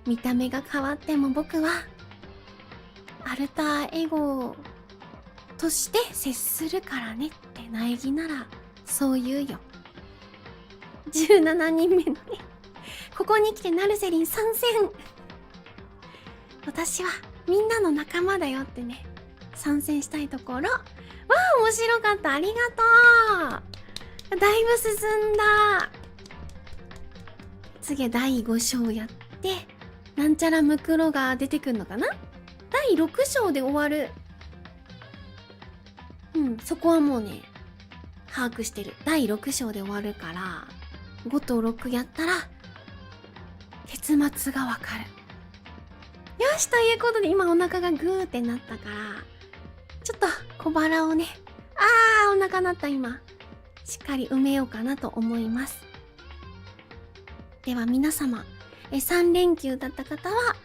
見た目が変わっても僕は、アルターエゴとして接するからねって苗木ならそう言うよ。17人目のね。ここに来てナルセリン参戦。私はみんなの仲間だよってね、参戦したいところ。わあ、面白かった。ありがとう。だいぶ進んだ。次は第5章やって、なんちゃらムクロが出てくんのかな？第6章で終わる。そこはもうね、把握してる。第6章で終わるから、5と6やったら、結末がわかる。よし、ということで今お腹がグーってなったから、ちょっと小腹をね、お腹なった今。しっかり埋めようかなと思います。では皆様、3連休だった方は、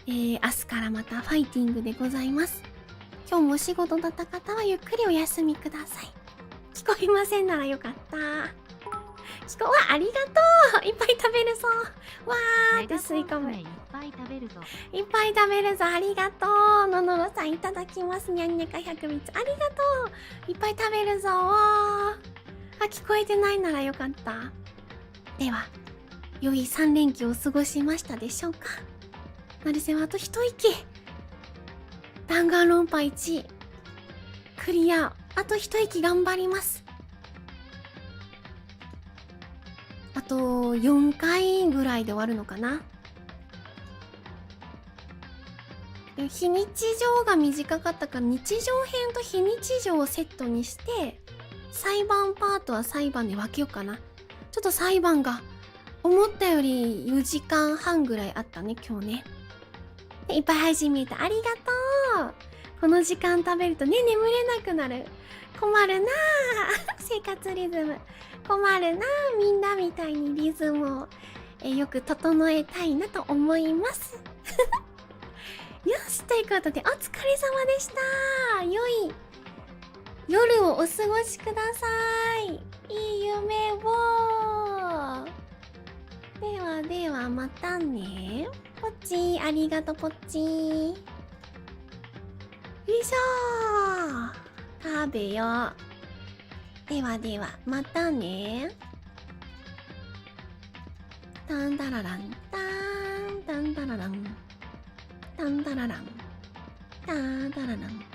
明日からまたファイティングでございます。今日もお仕事だった方はゆっくりお休みください。聞こえませんならよかった。ありがとう。いっぱい食べるぞ。わーって吸い込む。いっぱい食べるぞ。ありがとう。ののろさんいただきます。にゃんにゃか100蜜。ありがとう。いっぱい食べるぞ。聞こえてないならよかった。では、良い3連休を過ごしましたでしょうか？なるせはあと一息。弾丸論破1。クリア。あと一息頑張ります。あと4回ぐらいで終わるのかな。非日常が短かったから日常編と非日常をセットにして裁判パートは裁判で分けようかな。ちょっと裁判が思ったより4時間半ぐらいあったね今日ね。いっぱい配信見れた。ありがとう。この時間食べるとね眠れなくなる。困るな生活リズム困るな。みんなみたいにリズムをよく整えたいなと思いますよし、ということでお疲れ様でした。良い夜をお過ごしください。いい夢を。ではまたね。ポッチー、ありがとうポッチー。よいしょー。食べよう。ではまたね。タンダラランタンタンダラランタンダラランタンダララン。